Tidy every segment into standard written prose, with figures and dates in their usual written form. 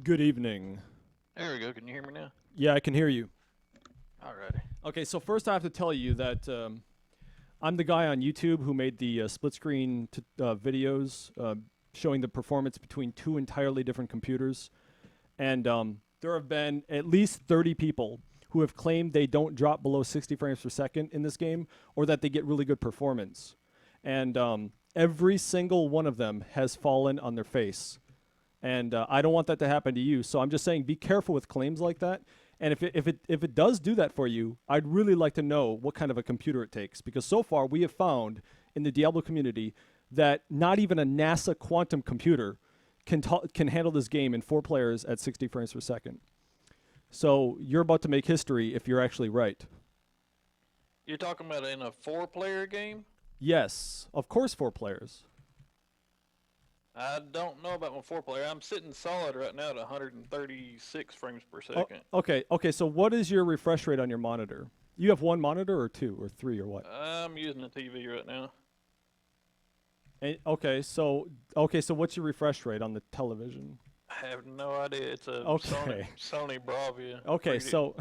Good evening. There we go. Can you hear me now? Yeah, I can hear you. Alrighty. Okay, so first I have to tell you that I'm the guy on YouTube who made the split screen videos showing the performance between two entirely different computers. And there have been at least 30 people who have claimed they don't drop below 60 frames per second in this game, or that they get really good performance. And every single one of them has fallen on their face. And I don't want that to happen to you. So I'm just saying, be careful with claims like that. And if it does do that for you, I'd really like to know what kind of a computer it takes. Because so far we have found in the Diablo community that not even a NASA quantum computer can handle this game in 4 players at 60 frames per second. So you're about to make history if you're actually right. You're talking about in a 4-player game? Yes, of course 4 players. I don't know about my 4-player. I'm sitting solid right now at 136 frames per second. Okay, so what is your refresh rate on your monitor? You have 1 monitor or 2 or 3 or what? I'm using a TV right now. And, okay, so what's your refresh rate on the television? I have no idea. It's a Sony Bravia. Okay, so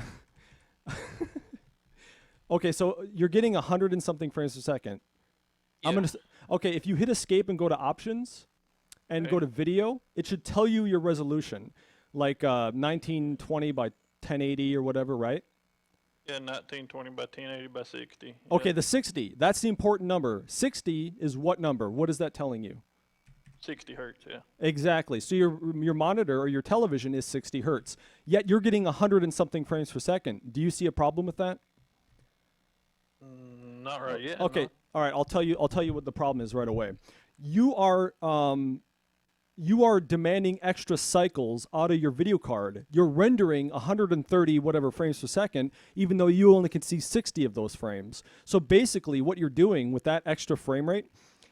okay, so you're getting 100 and something frames per second. Yeah. Okay, if you hit escape and go to options and go to video, it should tell you your resolution, like 1920 by 1080 or whatever, right? Yeah, 1920 by 1080 by 60. Okay, Yeah. the 60, that's the important number. 60 is what number? What is that telling you? 60 hertz, yeah. Exactly. So your monitor or your television is 60 hertz. Yet you're getting 100 and something frames per second. Do you see a problem with that? Not right yet. Okay. No. All right. I'll tell you what the problem is right away. You are demanding extra cycles out of your video card. You're rendering 130 whatever frames per second, even though you only can see 60 of those frames. So basically, what you're doing with that extra frame rate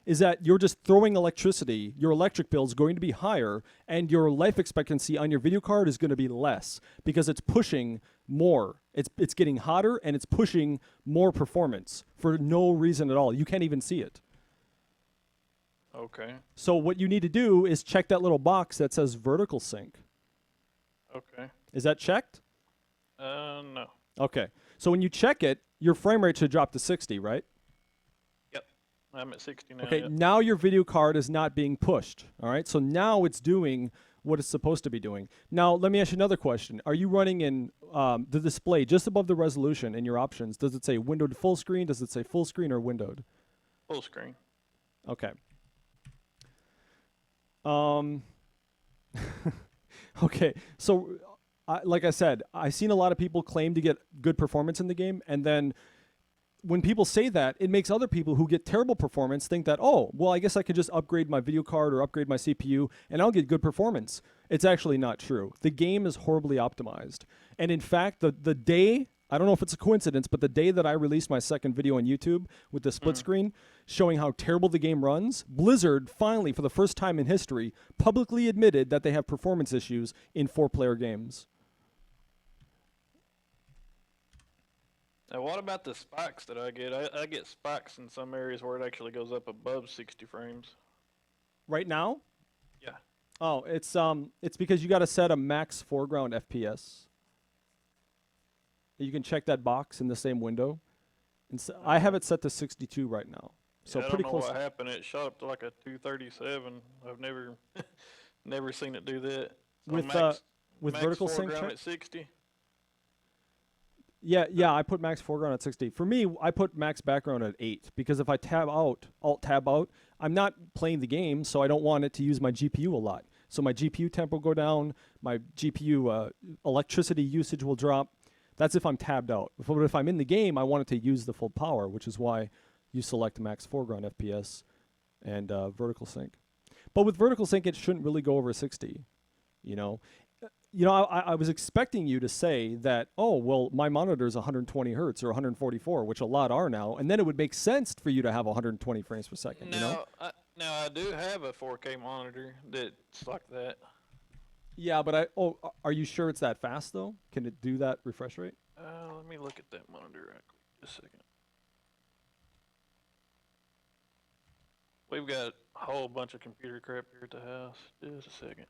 is that you're just throwing electricity. Your electric bill is going to be higher, and your life expectancy on your video card is going to be less because it's pushing more. It's getting hotter, and it's pushing more performance for no reason at all. You can't even see it. Okay. So what you need to do is check that little box that says vertical sync. Okay. Is that checked? No. Okay. So when you check it, your frame rate should drop to 60, right? Yep. I'm at 60 now. Okay, Yep. now your video card is not being pushed, all right? So now it's doing what it's supposed to be doing. Now, let me ask you another question. Are you running in the display just above the resolution in your options? Does it say windowed full screen? Does it say full screen or windowed? Full screen. Okay. Okay, so like I said, I've seen a lot of people claim to get good performance in the game, and then when people say that, it makes other people who get terrible performance think that, oh, well, I guess I could just upgrade my video card or upgrade my CPU and I'll get good performance. It's actually not true. The game is horribly optimized. And in fact, the day, I don't know if it's a coincidence, but the day that I released my second video on YouTube with the split screen showing how terrible the game runs, Blizzard finally, for the first time in history, publicly admitted that they have performance issues in 4-player games. Now, what about the spikes that I get? I get spikes in some areas where it actually goes up above 60 frames. Right now? Yeah. Oh, it's because you got to set a max foreground FPS. You can check that box in the same window. And so I have it set to 62 right now. So Yeah, pretty I don't close. know what happened. It shot up to like a 237. I've never seen it do that. So With max vertical sync foreground check? at 60. Yeah, I put max foreground at 60. For me, I put max background at 8 because if I alt tab out, I'm not playing the game, so I don't want it to use my GPU a lot. So my GPU temp will go down, my GPU electricity usage will drop. That's if I'm tabbed out. But if I'm in the game, I want it to use the full power, which is why you select max foreground FPS and vertical sync. But with vertical sync, it shouldn't really go over 60, you know. I was expecting you to say that, oh, well, my monitor is 120 hertz or 144, which a lot are now, and then it would make sense for you to have 120 frames per second, you know? Now, I do have a 4K monitor that's like that. Yeah, but are you sure it's that fast, though? Can it do that refresh rate? Let me look at that monitor right quick. Just a second. We've got a whole bunch of computer crap here at the house. Just a second.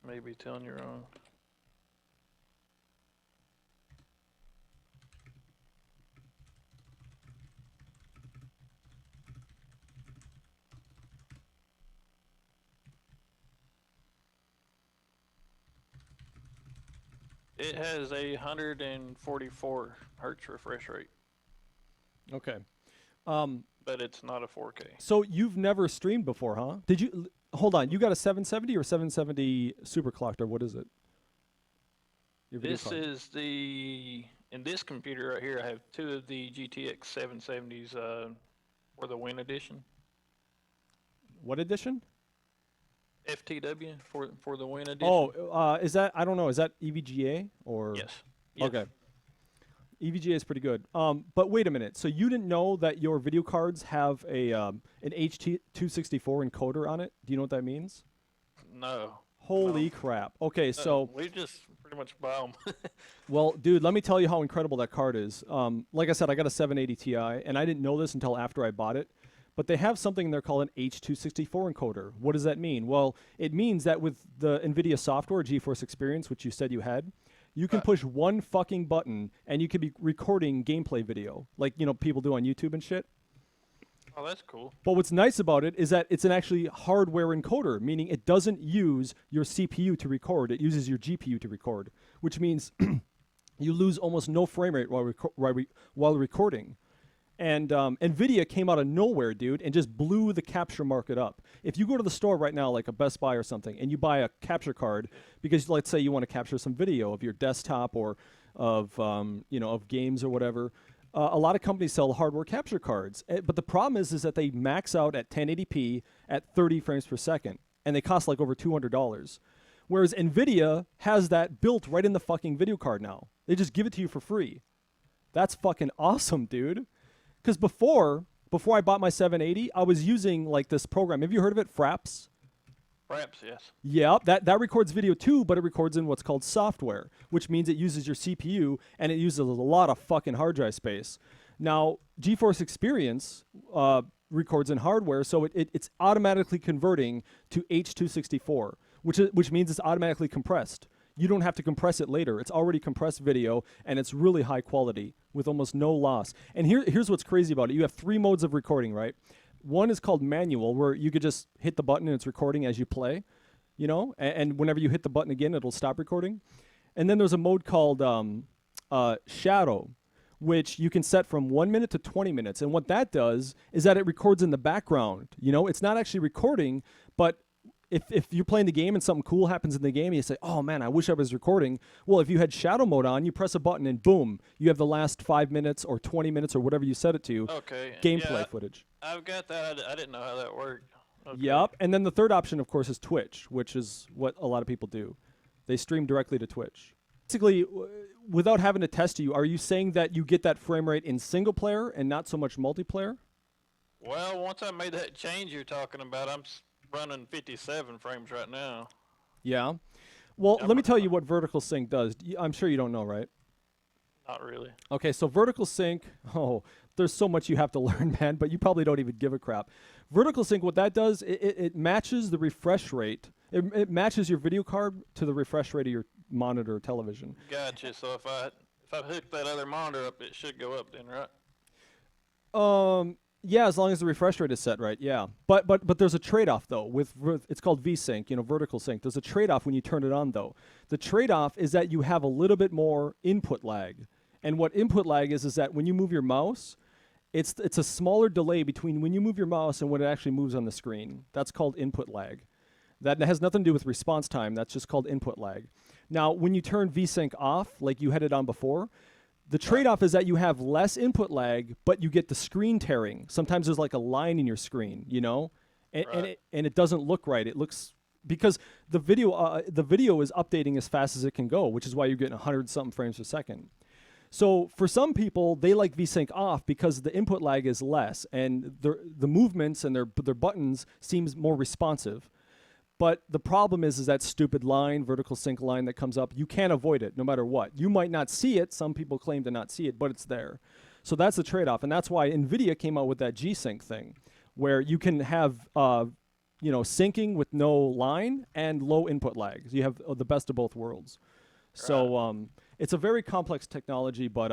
Maybe telling you wrong. It has a 144 hertz refresh rate, Okay. but it's not a 4K. So you've never streamed before, huh? Did you? Hold on. You got a 770 or 770 superclocked, or what is it? Your video This card. is in this computer right here, I have two of the GTX 770s for the Win edition. What edition? FTW for the Win edition. Oh, is that? I don't know. Is that EVGA or? Yes. Yes. Okay. EVGA is pretty good. But wait a minute. So you didn't know that your video cards have a an H.264 encoder on it? Do you know what that means? No. Holy crap. Okay, so we just pretty much buy them. well, dude, let me tell you how incredible that card is. Like I said, I got a 780 Ti, and I didn't know this until after I bought it. But they have something in there called an H.264 encoder. What does that mean? Well, it means that with the NVIDIA software, GeForce Experience, which you said you had, you can push one fucking button and you could be recording gameplay video, like, you know, people do on YouTube and shit. Oh, that's cool. But what's nice about it is that it's an actually hardware encoder, meaning it doesn't use your CPU to record. It uses your GPU to record, which means you lose almost no frame rate while recording. And NVIDIA came out of nowhere, dude, and just blew the capture market up. If you go to the store right now, like a Best Buy or something, and you buy a capture card because, let's say, you want to capture some video of your desktop or of of games or whatever, a lot of companies sell hardware capture cards. But the problem is that they max out at 1080p at 30 frames per second, and they cost like over $200. Whereas NVIDIA has that built right in the fucking video card now. They just give it to you for free. That's fucking awesome, dude. Because before I bought my 780, I was using like this program. Have you heard of it, Fraps? Fraps, yes. Yeah, that records video too, but it records in what's called software, which means it uses your CPU and it uses a lot of fucking hard drive space. Now, GeForce Experience records in hardware, so it's automatically converting to H.264, which means it's automatically compressed. You don't have to compress it later. It's already compressed video, and it's really high quality with almost no loss. And here's what's crazy about it. You have 3 modes of recording, right? One is called manual, where you could just hit the button and it's recording as you play, you know? And whenever you hit the button again, it'll stop recording. And then there's a mode called shadow, which you can set from 1 minute to 20 minutes. And what that does is that it records in the background. You know, it's not actually recording, but if you're playing the game and something cool happens in the game, you say, oh man, I wish I was recording. Well, if you had shadow mode on, you press a button and boom, you have the last 5 minutes or 20 minutes or whatever you set it to, gameplay footage. I've got that. I didn't know how that worked. Okay. Yep. And then the third option, of course, is Twitch, which is what a lot of people do. They stream directly to Twitch. Basically, without having to test you, are you saying that you get that frame rate in single player and not so much multiplayer? Well, once I made that change you're talking about, I'm running 57 frames right now. Yeah. Well, let me tell you what vertical sync does. I'm sure you don't know, right? Not really. Okay, so vertical sync, there's so much you have to learn, man, but you probably don't even give a crap. Vertical sync, what that does, it matches the refresh rate. It matches your video card to the refresh rate of your monitor or television. Gotcha. So if I hook that other monitor up, it should go up then, right? Yeah, as long as the refresh rate is set right, yeah. But there's a trade-off, though. With it's called V-Sync, vertical sync. There's a trade-off when you turn it on, though. The trade-off is that you have a little bit more input lag. And what input lag is that when you move your mouse, it's a smaller delay between when you move your mouse and when it actually moves on the screen. That's called input lag. That has nothing to do with response time. That's just called input lag. Now, when you turn V-Sync off, like you had it on before, the trade-off is that you have less input lag, but you get the screen tearing. Sometimes there's like a line in your screen, and it doesn't look right. It looks because the video is updating as fast as it can go, which is why you're getting 100-something frames per second. So for some people, they like V-Sync off because the input lag is less, and the movements and their buttons seems more responsive. But the problem is that stupid line, vertical sync line that comes up. You can't avoid it no matter what. You might not see it. Some people claim to not see it, but it's there. So that's the trade-off. And that's why NVIDIA came out with that G-Sync thing, where you can have syncing with no line and low input lag. So you have the best of both worlds. So it's a very complex technology, but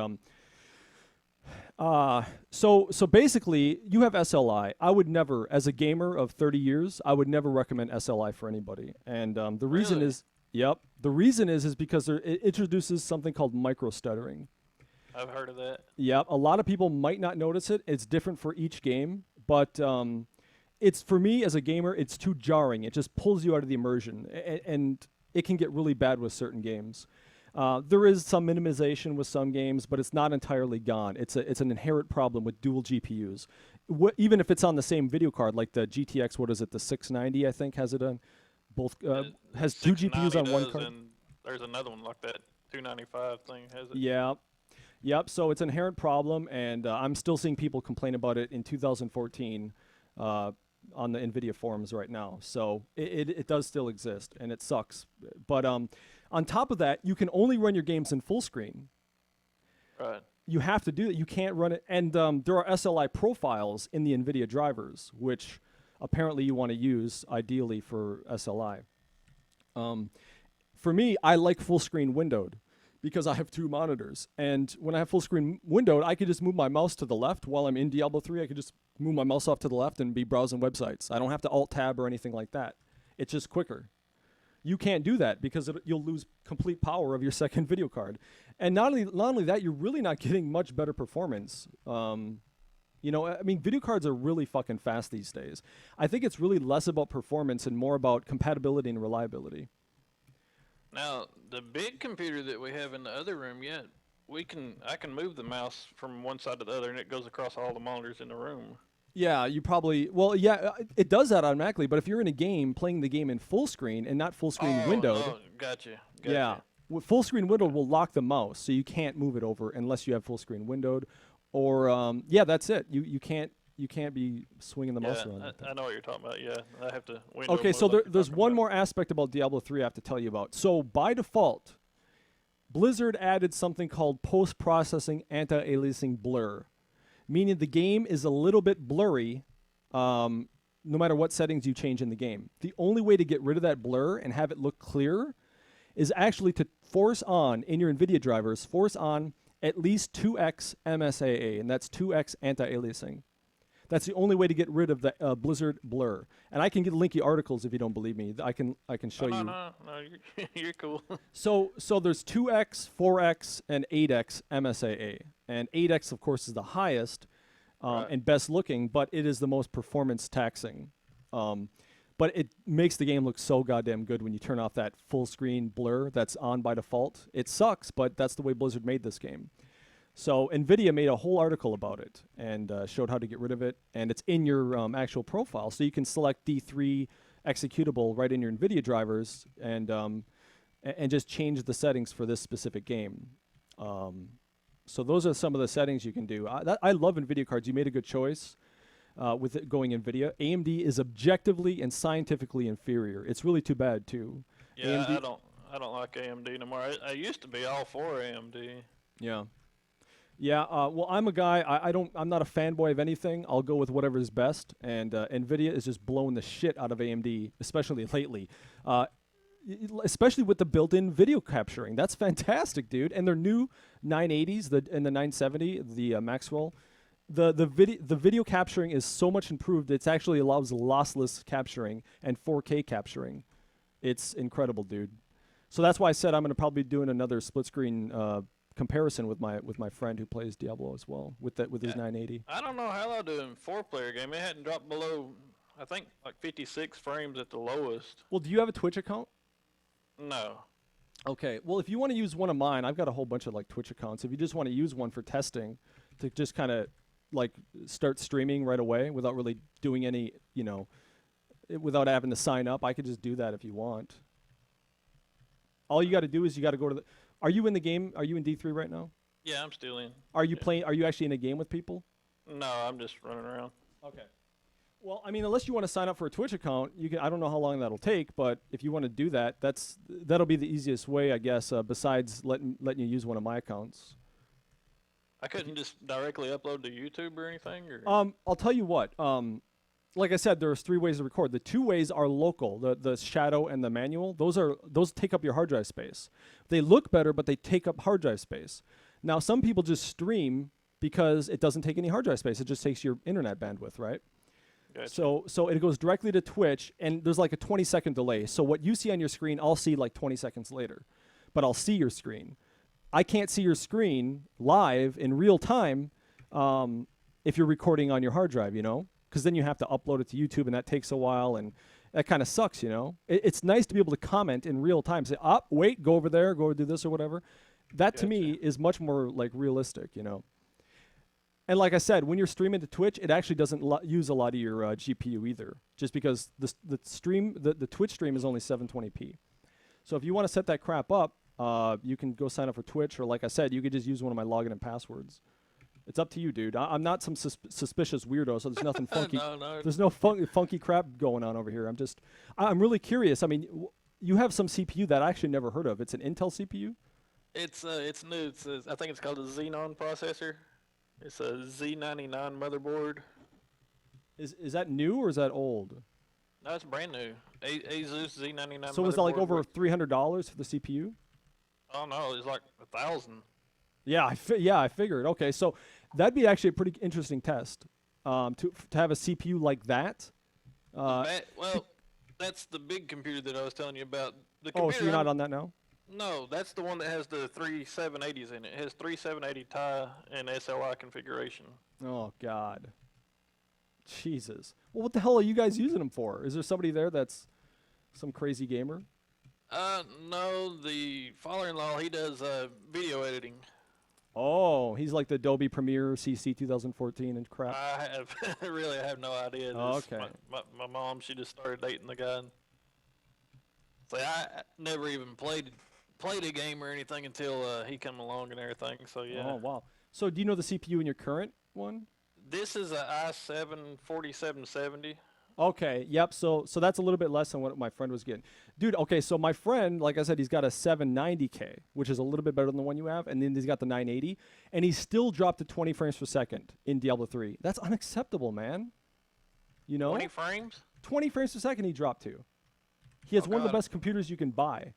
so basically you have SLI. I would never, as a gamer of 30 years, I would never recommend SLI for anybody. And the reason Really? is, the reason is because it introduces something called micro stuttering. I've heard of that. Yep, a lot of people might not notice it. It's different for each game, but it's, for me as a gamer, it's too jarring. It just pulls you out of the immersion, and it can get really bad with certain games. There is some minimization with some games, but it's not entirely gone. It's an inherent problem with dual GPUs. Even if it's on the same video card, like the GTX, what is it, the 690, I think, has it on both, has two GPUs on one card. And there's another one like that 295 thing, has it? Yeah. Yep, so it's an inherent problem, and I'm still seeing people complain about it in 2014 on the NVIDIA forums right now. So it does still exist, and it sucks. But on top of that, you can only run your games in full screen. Right. You have to do that. You can't run it. And there are SLI profiles in the NVIDIA drivers, which apparently you want to use, ideally, for SLI. For me, I like full screen windowed, because I have two monitors. And when I have full screen windowed, I could just move my mouse to the left while I'm in Diablo 3. I could just move my mouse off to the left and be browsing websites. I don't have to alt-tab or anything like that. It's just quicker. You can't do that because you'll lose complete power of your second video card. And not only that, you're really not getting much better performance. Video cards are really fucking fast these days. I think it's really less about performance and more about compatibility and reliability. Now, the big computer that we have in the other room, I can move the mouse from one side to the other, and it goes across all the monitors in the room. Yeah, it does that automatically, but if you're in a game, playing the game in full screen and not full screen windowed. Oh, gotcha. Yeah, full screen windowed will lock the mouse, so you can't move it over unless you have full screen windowed, or that's it. You can't be swinging the mouse around. I know what you're talking about. Yeah, I have to. Okay, so there's one more aspect about Diablo 3 I have to tell you about. So by default, Blizzard added something called post-processing anti-aliasing blur, meaning the game is a little bit blurry no matter what settings you change in the game. The only way to get rid of that blur and have it look clear is actually to force on, in your NVIDIA drivers, at least 2x MSAA, and that's 2x anti-aliasing. That's the only way to get rid of the Blizzard blur. And I can get linky articles if you don't believe me. I can show you. No, you're cool. So there's 2x, 4x, and 8x MSAA. And 8x, of course, is the highest and best looking, but it is the most performance taxing. But it makes the game look so goddamn good when you turn off that full screen blur that's on by default. It sucks, but that's the way Blizzard made this game. So NVIDIA made a whole article about it and showed how to get rid of it. And it's in your actual profile. So you can select D3 executable right in your NVIDIA drivers and just change the settings for this specific game. So those are some of the settings you can do. I love NVIDIA cards. You made a good choice with it going NVIDIA. AMD is objectively and scientifically inferior. It's really too bad, too. Yeah, AMD I don't like AMD no more. I used to be all for AMD. Yeah. Yeah, well, I'm a guy, I'm not a fanboy of anything. I'll go with whatever is best, and NVIDIA is just blowing the shit out of AMD, especially lately. Especially with the built-in video capturing. That's fantastic, dude. And their new 980s and the 970, the Maxwell, the video capturing is so much improved. It actually allows lossless capturing and 4K capturing. It's incredible, dude. So that's why I said I'm going to probably be doing another split-screen comparison with my friend who plays Diablo as well with his 980. I don't know how they'll do in 4-player game. It hadn't dropped below, I think, like 56 frames at the lowest. Well, do you have a Twitch account? No. Okay. Well, if you want to use one of mine, I've got a whole bunch of like Twitch accounts. If you just want to use one for testing, to just kind of like start streaming right away without really doing any, without having to sign up, I could just do that if you want. All you got to do is you got to go to the. Are you in the game? Are you in D3 right now? Yeah, I'm still in. Are you playing? Are you actually in a game with people? No, I'm just running around. Okay. Well, I mean, unless you want to sign up for a Twitch account, you can. I don't know how long that'll take, but if you want to do that, that'll be the easiest way, I guess. Besides letting you use one of my accounts. I couldn't just directly upload to YouTube or anything, or. I'll tell you what. like I said, there's 3 ways to record. The 2 ways are local, the shadow and the manual. Those take up your hard drive space. They look better, but they take up hard drive space. Now, some people just stream because it doesn't take any hard drive space. It just takes your internet bandwidth, right? Gotcha. So it goes directly to Twitch, and there's like a 20-second delay. So what you see on your screen, I'll see like 20 seconds later, but I'll see your screen. I can't see your screen live in real time if you're recording on your hard drive, you know, because then you have to upload it to YouTube, and that takes a while, and that kind of sucks, you know. It's nice to be able to comment in real time, say, wait, go over there, go do this or whatever. That to me is much more like realistic, you know. And like I said, when you're streaming to Twitch, it actually doesn't use a lot of your GPU either, just because the Twitch stream is only 720p. So if you want to set that crap up, you can go sign up for Twitch, or like I said, you could just use one of my login and passwords. It's up to you, dude. I'm not some suspicious weirdo, so there's nothing funky. No. There's no funky crap going on over here. I'm really curious. I mean, you have some CPU that I actually never heard of. It's an Intel CPU? It's new. I think it's called a Xenon processor. It's a Z99 motherboard. Is that new or is that old? No, it's brand new. Asus Z99. So was that like over $300 for the CPU? Oh no, it's like 1,000. Yeah, I figured. Okay, so that'd be actually a pretty interesting test. To have a CPU like that. Well, that's the big computer that I was telling you about. Oh, so you're not on that now? No, that's the one that has the 3 780s in it. It has 3 780 Ti and SLI configuration. Oh, God. Jesus. Well, what the hell are you guys using them for? Is there somebody there that's some crazy gamer? No, the father-in-law, he does video editing. Oh, he's like the Adobe Premiere CC 2014 and crap. I have no idea. Oh, okay. My mom, she just started dating the guy. So I never even played a game or anything until he come along and everything. So yeah. Oh wow. So do you know the CPU in your current one? This is a i7 4770. Okay. Yep. So that's a little bit less than what my friend was getting. Dude, okay, so my friend, like I said, he's got a 790K, which is a little bit better than the one you have, and then he's got the 980, and he still dropped to 20 frames per second in Diablo 3. That's unacceptable, man. You know? 20 frames? 20 frames per second he dropped to. He has one of the best computers you can buy.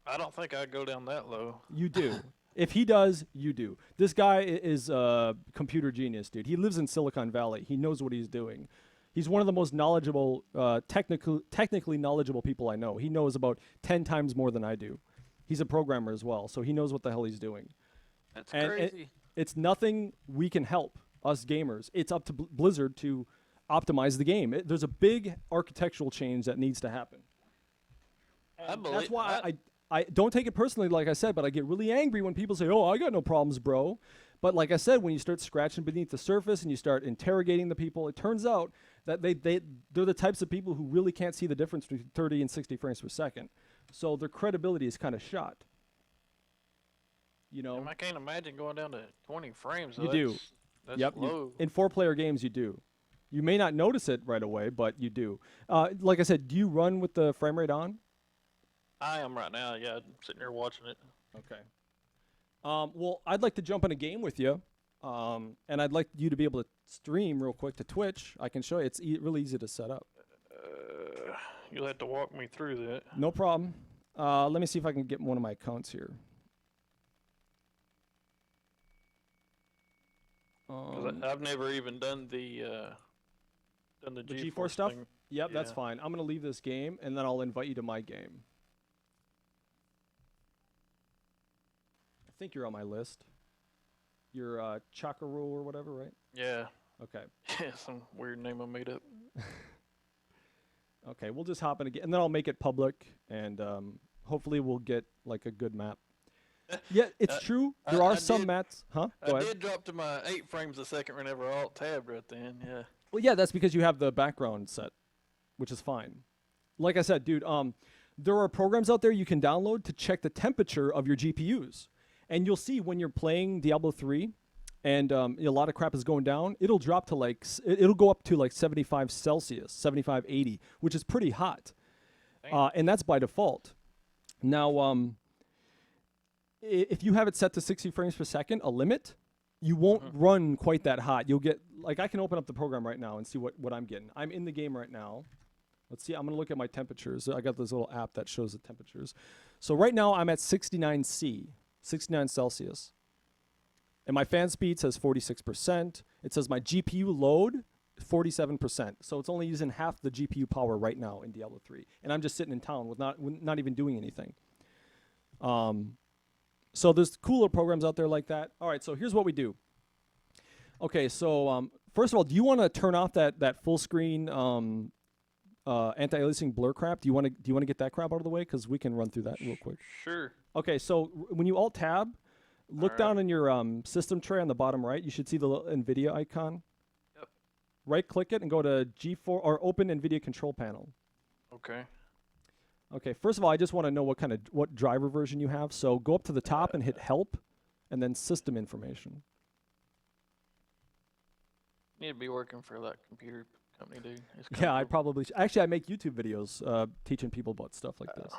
I don't think I'd go down that low. You do. If he does, you do. This guy is a computer genius, dude. He lives in Silicon Valley. He knows what he's doing. He's one of the most knowledgeable, technically knowledgeable people I know. He knows about 10 times more than I do. He's a programmer as well, so he knows what the hell he's doing. That's crazy. It's nothing we can help, us gamers. It's up to Blizzard to optimize the game. There's a big architectural change that needs to happen. That's why I don't take it personally, like I said, but I get really angry when people say, oh, I got no problems, bro. But like I said, when you start scratching beneath the surface and you start interrogating the people, it turns out that they're the types of people who really can't see the difference between 30 and 60 frames per second. So their credibility is kind of shot. You know? I can't imagine going down to 20 frames. You do. That's yep. low. In 4-player games, you do. You may not notice it right away, but you do. Like I said, do you run with the frame rate on? I am right now. Yeah, I'm sitting here watching it. Okay. Well, I'd like to jump in a game with you, and I'd like you to be able to stream real quick to Twitch. I can show you. It's really easy to set up. You'll have to walk me through that. No problem. Let me see if I can get one of my accounts here. I've never even done the G4 stuff? thing. Yep, Yeah. that's fine. I'm going to leave this game, and then I'll invite you to my game. I think you're on my list. You're Chakuro or whatever, right? Yeah. Okay. Yeah, some weird name I made up. Okay, we'll just hop in again, and then I'll make it public, and hopefully we'll get like a good map. Yeah, it's true. There are some maps. Huh? Go ahead. Did drop to my 8 frames a second whenever I alt-tabbed right then, yeah. Well, yeah, that's because you have the background set, which is fine. Like I said, dude, there are programs out there you can download to check the temperature of your GPUs. And you'll see when you're playing Diablo 3 and a lot of crap is going down, it'll drop to like, it'll go up to like 75 Celsius, 75, 80, which is pretty hot. And that's by default. Now, if you have it set to 60 frames per second, a limit, you won't run quite that hot. You'll get, like, I can open up the program right now and see what I'm getting. I'm in the game right now. Let's see, I'm going to look at my temperatures. I got this little app that shows the temperatures. So right now I'm at 69 Celsius. And my fan speed says 46%. It says my GPU load, 47%. So it's only using half the GPU power right now in Diablo 3. And I'm just sitting in town with not even doing anything. So there's cooler programs out there like that. All right, so here's what we do. Okay, so first of all, do you want to turn off that full screen anti-aliasing blur crap? Do you want to get that crap out of the way? Because we can run through that real quick. Sure. Okay, so when you Alt Tab, look down in your system tray on the bottom right. You should see the little NVIDIA icon. Yep. Right click it and go to G4 or open NVIDIA control panel. Okay. Okay, first of all, I just want to know what driver version you have. So go up to the top and hit Help, and then System Information. Need to be working for that computer company, dude. Yeah, I probably actually I make YouTube videos teaching people about stuff like this.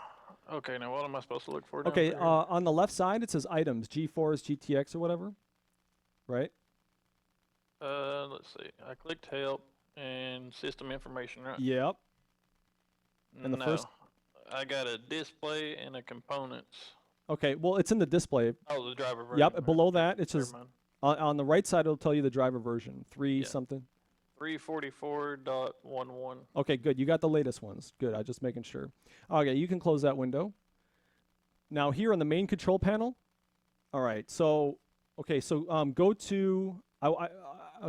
Okay, now what am I supposed to look for? Okay, on the left side it says Items, G4s, GTX, or whatever, right? Let's see. I clicked Help and System Information, right? Yep. And the first. I got a display and a components. Okay, well, it's in the display. Oh, the driver version. Yep, below that, it says, on the right side, it'll tell you the driver version, something. 344.11. Okay, good. You got the latest ones. Good, I'm just making sure. Okay, you can close that window. Now, here on the main control panel, all right, so, okay, so go to, I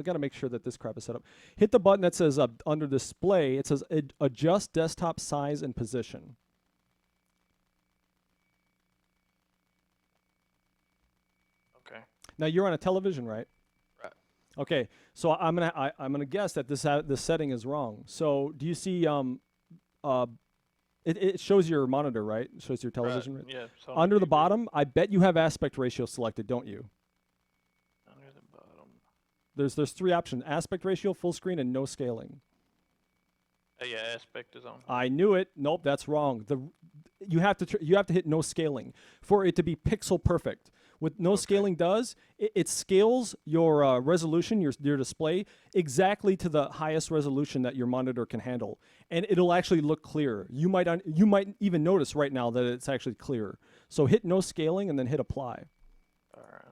got to make sure that this crap is set up. Hit the button that says under Display, it says Adjust Desktop Size and Position. Okay. Now you're on a television, right? Right. Okay. So I'm gonna guess that this setting is wrong. So do you see it shows your monitor, right? It shows your television, right? Yeah. So Under the bottom, I bet you have aspect ratio selected, don't you? Under the bottom. There's 3 options: aspect ratio, full screen, and no scaling. Yeah, aspect is on. I knew it. Nope, that's wrong. You have to hit no scaling for it to be pixel perfect. What no scaling does, it scales your resolution, your display, exactly to the highest resolution that your monitor can handle, and it'll actually look clear. You might even notice right now that it's actually clear. So hit no scaling and then hit apply. All right.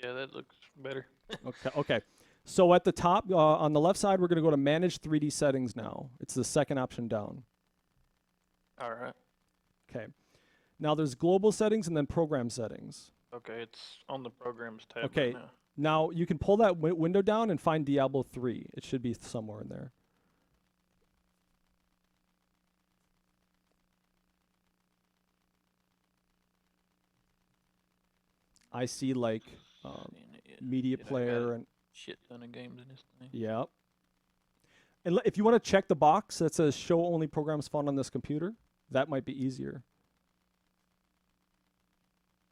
Yeah, that looks better. Okay. So at the top, on the left side, we're going to go to Manage 3D Settings now. It's the second option down. All right. Okay. Now there's Global Settings and then Program Settings. Okay, it's on the Programs tab. Okay. Right now. Now you can pull that window down and find Diablo 3. It should be somewhere in there. I see like media player and shit ton of games in this thing. Yep. And if you want to check the box that says show only programs found on this computer, that might be easier.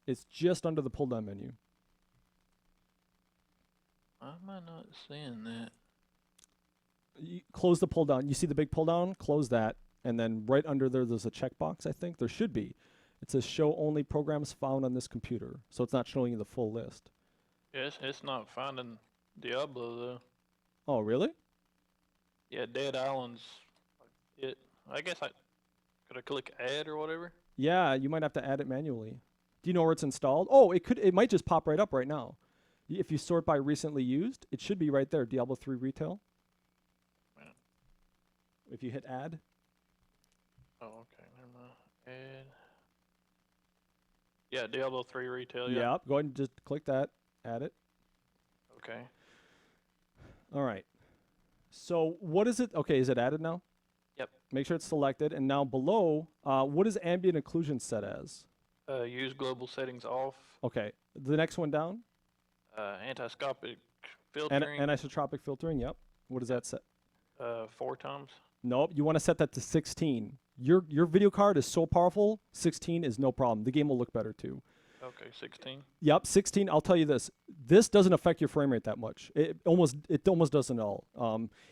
It's just under the pull down menu. Why am I not seeing that? You close the pull down. You see the big pull down? Close that. And then right under there's a checkbox, I think. There should be. It says show only programs found on this computer. So it's not showing you the full list. Yes, it's not finding Diablo though. Oh, really? Yeah, Dead Island's it. I guess could I click add or whatever? Yeah, you might have to add it manually. Do you know where it's installed? Oh, it might just pop right up right now. If you sort by recently used, it should be right there, Diablo 3 Retail. Yeah. If you hit add. Oh, okay. Never mind. Add. Yeah, Diablo 3 Retail. Yeah. Yep. Go ahead and just click that. Add it. Okay. All right. So what is it? Okay, is it added now? Yep. Make sure it's selected. And now below, what is ambient occlusion set as? Use global settings off. Okay. The next one down? Antiscopic filtering. Anisotropic filtering, yep. What is that set? 4 times. Nope, you want to set that to 16. Your video card is so powerful, 16 is no problem. The game will look better too. Okay, 16. Yep, 16. I'll tell you this. This doesn't affect your frame rate that much. It almost doesn't at all.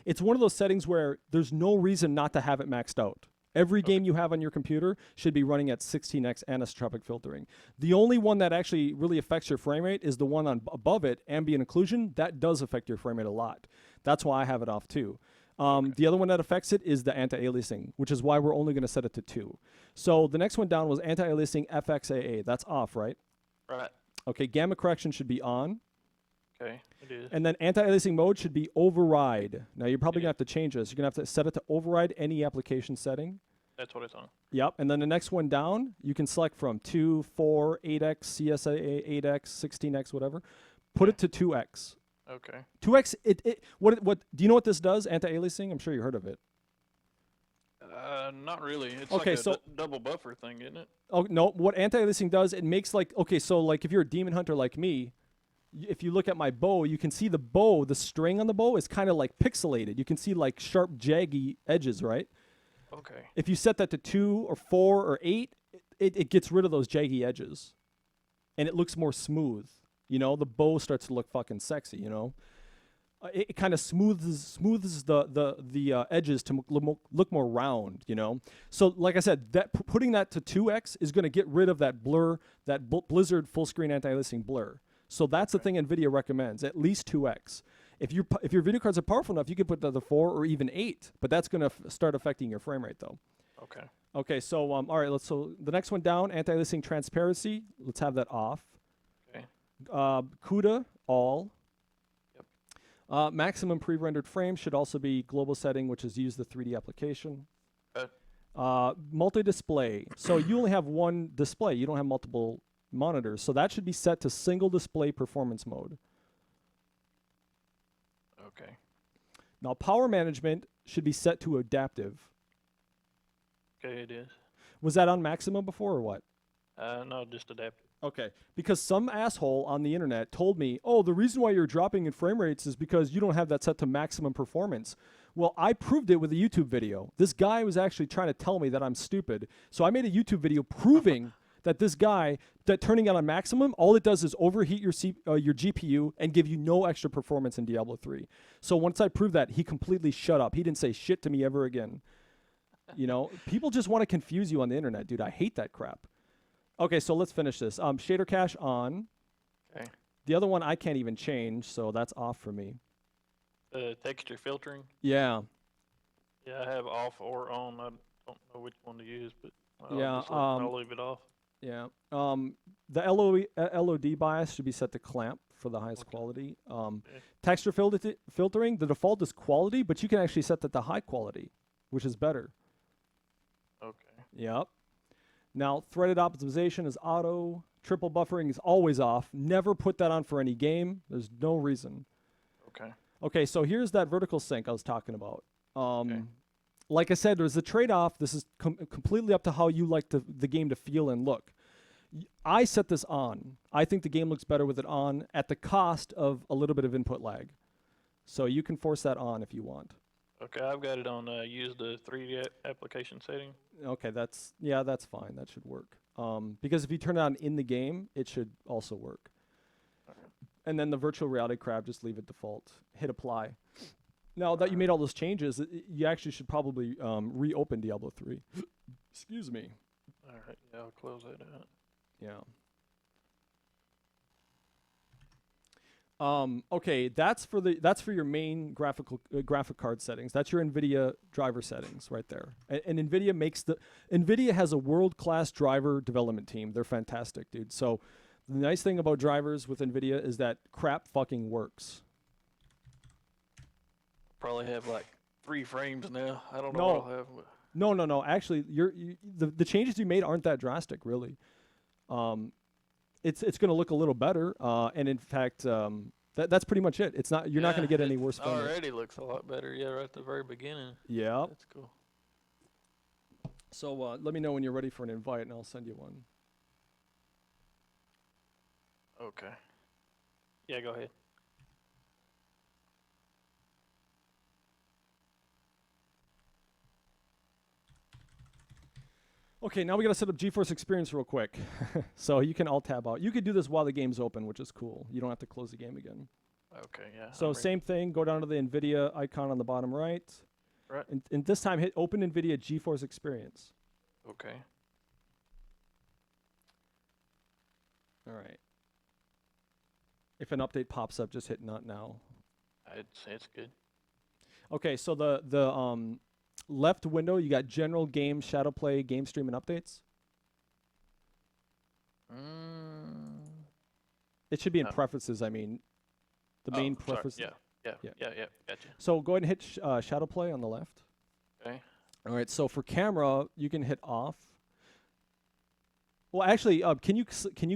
It's one of those settings where there's no reason not to have it maxed out. Every game you have on your computer should be running at 16x anisotropic filtering. The only one that actually really affects your frame rate is the one on above it, ambient occlusion. That does affect your frame rate a lot. That's why I have it off too. The other one that affects it is the anti-aliasing, which is why we're only going to set it to 2. So the next one down was anti-aliasing FXAA. That's off, right? Right. Okay, gamma correction should be on. Okay, it is. And then anti-aliasing mode should be override. Now, you're probably going to have to change this. You're going to have to set it to override any application setting. That's what it's on. Yep, and then the next one down, you can select from 2, 4, 8x, CSAA, 8x, 16x, whatever. Put it to 2x. Okay. 2x, what do you know what this does, anti-aliasing? I'm sure you heard of it. Not really. It's okay, like a double buffer thing, isn't it? Oh, no, what anti-aliasing does, it makes like, okay, so like if you're a demon hunter like me, if you look at my bow, you can see the bow, the string on the bow is kind of like pixelated. You can see like sharp, jaggy edges, right? Okay. If you set that to 2 or 4 or 8, it gets rid of those jaggy edges. And it looks more smooth. You know, the bow starts to look fucking sexy, you know? It kind of smooths the edges to look more round, you know? So, like I said, putting that to 2x is going to get rid of that blur, that Blizzard full-screen anti-aliasing blur. So that's the thing NVIDIA recommends, at least 2x. If your video cards are powerful enough, you can put the 4 or even 8, but that's going to start affecting your frame rate, though. Okay. Okay, so all right, so the next one down, anti-aliasing transparency. Let's have that off. Okay. CUDA all. Yep. Maximum pre-rendered frame should also be global setting, which is use the 3D application. Multi-display. So you only have one display. You don't have multiple monitors. So that should be set to single display performance mode. Okay. Now power management should be set to adaptive. Okay, it is. Was that on maximum before or what? No, just adaptive. Okay, because some asshole on the internet told me, oh, the reason why you're dropping in frame rates is because you don't have that set to maximum performance. Well, I proved it with a YouTube video. This guy was actually trying to tell me that I'm stupid. So I made a YouTube video proving that this guy, that turning it on maximum, all it does is overheat your GPU and give you no extra performance in Diablo 3. So once I proved that, he completely shut up. He didn't say shit to me ever again. You know, people just want to confuse you on the internet, dude. I hate that crap. Okay, so let's finish this. Shader cache on. Okay. The other one I can't even change, so that's off for me. Texture filtering? Yeah. Yeah, I have off or on. I don't know which one to use, but I'll leave it off. Yeah. The LOD bias should be set to clamp for the highest quality. Texture filtering, the default is quality, but you can actually set that to high quality, which is better. Okay. Yep. Now, threaded optimization is auto. Triple buffering is always off. Never put that on for any game. There's no reason. Okay. Okay, so here's that vertical sync I was talking about. Like I said, there's a trade-off. This is completely up to how you like the game to feel and look. I set this on. I think the game looks better with it on at the cost of a little bit of input lag. So you can force that on if you want. Okay, I've got it on use the 3D application setting. Okay, that's fine. That should work. Because if you turn it on in the game, it should also work. And then the virtual reality crap, just leave it default. Hit apply. Now that you made all those changes, you actually should probably reopen Diablo 3. Excuse me. All right, yeah, I'll close that out. Yeah. Okay, that's for your main graphic card settings. That's your NVIDIA driver settings right there. And NVIDIA has a world-class driver development team. They're fantastic, dude. So the nice thing about drivers with NVIDIA is that crap fucking works. Probably have like 3 frames now. I don't know what I'll have. No. Actually, the changes you made aren't that drastic, really. It's going to look a little better, and in fact, that's pretty much it. It's not you're not going to get any worse. Already looks a lot better. Yeah, right at the very beginning. Yeah, that's cool. So let me know when you're ready for an invite, and I'll send you one. Okay. Yeah, go ahead. Okay, now we got to set up GeForce Experience real quick. So you can alt-tab out. You could do this while the game's open, which is cool. You don't have to close the game again. Okay, yeah. So same thing, go down to the NVIDIA icon on the bottom right. Right. And this time hit Open NVIDIA GeForce Experience. Okay. All right. If an update pops up, just hit Not Now. It's good. Okay, so the left window, you got General, Game, Shadow Play, Game Stream, and Updates. It should be in Preferences, I mean. The main preference. Yeah. Gotcha. So go ahead and hit Shadow Play on the left. Okay. All right, so for camera, you can hit off. Well, actually, can you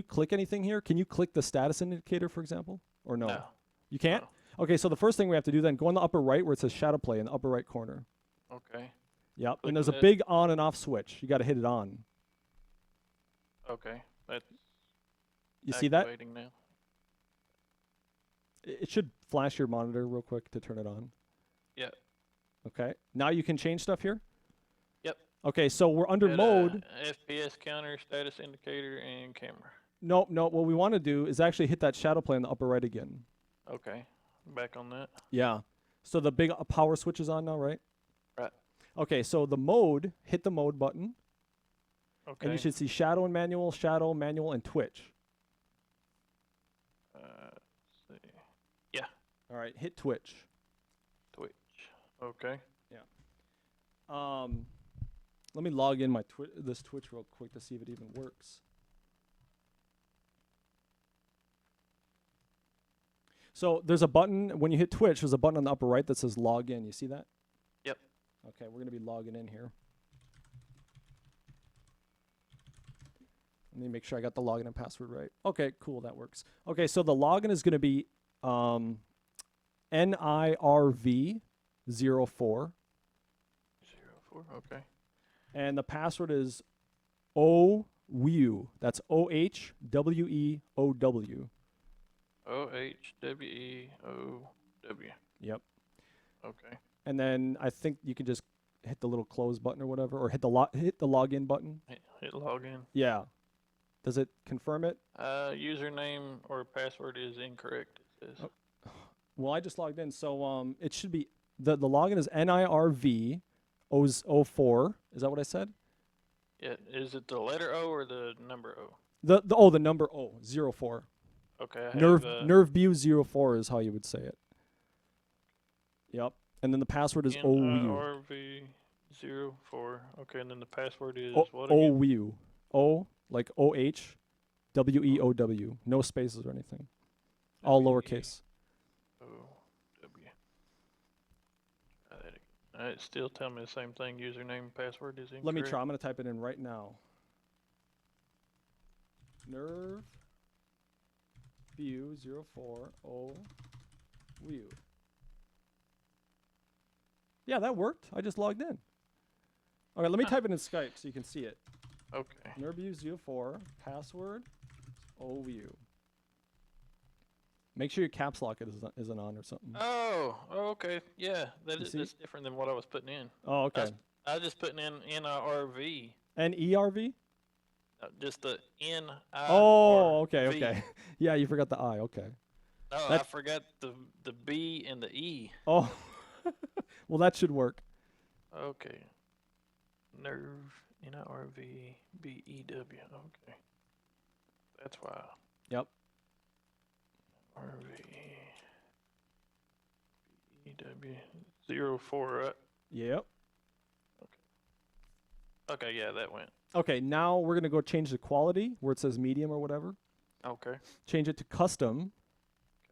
click anything here? Can you click the status indicator, for example? Or no? No. You can't? No. Okay, so the first thing we have to do then, go in the upper right where it says Shadow Play in the upper right corner. Okay. Yep, Click and there's a that. big on and off switch. You got to hit it on. Okay. That's You see that? activating now. It should flash your monitor real quick to turn it on. Yeah. Okay, now you can change stuff here? Yep. Okay, so we're under Got a mode. FPS counter, status indicator, and camera. No, what we want to do is actually hit that Shadow Play in the upper right again. Okay. Back on that. Yeah. So the big power switch is on now, right? Right. Okay, so the mode, hit the mode button, Okay. and you should see shadow, manual, and Twitch. Let's see. Yeah. All right, hit Twitch. Twitch. Okay. Let me log in my this Twitch real quick to see if it even works. So there's a button, when you hit Twitch, there's a button on the upper right that says log in. You see that? Yep. Okay, we're going to be logging in here. Let me make sure I got the login and password right. Okay, cool, that works. Okay, so the login is going to be NIRV04. 04. Okay. And the password is OWEW. That's OHWEOW. OHWEOW. Yep. Okay. And then I think you can just hit the little close button or whatever, or hit the login button. Hit login. Yeah. Does it confirm it? Username or password is incorrect. It says. Oh. Well, I just logged in, so it should be the login is NIRV04. Is that what I said? Yeah. Is it the letter O or the number O? The number 04. Okay. Nervview 04 is how you would say it. Yep. And then the password is OWEW. NIRV04. Okay, and then the password is what again? OWEW. O like OHWEOW. No spaces or anything. All lowercase. OW. It still tell me the same thing. Username and password is incorrect. Let me try. I'm going to type it in right now. Nervview04 OWEW. Yeah, that worked. I just logged in. Okay, let me type it in Skype so you can see it. Okay. Nervview04 password OWEW. Make sure your caps lock isn't on or something. Oh, okay. Yeah, that's see? different than what I was putting in. Oh, okay. I was just putting in NIRV. NERV? Just the NIRV. Oh, okay. Yeah, you forgot the I. Okay. Oh, I forgot the B and the E. Oh, well, that should work. Okay. Nerve, NIRV, BEW. Okay. That's why. Yep. RV, BEW, 04, right? Yep. Okay, yeah, that went. Okay, now we're going to go change the quality where it says medium or whatever. Okay. Change it to custom.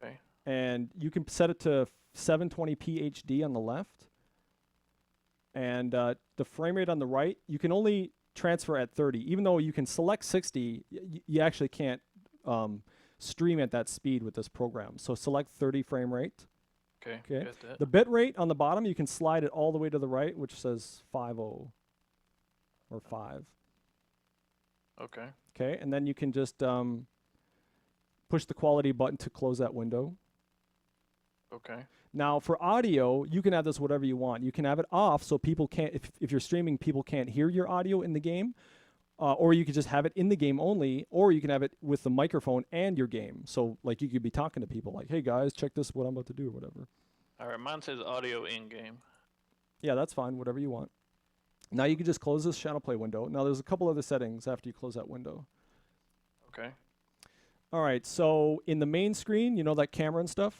Okay. And you can set it to 720p HD on the left. And the frame rate on the right, you can only transfer at 30. Even though you can select 60, you actually can't stream at that speed with this program. So select 30 frame rate. Okay. Got that. The bit rate on the bottom, you can slide it all the way to the right, which says 50 or 5. Okay. Okay, and then you can just push the quality button to close that window. Okay. Now for audio, you can have this whatever you want. You can have it off so people can't, if you're streaming, people can't hear your audio in the game. Or you could just have it in the game only, or you can have it with the microphone and your game. So like you could be talking to people like, hey guys, check this, what I'm about to do or whatever. All right, mine says audio in-game. Yeah, that's fine. Whatever you want. Now you can just close this shadow play window. Now there's a couple other settings after you close that window. Okay. All right, so in the main screen, you know that camera and stuff?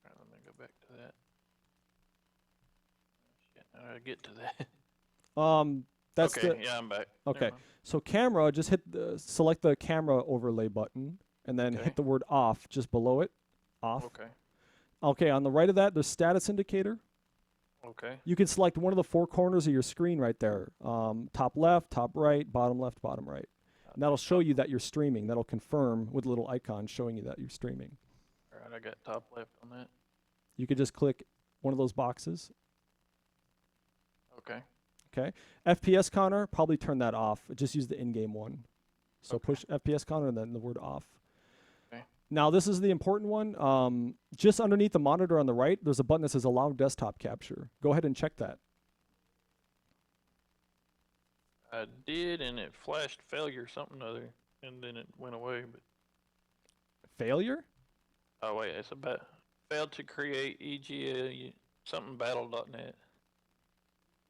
All right, let me go back to that. Shit, how do I get to that? That's okay, the yeah, I'm back. okay. Never mind. So camera, just select the camera overlay button, and then Okay. hit the word off just below it. Off. Okay. Okay, on the right of that, there's status indicator. Okay. You can select one of the four corners of your screen right there. Top left, top right, bottom left, bottom right. And that'll show you that you're streaming. That'll confirm with a little icon showing you that you're streaming. All right, I got top left on that. You could just click one of those boxes. Okay. Okay. FPS counter, probably turn that off. Just use the in-game one. So Okay. push FPS counter and then the word off. Okay. Now this is the important one. Just underneath the monitor on the right, there's a button that says allow desktop capture. Go ahead and check that. I did, and it flashed failure something other, and then it went away. But Failure? oh wait, it's about failed to create EGA something battle.net.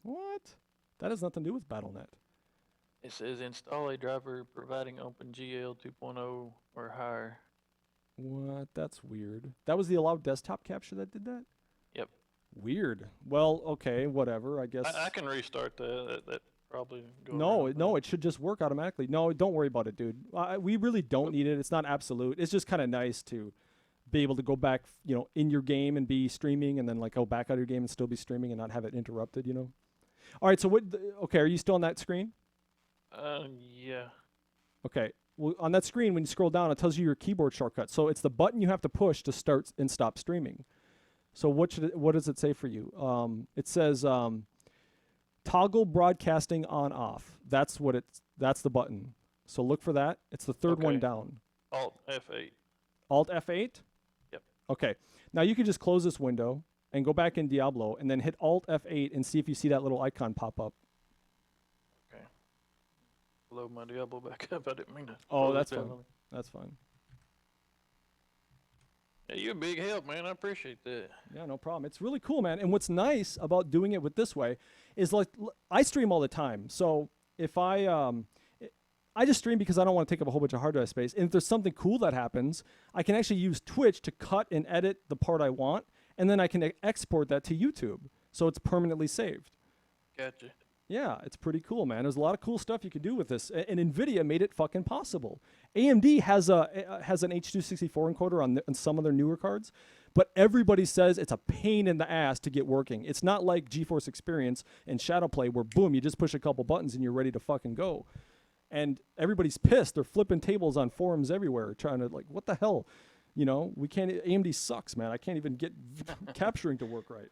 What? That has nothing to do with BattleNet. It says install a driver providing OpenGL 2.0 or higher. What? That's weird. That was the allow desktop capture that did that? Yep. Weird. Well, okay, whatever, I guess. I can restart that. That probably go No, around no, that. it should just work automatically. No, don't worry about it, dude. We really don't need it. It's not absolute. It's just kind of nice to be able to go back, in your game and be streaming, and then like go back out of your game and still be streaming and not have it interrupted, All right, so okay, are you still on that screen? Yeah. Okay. Well, on that screen, when you scroll down, it tells you your keyboard shortcut. So it's the button you have to push to start and stop streaming. So what does it say for you? It says toggle broadcasting on off. That's the button. So look for that. It's the third one Okay. down. Alt F8. Alt F8? Yep. Okay. Now you can just close this window and go back in Diablo and then hit Alt F8 and see if you see that little icon pop up. Okay. Load my Diablo back up. I didn't mean to. Oh, close it that's down fine. on me. That's fine. Yeah, you're a big help, man. I appreciate that. Yeah, no problem. It's really cool, man. And what's nice about doing it with this way is like I stream all the time. So if I just stream because I don't want to take up a whole bunch of hard drive space. And if there's something cool that happens, I can actually use Twitch to cut and edit the part I want, and then I can export that to YouTube. So it's permanently saved. Gotcha. Yeah, it's pretty cool, man. There's a lot of cool stuff you can do with this, and NVIDIA made it fucking possible. AMD has an H.264 encoder on some of their newer cards, but everybody says it's a pain in the ass to get working. It's not like GeForce Experience and Shadowplay where, boom, you just push a couple buttons and you're ready to fucking go. And everybody's pissed. They're flipping tables on forums everywhere trying to, like, what the hell? We can't, AMD sucks, man. I can't even get capturing to work right.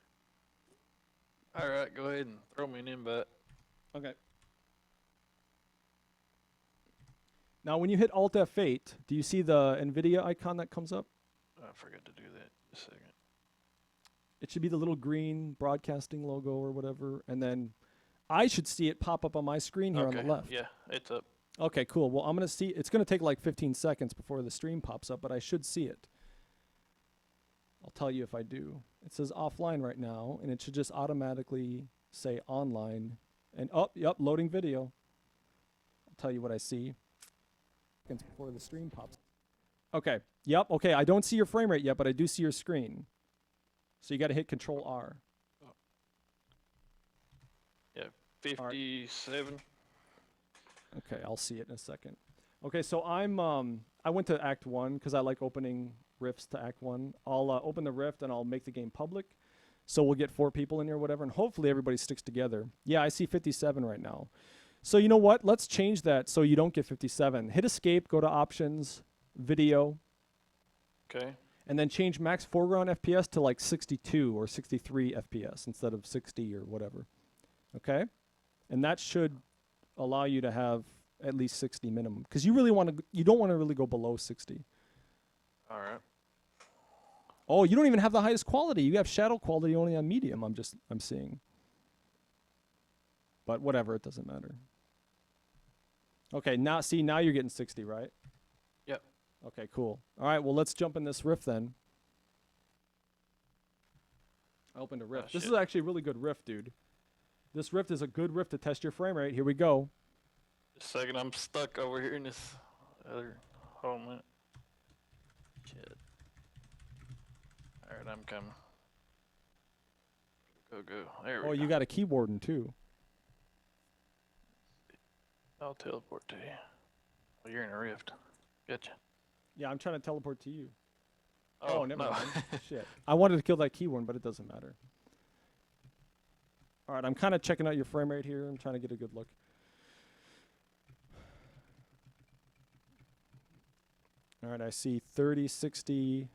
All right, go ahead and throw me an invite. Okay. Now, when you hit Alt F8, do you see the NVIDIA icon that comes up? I forgot to do that. Just a second. It should be the little green broadcasting logo or whatever, and then I should see it pop up on my screen here on the left. Yeah, it's up. Okay, cool. Well, I'm going to see. It's going to take like 15 seconds before the stream pops up, but I should see it. I'll tell you if I do. It says offline right now, and it should just automatically say online. And yep, loading video. I'll tell you what I see. Seconds before the stream pops up. Okay. Yep. Okay. I don't see your frame rate yet, but I do see your screen. So you got to hit Control R. Yeah, 57. Okay, I'll see it in a second. Okay, so I went to Act 1 because I like opening rifts to Act 1. I'll open the rift and I'll make the game public. So we'll get 4 people in here or whatever, and hopefully everybody sticks together. Yeah, I see 57 right now. So you know what? Let's change that so you don't get 57. Hit Escape, go to Options, Video, Okay. and then change max foreground FPS to like 62 or 63 FPS instead of 60 or whatever. Okay? And that should allow you to have at least 60 minimum, because you don't want to really go below 60. All right. Oh, you don't even have the highest quality. You have shadow quality only on medium. I'm seeing. But whatever, it doesn't matter. Okay, now you're getting 60, right? Yep. Okay, cool. All right, well, let's jump in this riff then. I opened a rift. Oh, This shit. is actually a really good rift, dude. This rift is a good rift to test your frame rate. Here we go. Just a second, I'm stuck over here in this other. Hold on a minute. Shit. Alright, I'm coming. Go. There we go. Oh, you got a keyboard in too. I'll teleport to you. Oh, you're in a rift. Gotcha. Yeah, I'm trying to teleport to you. Oh, never no. mind. Shit. I wanted to kill that keyboard, but it doesn't matter. All right, I'm kind of checking out your frame rate here. I'm trying to get a good look. All right, I see 30, 60,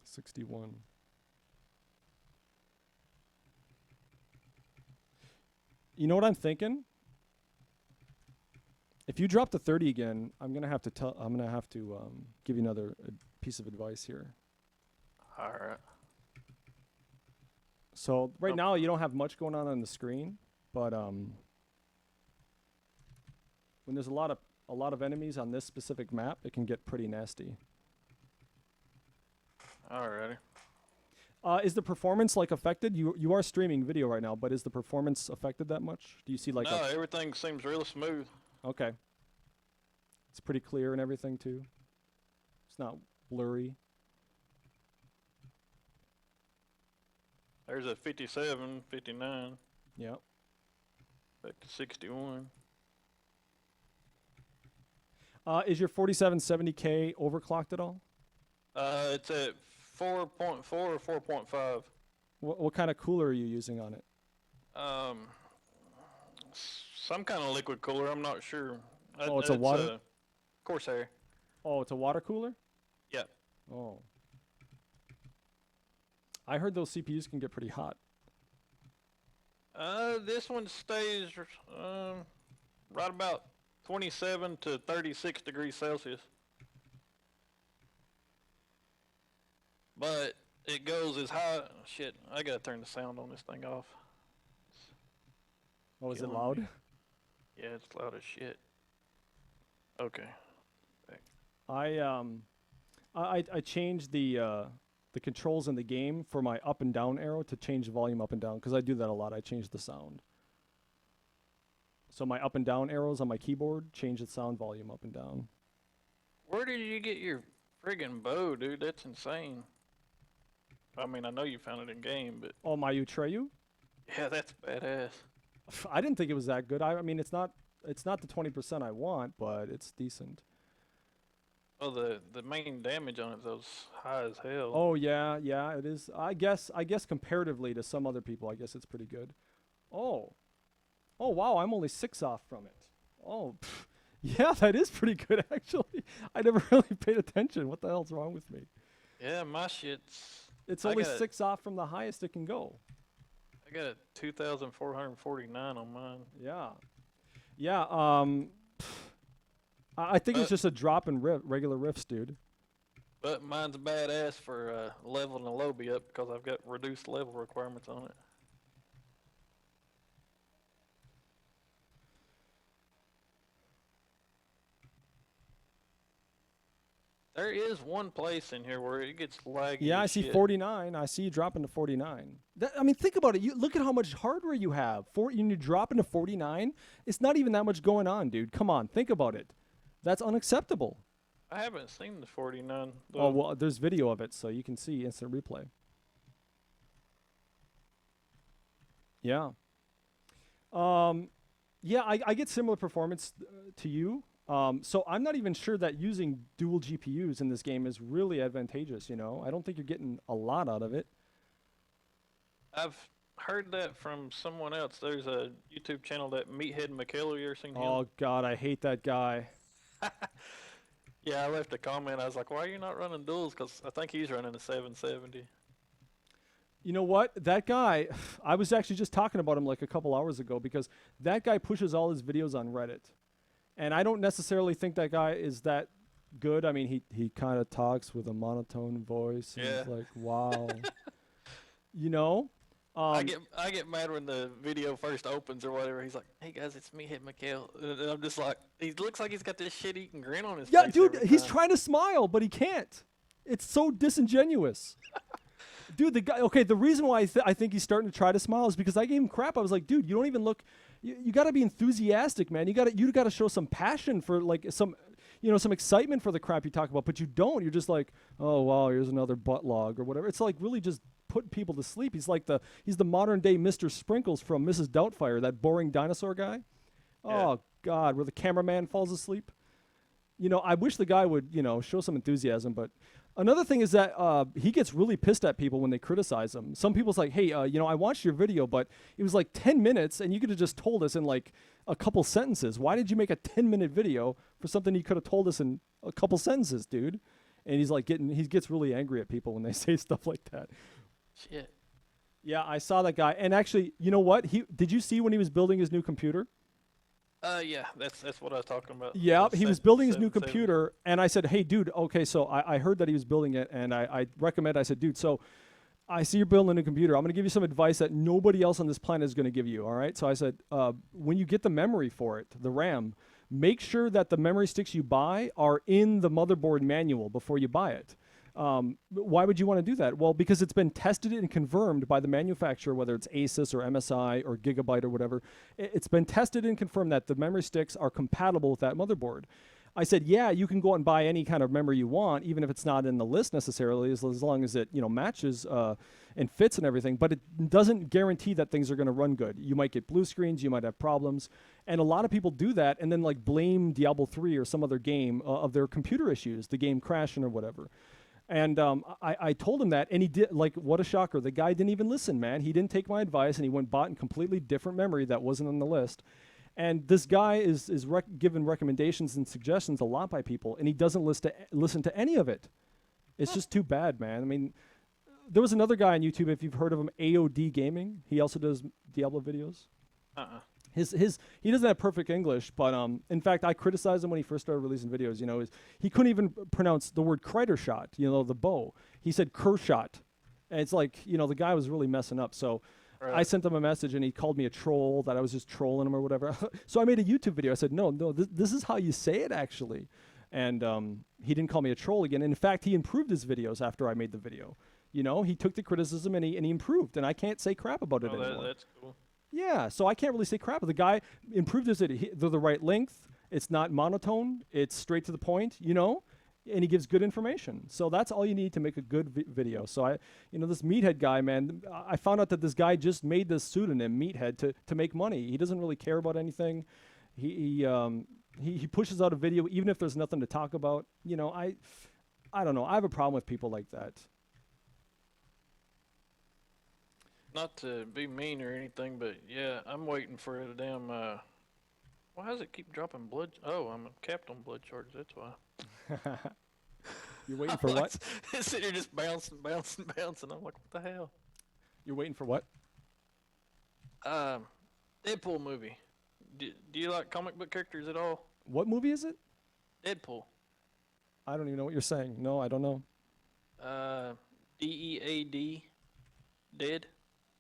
61. You know what I'm thinking? If you drop to 30 again, I'm gonna have to give you another piece of advice here. All right. So right now you don't have much going on the screen, but when there's a lot of enemies on this specific map, it can get pretty nasty. Alrighty. Is the performance like affected? You are streaming video right now, but is the performance affected that much? Do you see like No, everything seems real smooth. okay. It's pretty clear and everything too. It's not blurry. There's a 57, 59, Yeah. back to 61. Is your 4770K overclocked at all? It's at 4.4 or 4.5. What kind of cooler are you using on it? Some kind of liquid cooler. I'm not sure. Oh, it's a water? Corsair. Oh, it's a water cooler? Yep. Oh. I heard those CPUs can get pretty hot. This one stays right about 27 to 36 degrees Celsius. But it goes as high. Shit, I gotta turn the sound on this thing off. Oh, is it Killing loud? me. Yeah, it's loud as shit. Okay. I changed the controls in the game for my up and down arrow to change the volume up and down because I do that a lot. I change the sound. So my up and down arrows on my keyboard change the sound volume up and down. Where did you get your friggin' bow, dude? That's insane. I mean, I know you found it in game, but Oh, my Utreyu? yeah, that's badass. I didn't think it was that good. I mean, it's not the 20% I want, but it's decent. Oh, the main damage on it though's high as hell. Oh yeah, it is. I guess comparatively to some other people, I guess it's pretty good. Oh wow, I'm only 6 off from it. Oh, yeah, that is pretty good actually. I never really paid attention. What the hell's wrong with me? Yeah, my shit's. It's only 6 off from the highest it can go. I got a 2,449 on mine. Yeah. I think it's just a drop in regular riffs, dude. But mine's badass for leveling the lobby up because I've got reduced level requirements on it. There is one place in here where it gets laggy. Yeah, I as see shit. 49. I see you dropping to 49. I mean, think about it. You look at how much hardware you have. You drop into 49. It's not even that much going on, dude. Come on, think about it. That's unacceptable. I haven't seen the 49. Oh well, there's video of it, so you can see instant replay. Yeah. Yeah, I get similar performance to you. So I'm not even sure that using dual GPUs in this game is really advantageous, you know? I don't think you're getting a lot out of it. I've heard that from someone else. There's a YouTube channel that meatheadmikhail. You ever seen him? Oh, God, I hate that guy. Yeah, I left a comment. I was like, why are you not running duals? Because I think he's running a 770. You know what? That guy, I was actually just talking about him like a couple hours ago because that guy pushes all his videos on Reddit. And I don't necessarily think that guy is that good. I mean, he kind of talks with a monotone voice. And it's like, wow. You know? I get mad when the video first opens or whatever. He's like, hey guys, it's me, Mikhail. And I'm just like, he looks like he's got this shit-eating grin on his face. Yeah, dude, every he's time. trying to smile, but he can't. It's so disingenuous. Dude, the guy. Okay, the reason why I think he's starting to try to smile is because I gave him crap. I was like, dude, you don't even look. You got to be enthusiastic, man. You got to show some passion for like some, some excitement for the crap you talk about. But you don't. You're just like, oh wow, here's another butt log or whatever. It's like really just putting people to sleep. He's the modern day Mr. Sprinkles from Mrs. Doubtfire, that boring dinosaur guy. Yeah. Oh God, where the cameraman falls asleep. I wish the guy would, show some enthusiasm. But another thing is that he gets really pissed at people when they criticize him. Some people's like, hey, I watched your video, but it was like 10 minutes, and you could have just told us in like a couple sentences. Why did you make a 10-minute video for something you could have told us in a couple sentences, dude? And he gets really angry at people when they say stuff like that. Shit. Yeah, I saw that guy. And actually, you know what? Did you see when he was building his new computer? Yeah, that's what I was talking about. Yeah, he was building his new 770. computer, and I said, hey, dude, okay, so I heard that he was building it, and I said, dude, so I see you're building a new computer. I'm going to give you some advice that nobody else on this planet is going to give you, all right? So I said, when you get the memory for it, the RAM, make sure that the memory sticks you buy are in the motherboard manual before you buy it. Why would you want to do that? Well, because it's been tested and confirmed by the manufacturer, whether it's Asus or MSI or Gigabyte or whatever. It's been tested and confirmed that the memory sticks are compatible with that motherboard. I said, yeah, you can go out and buy any kind of memory you want, even if it's not in the list necessarily, as long as it matches and fits and everything. But it doesn't guarantee that things are going to run good. You might get blue screens, you might have problems, and a lot of people do that and then like blame Diablo 3 or some other game of their computer issues, the game crashing or whatever. And I told him that, and he did. Like, what a shocker! The guy didn't even listen, man. He didn't take my advice, and he went bought a completely different memory that wasn't on the list. And this guy is given recommendations and suggestions a lot by people, and he doesn't listen to any of it. It's just too bad, man. I mean, there was another guy on YouTube, if you've heard of him, AOD Gaming. He also does Diablo videos. He doesn't have perfect English, but in fact, I criticized him when he first started releasing videos. He couldn't even pronounce the word Kreider shot, the bow. He said Kershot. And it's like, the guy was really messing up. So I sent him a message, and he called me a troll, that I was just trolling him or whatever. So I made a YouTube video. I said, no, this is how you say it, actually. And he didn't call me a troll again. And in fact, he improved his videos after I made the video. He took the criticism, and he improved. And I can't say crap about it anymore. That's cool. Yeah, so I can't really say crap. The guy improved his. They're the right length. It's not monotone. It's straight to the point, and he gives good information. So that's all you need to make a good video. So this Meathead guy, man, I found out that this guy just made this pseudonym, Meathead, to make money. He doesn't really care about anything. He pushes out a video even if there's nothing to talk about. I don't know. I have a problem with people like that. Not to be mean or anything, but yeah, I'm waiting for a damn. Why does it keep dropping blood? Oh, I'm capped on blood charge. That's why. You're waiting for what? It's sitting here just bouncing. I'm like, what the hell? You're waiting for what? Deadpool movie. Do you like comic book characters at all? What movie is it? Deadpool. I don't even know what you're saying. No, I don't know. DEAD. Dead.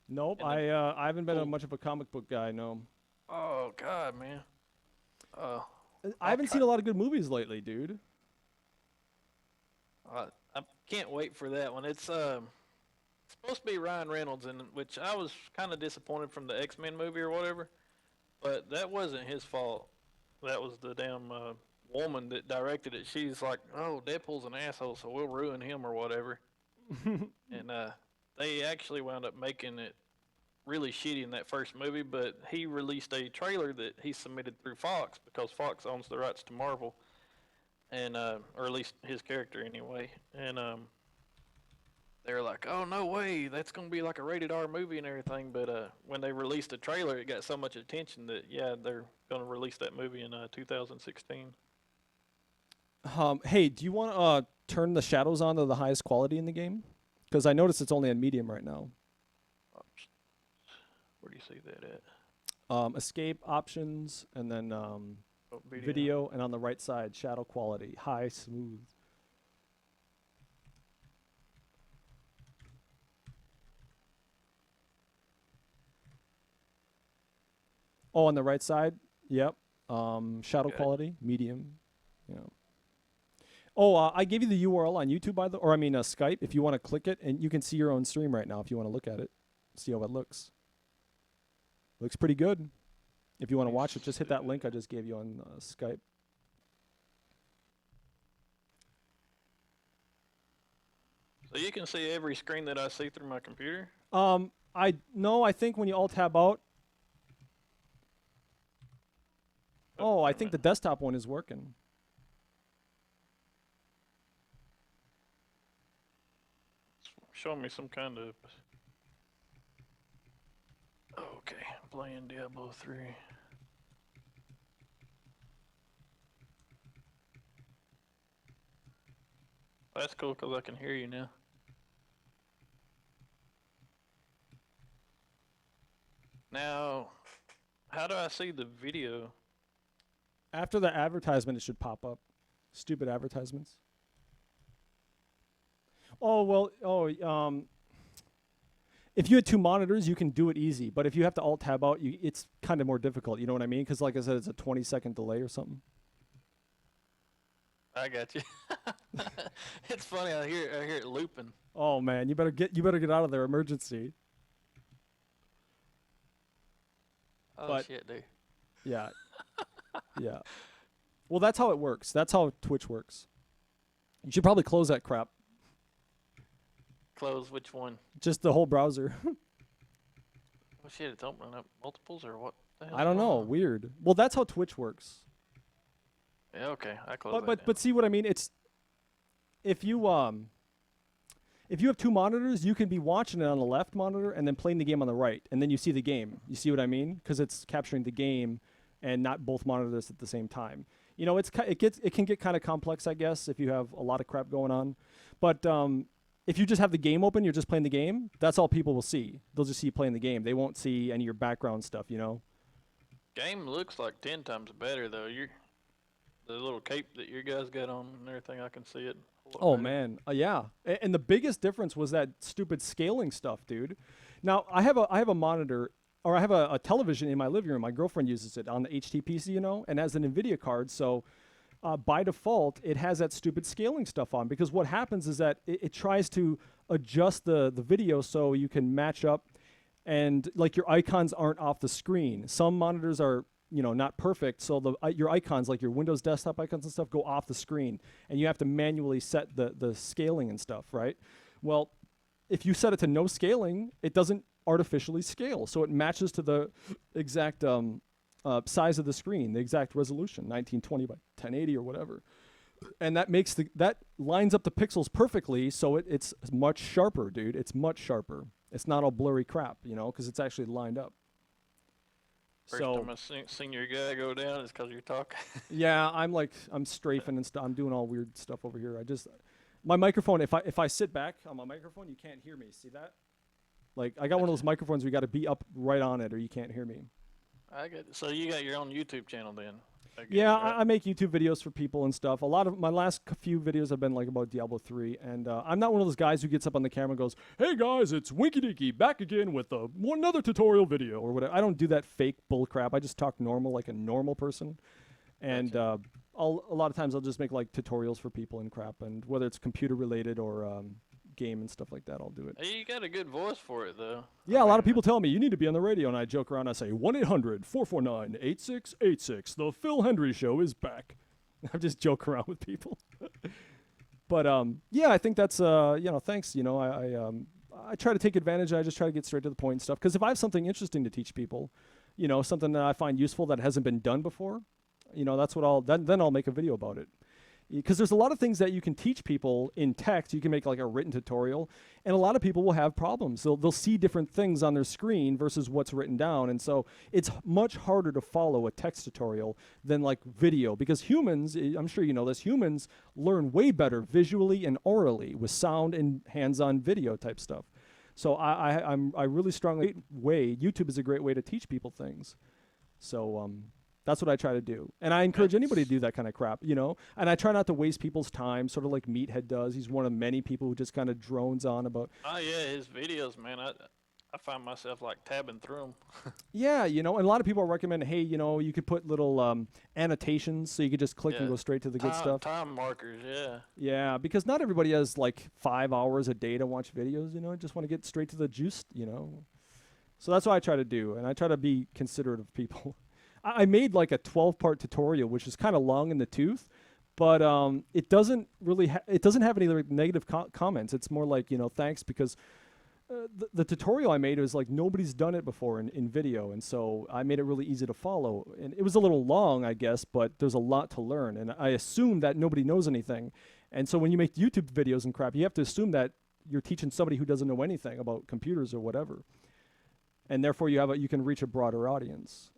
Nope, I haven't been much of a comic book guy, no. Oh, God, man. I haven't seen a lot of good movies lately, dude. I can't wait for that one. It's supposed to be Ryan Reynolds, which I was kind of disappointed from the X-Men movie or whatever, but that wasn't his fault. That was the damn woman that directed it. She's like, oh, Deadpool's an asshole, so we'll ruin him or whatever. And they actually wound up making it really shitty in that first movie, but he released a trailer that he submitted through Fox because Fox owns the rights to Marvel, and or at least his character anyway. And they were like, "Oh no way, that's gonna be like a rated R movie and everything." But when they released the trailer, it got so much attention that yeah, they're gonna release that movie in 2016. Hey, do you want to turn the shadows on to the highest quality in the game? Because I noticed it's only on medium right now. Where do you see that at? Escape options, and then video, and on the right side, shadow quality, high, smooth. Oh, on the right side, yep. Shadow quality, medium. Yeah. Oh, I gave you the URL on YouTube, Skype. If you want to click it, and you can see your own stream right now. If you want to look at it, see how it looks. Looks pretty good. If you want to watch it, just hit that link I just gave you on Skype. So you can see every screen that I see through my computer? I think when you Alt-Tab out. Oh, I think the desktop one is working. Show me some kind of... Okay, playing Diablo 3. That's cool because I can hear you now. Now, how do I see the video? After the advertisement, it should pop up. Stupid advertisements. Oh, well, if you had two monitors, you can do it easy. But if you have to Alt-Tab out, it's kind of more difficult. You know what I mean? Because like I said, it's a 20-second delay or something. I got you. It's funny. I hear it looping. Oh man, you better get out of there, emergency. Oh shit, dude. Yeah, yeah. Well, that's how it works. That's how Twitch works. You should probably close that crap. Close which one? Just the whole browser. Oh shit, it's opening up multiples or what? The hell's I don't going know. on? Weird. Well, that's how Twitch works. Yeah, okay. I close that But see what I mean? It's if you have two monitors, you can be watching it on the left monitor and then playing the game on the right, and then you see the game. You see what I mean? Because it's capturing the game and not both monitors at the same time. You know, it can get kind of complex, I guess, if you have a lot of crap going on. But if you just have the game open, you're just playing the game. That's all people will see. They'll just see you playing the game. They won't see any of your background stuff. You know. Game looks like 10 times better though. The little cape that you guys got on and everything, I can see it. Oh man, yeah. And the biggest difference was that stupid scaling stuff, dude. Now I have a monitor, or I have a television in my living room. My girlfriend uses it on the HTPC, you know, and has an NVIDIA card. So by default, it has that stupid scaling stuff on, because what happens is that it tries to adjust the video so you can match up, and like your icons aren't off the screen. Some monitors are, you know, not perfect, so your icons, like your Windows desktop icons and stuff, go off the screen, and you have to manually set the scaling and stuff, right? Well, if you set it to no scaling, it doesn't artificially scale, so it matches to the exact size of the screen, the exact resolution, 1920 by 1080 or whatever, and that makes that lines up the pixels perfectly, so it's much sharper, dude. It's much sharper. It's not all blurry crap, you know, because it's actually lined up. First time I've seen your guy go down is because you're talking. Yeah, I'm strafing and stuff. I'm doing all weird stuff over here. My microphone, if I sit back on my microphone, you can't hear me. See that? Like, I got one of those microphones where you got to be up right on it or you can't hear me. So you got your own YouTube channel then? Yeah, right? I make YouTube videos for people and stuff. A lot of my last few videos have been like about Diablo 3, and I'm not one of those guys who gets up on the camera and goes, "Hey guys, it's Winky Dinky back again with another tutorial video," or whatever. I don't do that fake bull crap. I just talk normal, like a normal person, and a lot of times I'll just make like tutorials for people and crap, and whether it's computer related or game and stuff like that, I'll do it. Hey, you got a good voice for it though. Yeah, a lot of people tell me you need to be on the radio, and I joke around. I say 1-800-449-8686. The Phil Hendry Show is back. I just joke around with people. But yeah, I think that's thanks. You know, I try to take advantage. I just try to get straight to the point and stuff. Because if I have something interesting to teach people, you know, something that I find useful that hasn't been done before, you know, that's what then I'll make a video about it. Because there's a lot of things that you can teach people in text. You can make like a written tutorial, and a lot of people will have problems. They'll see different things on their screen versus what's written down, and so it's much harder to follow a text tutorial than like video, because humans, I'm sure you know this, humans learn way better visually and orally with sound and hands-on video type stuff. So I really strongly YouTube is a great way to teach people things. So that's what I try to do. And I encourage anybody to do that kind of crap, you know? And I try not to waste people's time, sort of like Meathead does. He's one of many people who just kind of drones on about... Oh, yeah, his videos, man. I find myself like tabbing through them. Yeah, and a lot of people recommend, hey, you could put little annotations so you could just click and Yeah. go straight to the good stuff. Time markers, yeah. Yeah, because not everybody has like 5 hours a day to watch videos, just want to get straight to the juice, So that's what I try to do, and I try to be considerate of people. I made like a 12-part tutorial, which is kind of long in the tooth, but it doesn't really it doesn't have any like, negative comments. It's more like, thanks, because the tutorial I made was like nobody's done it before in video, and so I made it really easy to follow. And it was a little long, I guess, but there's a lot to learn, and I assume that nobody knows anything. And so when you make YouTube videos and crap, you have to assume that you're teaching somebody who doesn't know anything about computers or whatever, and therefore you can reach a broader audience,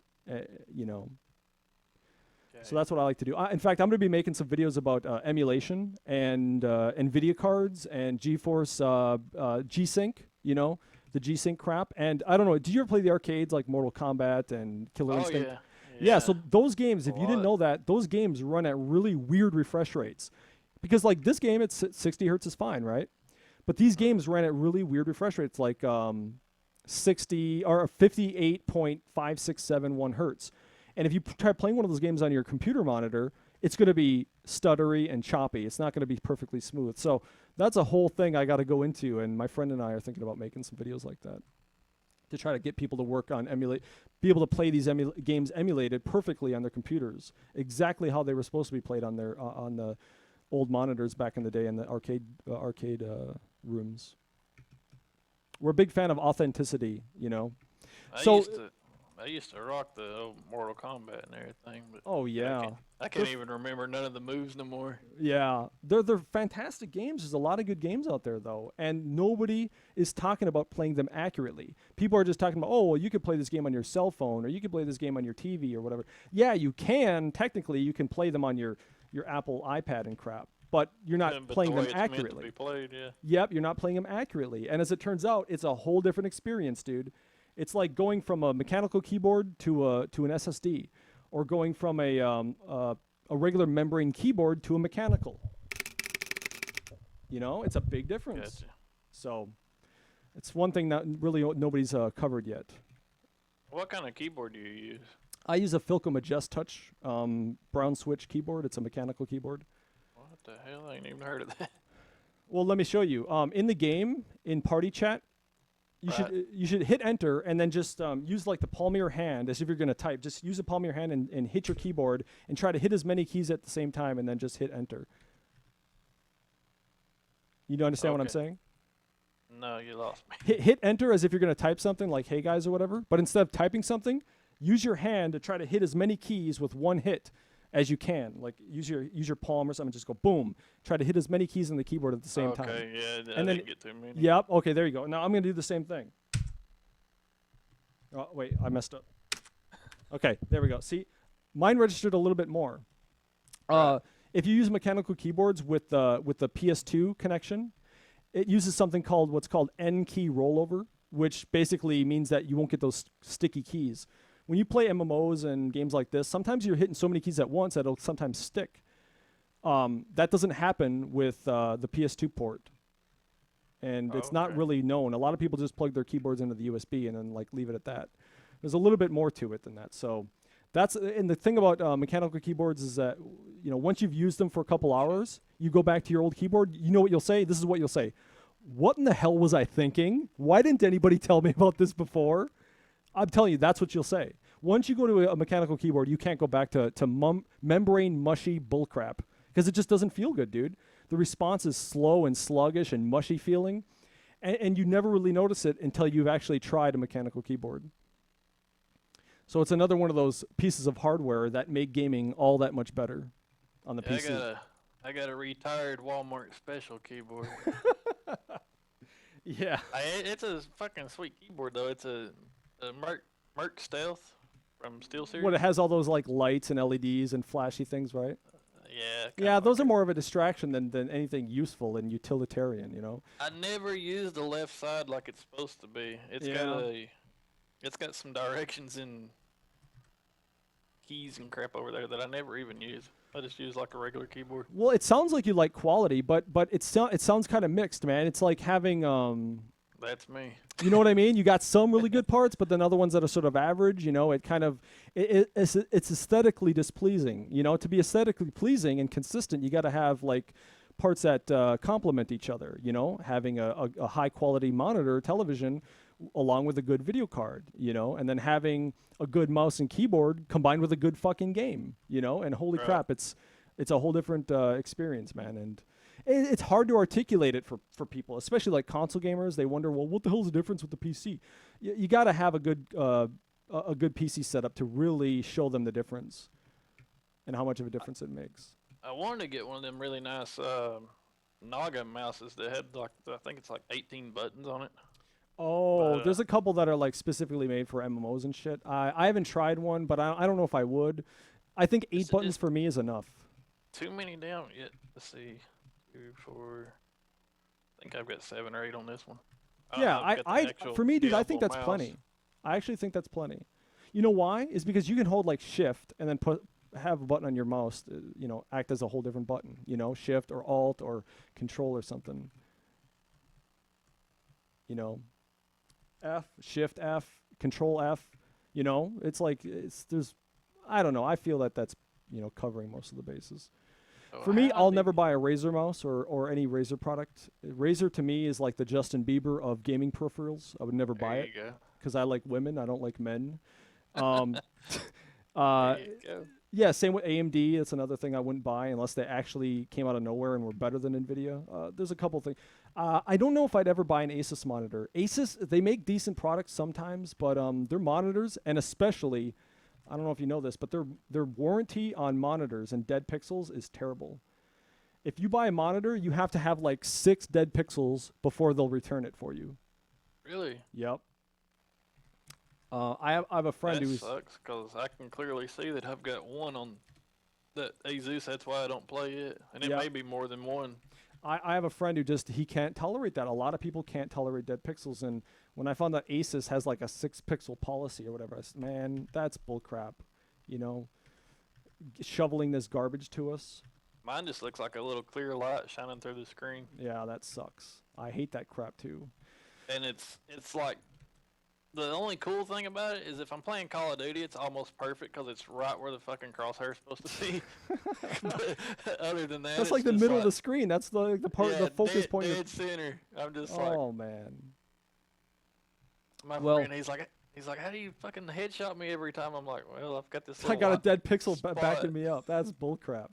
So that's what I like to do. In fact, I'm going to be making some videos about emulation and NVIDIA cards and GeForce G-Sync, the G-Sync crap. And I don't know, did you ever play the arcades like Mortal Kombat and Killer Instinct? Yeah. Yeah, so those games, if you didn't know that, those games run at really weird refresh rates. Because like this game, it's 60 hertz is fine, right? But these games ran at really weird refresh rates, like 60 or 58.5671 hertz. And if you try playing one of those games on your computer monitor, it's going to be stuttery and choppy. It's not going to be perfectly smooth. So that's a whole thing I got to go into, and my friend and I are thinking about making some videos like that to try to get people to work on be able to play these games emulated perfectly on their computers, exactly how they were supposed to be played on their on the old monitors back in the day in the arcade rooms. We're a big fan of authenticity, I used to rock the old Mortal Kombat and everything, but oh yeah, I can't even remember none of the moves no more. Yeah, they're fantastic games. There's a lot of good games out there though, and nobody is talking about playing them accurately. People are just talking about, oh, well, you could play this game on your cell phone, or you could play this game on your TV or whatever. Yeah, you can. Technically, you can play them on your Apple iPad and crap, but you're not playing them accurately. Meant to be played, yeah. Yep, you're not playing them accurately. And as it turns out, it's a whole different experience, dude. It's like going from a mechanical keyboard to an SSD, or going from a regular membrane keyboard to a mechanical. It's a big difference. Gotcha. So it's one thing that really nobody's covered yet. What kind of keyboard do you use? I use a Philco Majest Touch brown switch keyboard. It's a mechanical keyboard. What the hell? I ain't even heard of that. Well, let me show you. In the game, in party chat, you should hit enter and then just use like the palm of your hand as if you're going to type. Just use the palm of your hand and hit your keyboard and try to hit as many keys at the same time and then just hit enter. You understand what I'm saying? No, you lost me. Hit enter as if you're going to type something like hey guys or whatever, but instead of typing something, use your hand to try to hit as many keys with one hit as you can. Like use your palm or something, just go boom. Try to hit as many keys on the keyboard at the same time. Okay, yeah, I and didn't get too many. Yep, okay, there you go. Now I'm going to do the same thing. Oh, wait, I messed up. Okay, there we go. See, mine registered a little bit more. If you use mechanical keyboards with the PS2 connection, it uses what's called N key rollover, which basically means that you won't get those sticky keys. When you play MMOs and games like this, sometimes you're hitting so many keys at once that it'll sometimes stick. That doesn't happen with the PS2 port. And it's not really known. A lot of people just plug their keyboards into the USB and then like leave it at that. There's a little bit more to it than that. So and the thing about mechanical keyboards is that, once you've used them for a couple hours, you go back to your old keyboard, you know what you'll say? This is what you'll say. What in the hell was I thinking? Why didn't anybody tell me about this before? I'm telling you, that's what you'll say. Once you go to a mechanical keyboard, you can't go back to membrane mushy bullcrap because it just doesn't feel good, dude. The response is slow and sluggish and mushy feeling, and you never really notice it until you've actually tried a mechanical keyboard. So it's another one of those pieces of hardware that make gaming all that much better on the PC. I got a retired Walmart special keyboard. Yeah. It's a fucking sweet keyboard though. It's a Merc Stealth from SteelSeries. What, it has all those like lights and LEDs and flashy things, right? Yeah. Yeah, those are more of a distraction than anything useful and utilitarian, I never use the left side like it's supposed to be. It's got some directions and keys and crap over there that I never even use. I just use like a regular keyboard. Well, it sounds like you like quality, but it sounds kind of mixed, man. It's like having That's me. You know what I mean? You got some really good parts, but then other ones that are sort of average. You know, it kind of it's aesthetically displeasing. You know, to be aesthetically pleasing and consistent, you got to have like parts that complement each other. You know, having a high quality monitor television along with a good video card. You know, and then having a good mouse and keyboard combined with a good fucking game. You know, and holy crap, it's a whole different experience, man. And it's hard to articulate it for people, especially like console gamers. They wonder, well, what the hell's the difference with the PC? You got to have a good PC setup to really show them the difference and how much of a difference it makes. I wanted to get one of them really nice Naga mouses that had like I think it's like 18 buttons on it. Oh, there's a couple that are like specifically made for MMOs and shit. I haven't tried one, but I don't know if I would. I think 8 buttons for me is enough. Too many down yet. Let's see. 2, 4. I think I've got 7 or 8 on this one. Yeah, for me, dude, I think that's plenty. I actually think that's plenty. You know why? Is because you can hold like Shift and then have a button on your mouse, you know, act as a whole different button. You know, Shift or Alt or Control or something. You know, Shift F, Control F. You know, it's like I don't know. I feel that's covering most of the bases. For me, I'll never buy a Razer mouse or any Razer product. Razer to me is like the Justin Bieber of gaming peripherals. I would never buy it because I like women. I don't like men. Yeah, same with AMD. That's another thing I wouldn't buy unless they actually came out of nowhere and were better than NVIDIA. There's a couple things. I don't know if I'd ever buy an Asus monitor. Asus, they make decent products sometimes, but their monitors, and especially, I don't know if you know this, but their warranty on monitors and dead pixels is terrible. If you buy a monitor, you have to have like 6 dead pixels before they'll return it for you. Really? Yep. I have a friend who's... That sucks, because I can clearly see that I've got one on that Asus. That's why I don't play it. And it may be more than one. I have a friend who he can't tolerate that. A lot of people can't tolerate dead pixels, and when I found out Asus has like a 6-pixel policy or whatever, I said, man, that's bullcrap. You know, shoveling this garbage to us. Mine just looks like a little clear light shining through the screen. Yeah, that sucks. I hate that crap too. And it's like, the only cool thing about it is if I'm playing Call of Duty, it's almost perfect because it's right where the fucking crosshair is supposed to be. But other than that, that's like the middle of the screen. That's the part, the focus point. Dead center. I'm just oh man. My friend, he's like, how do you fucking headshot me every time? I'm like, well, I've got this. I got a dead pixel backing me up. That's bullcrap.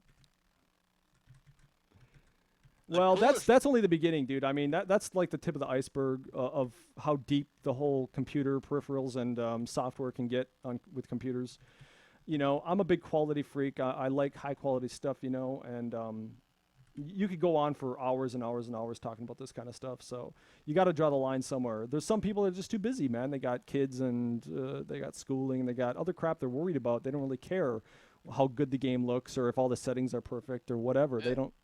Well, that's only the beginning, dude. I mean, that's like the tip of the iceberg of how deep the whole computer peripherals and software can get with computers. You know, I'm a big quality freak. I like high quality stuff, you know, and you could go on for hours and hours and hours talking about this kind of stuff. So you got to draw the line somewhere. There's some people that are just too busy, man. They got kids and they got schooling and they got other crap they're worried about. They don't really care how good the game looks or if all the settings are perfect or whatever. They don't.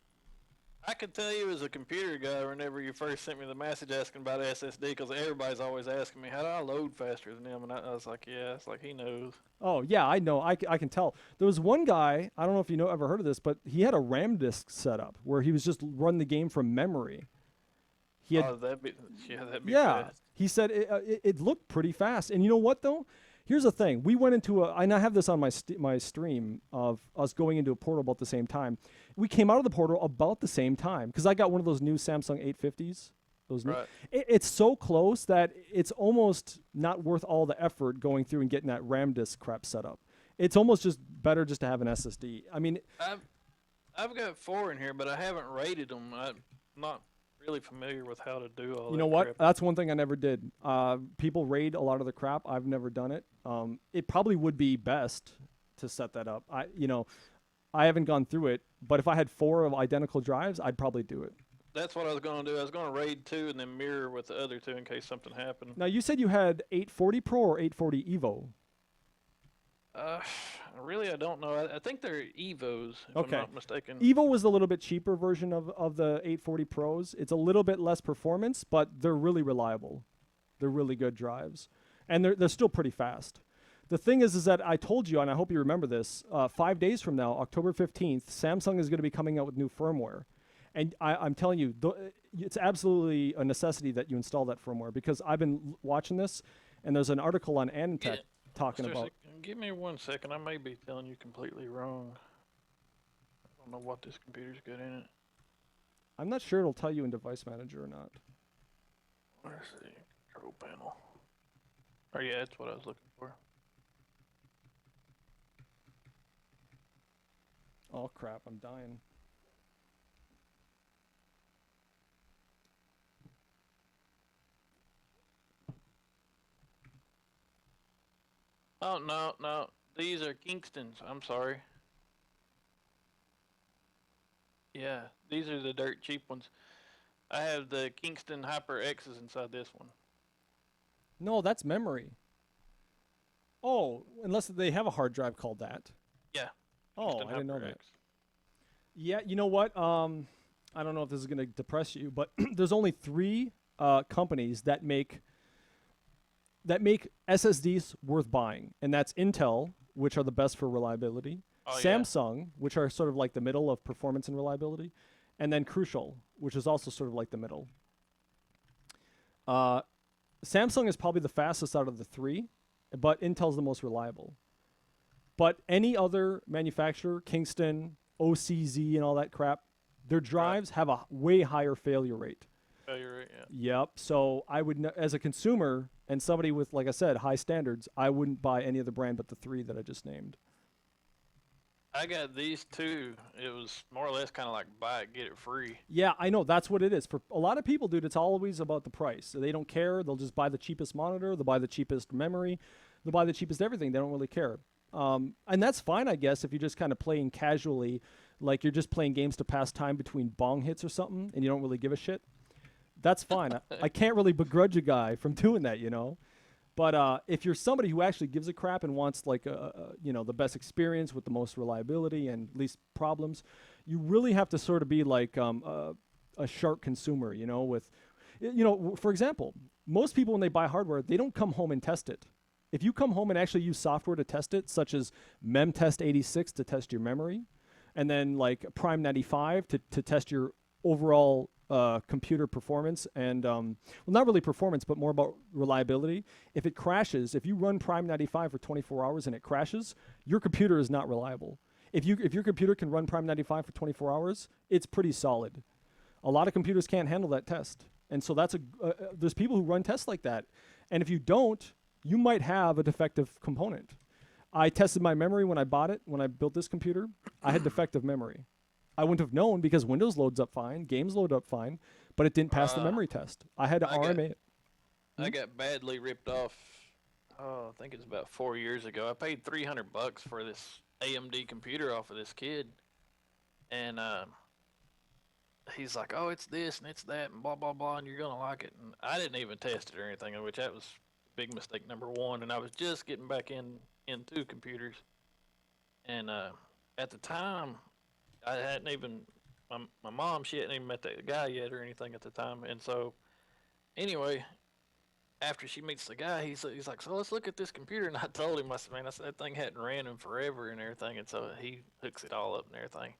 I could tell you as a computer guy whenever you first sent me the message asking about SSD, because everybody's always asking me, how do I load faster than them? And I was like, yeah, it's like he knows. Oh, yeah, I know. I can tell. There was one guy, I don't know if you ever heard of this, but he had a RAM disk set up where he was just run the game from memory. That'd be fast. He said it looked pretty fast. And you know what, though? Here's the thing. We went into and I have this on my stream of us going into a portal about the same time. We came out of the portal about the same time because I got one of those new Samsung 850s. Right. It's so close that it's almost not worth all the effort going through and getting that RAM disk crap set up. It's almost just better just to have an SSD. I mean, I've got 4 in here, but I haven't rated them. I'm not really familiar with how to do all that. You know what? Crap. That's one thing I never did. People raid a lot of the crap. I've never done it. It probably would be best to set that up. I haven't gone through it, but if I had 4 of identical drives, I'd probably do it. That's what I was going to do. I was going to raid 2 and then mirror with the other 2 in case something happened. Now, you said you had 840 Pro or 840 Evo? Really, I don't know. I think they're Evos, if I'm not mistaken. Evo was a little bit cheaper version of the 840 Pros. It's a little bit less performance, but they're really reliable. They're really good drives. And they're still pretty fast. The thing is that I told you, and I hope you remember this, 5 days from now, October 15th, Samsung is going to be coming out with new firmware. And I'm telling you, it's absolutely a necessity that you install that firmware, because I've been watching this, and there's an article on Antech talking about. Give me 1 second. I may be telling you completely wrong. I don't know what this computer's got in it. I'm not sure it'll tell you in Device Manager or not. Where's the control panel? Oh yeah, that's what I was looking for. Oh crap, I'm dying. Oh no, these are Kingstons. I'm sorry. Yeah, these are the dirt cheap ones. I have the Kingston Hyper X's inside this one. No, that's memory. Oh, unless they have a hard drive called that. Yeah. Oh, Kingston I didn't know Hyper that. X. Yeah, you know what? I don't know if this is going to depress you, but there's only 3 companies that make SSDs worth buying, and that's Intel, which are the best for reliability, Samsung, which are sort of like the middle of performance and reliability, and then Crucial, which is also sort of like the middle. Samsung is probably the fastest out of the 3, but Intel's the most reliable. But any other manufacturer, Kingston, OCZ, and all that crap, their drives have a way higher failure rate. Failure rate, yeah. Yep. So I would, as a consumer and somebody with, like I said, high standards, I wouldn't buy any other brand but the 3 that I just named. I got these 2. It was more or less kind of like buy it, get it free. Yeah, I know. That's what it is. For a lot of people, dude, it's always about the price. So they don't care. They'll just buy the cheapest monitor. They'll buy the cheapest memory. They'll buy the cheapest everything. They don't really care. And that's fine, I guess, if you're just kind of playing casually, like you're just playing games to pass time between bong hits or something, and you don't really give a shit. That's fine. I can't really begrudge a guy from doing that, you know. But if you're somebody who actually gives a crap and wants like the best experience with the most reliability and least problems, you really have to sort of be like a sharp consumer, you know. For example, most people when they buy hardware, they don't come home and test it. If you come home and actually use software to test it, such as MemTest86 to test your memory, and then like Prime 95 to test your overall computer performance and, well, not really performance, but more about reliability. If it crashes, if you run Prime 95 for 24 hours and it crashes, your computer is not reliable. If your computer can run Prime 95 for 24 hours, it's pretty solid. A lot of computers can't handle that test. And so there's people who run tests like that. And if you don't, you might have a defective component. I tested my memory when I bought it. When I built this computer, I had defective memory. I wouldn't have known because Windows loads up fine, games load up fine, but it didn't pass the memory test. I had to RMA it. I got badly ripped off. Oh, I think it's about 4 years ago. I paid $300 for this AMD computer off of this kid, and he's like, "Oh, it's this and it's that and blah blah blah, and you're gonna like it." And I didn't even test it or anything, which that was big mistake number 1. And I was just getting back into computers, and at the time, I hadn't even my mom, she hadn't even met that guy yet or anything at the time. And so anyway, after she meets the guy, he's like, "So let's look at this computer." And I told him, I said, that thing hadn't ran in forever and everything. And so he hooks it all up and everything,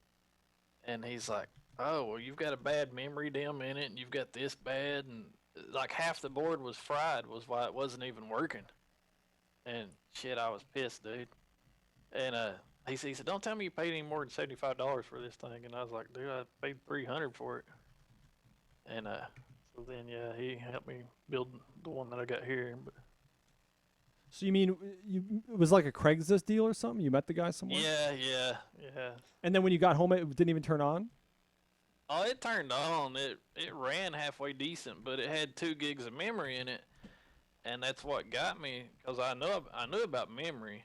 and he's like, "Oh, well, you've got a bad memory DIMM in it, and you've got this bad," and like half the board was fried, was why it wasn't even working. And shit, I was pissed, dude. And he said, "Don't tell me you paid any more than $75 for this thing." And I was like, "Dude, I paid $300 for it." And so then, yeah, he helped me build the one that I got here. But so you mean it was like a Craigslist deal or something? You met the guy somewhere? Yeah. And then when you got home, it didn't even turn on? Oh, it turned on. It ran halfway decent, but it had 2 gigs of memory in it, and that's what got me, because I knew about memory,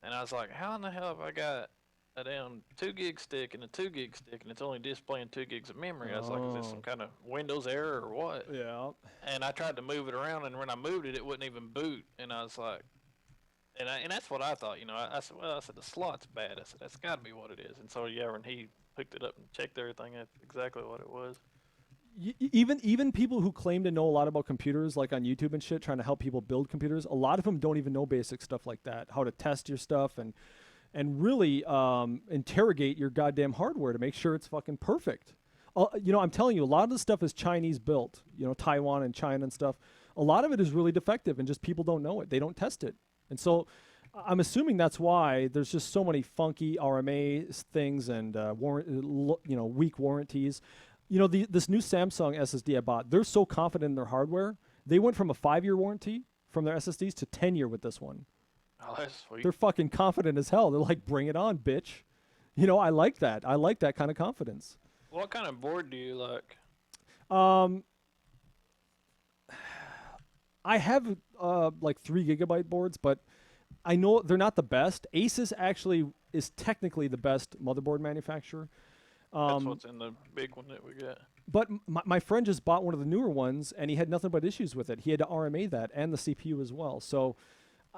and I was like, "How in the hell have I got a damn 2 gig stick and a 2 gig stick, and it's only displaying 2 gigs of memory?" I was like, "Is this some kind of Windows error or what?" Yeah. And I tried to move it around, and when I moved it, it wouldn't even boot, and I was like, and that's what I thought, you know. I said the slot's bad. I said that's got to be what it is. And so yeah, when he hooked it up and checked everything, that's exactly what it was. Even people who claim to know a lot about computers, like on YouTube and shit, trying to help people build computers, a lot of them don't even know basic stuff like that, how to test your stuff and really interrogate your goddamn hardware to make sure it's fucking perfect. you know, I'm telling you, a lot of the stuff is Chinese built. You know, Taiwan and China and stuff. A lot of it is really defective, and just people don't know it. They don't test it, and so I'm assuming that's why there's just so many funky RMA things and weak warranties. You know, this new Samsung SSD I bought, they're so confident in their hardware. They went from a 5-year warranty from their SSDs to 10-year with this one. Oh, that's sweet. They're fucking confident as hell. They're like, bring it on, bitch. You know, I like that. I like that kind of confidence. What kind of board do you like? I have like 3 GB boards, but I know they're not the best. Asus actually is technically the best motherboard manufacturer. That's what's in the big one that we got. But my friend just bought one of the newer ones, and he had nothing but issues with it. He had to RMA that and the CPU as well. So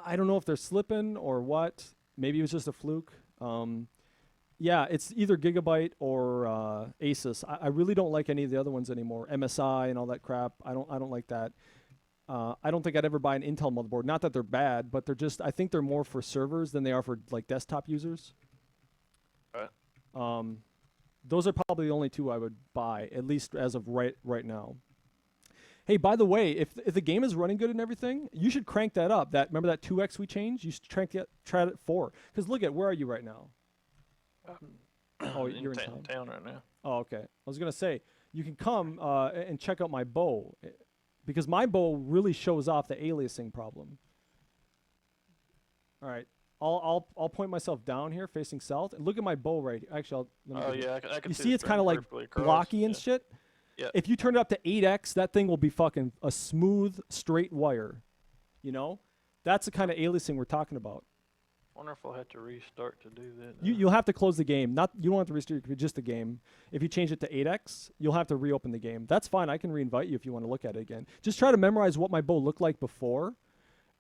I don't know if they're slipping or what. Maybe it was just a fluke. Yeah, it's either Gigabyte or Asus. I really don't like any of the other ones anymore. MSI and all that crap. I don't like that. I don't think I'd ever buy an Intel motherboard. Not that they're bad, but they're just. I think they're more for servers than they are for like desktop users. Right. Those are probably the only 2 I would buy, at least as of right now. Hey, by the way, if the game is running good and everything, you should crank that up. Remember that 2x we changed? You should try it at 4. Because look at, where are you right now? Oh, you're in town right now. Oh, okay. I was gonna say you can come and check out my bow, because my bow really shows off the aliasing problem. All right. I'll point myself down here, facing south, and look at my bow right here. Actually, Yeah, I can you see see it's kind of like blocky and shit. Yeah. If you turn it up to 8x, that thing will be fucking a smooth, straight wire. You know, that's the kind of aliasing we're talking about. Wonder if I'll have to restart to do that. You'll have to close the game. You don't have to restart just the game. If you change it to 8x, you'll have to reopen the game. That's fine. I can reinvite you if you want to look at it again. Just try to memorize what my bow looked like before,